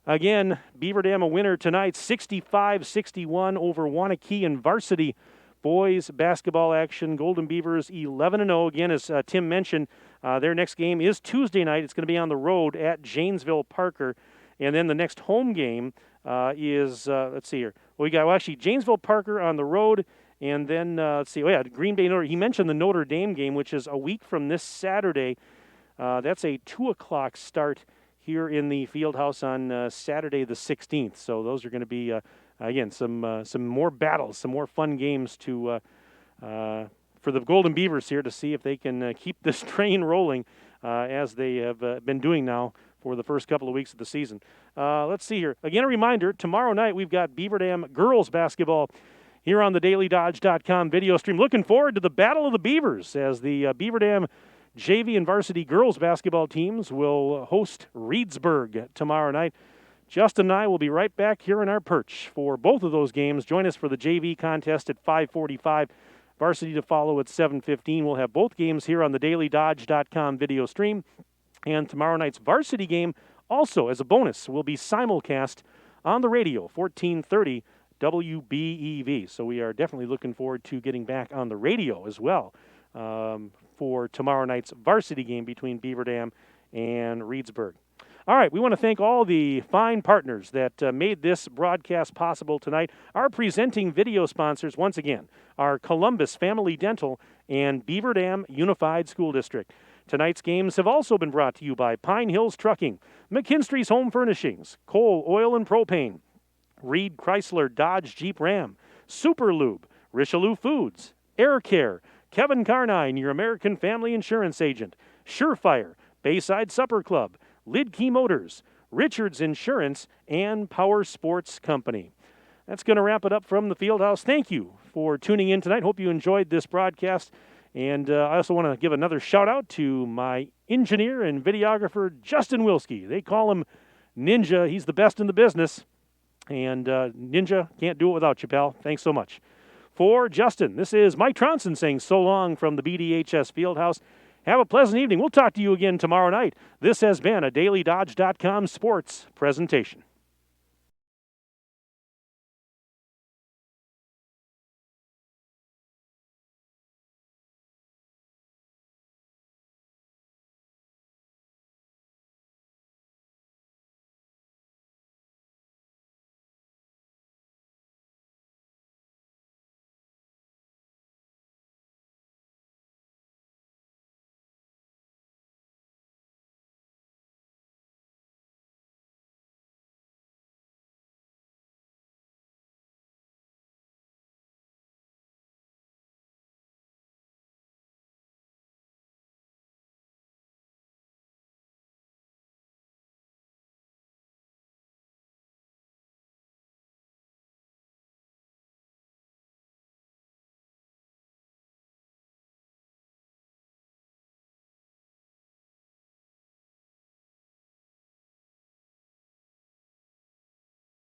Again, Beaver Dam a winner tonight, 65-61 over Waunakee in varsity boys basketball action. Golden Beavers 11-0. Again, as Tim mentioned, their next game is Tuesday night. It's going to be on the road at Janesville Parker. And then the next home game is, let's see here. We got, actually, Janesville Parker on the road. And then, let's see, Green Bay Notre. He mentioned the Notre Dame game, which is a week from this Saturday. That's a 2 o'clock start here in the field house on Saturday the 16th. So those are going to be, again, some more battles, some more fun games to for the Golden Beavers here to see if they can keep this train rolling as they have been doing now for the first couple of weeks of the season. Let's see here. Again, a reminder, tomorrow night we've got Beaver Dam girls basketball here on the dailydodge.com video stream. Looking forward to the Battle of the Beavers as the Beaver Dam JV and varsity girls basketball teams will host Reedsburg tomorrow night. Justin and I will be right back here in our perch for both of those games. Join us for the JV contest at 5:45. Varsity to follow at 7:15. We'll have both games here on the dailydodge.com video stream. And tomorrow night's varsity game, also as a bonus, will be simulcast on the radio, 1430 WBEV. So we are definitely looking forward to getting back on the radio as well for tomorrow night's varsity game between Beaver Dam and Reedsburg. All right, we want to thank all the fine partners that made this broadcast possible tonight. Our presenting video sponsors, once again, are Columbus Family Dental and Beaver Dam Unified School District. Tonight's games have also been brought to you by Pine Hills Trucking, McKinstry's Home Furnishings, Cole Oil and Propane, Reed Chrysler Dodge Jeep Ram, Super Lube, Richelieu Foods, Air Care, Kevin Carnine, your American Family Insurance Agent, Surefire, Bayside Supper Club, Lidkey Motors, Richards Insurance, and Power Sports Company. That's going to wrap it up from the Fieldhouse. Thank you for tuning in tonight. Hope you enjoyed this broadcast. And I also want to give another shout-out to my engineer and videographer, Justin Wilski. They call him Ninja. He's the best in the business. And Ninja, can't do it without you, pal. Thanks so much. For Justin, this is Mike Tronson saying so long from the BDHS Fieldhouse. Have a pleasant evening. We'll talk to you again tomorrow night. This has been a dailydodge.com sports presentation.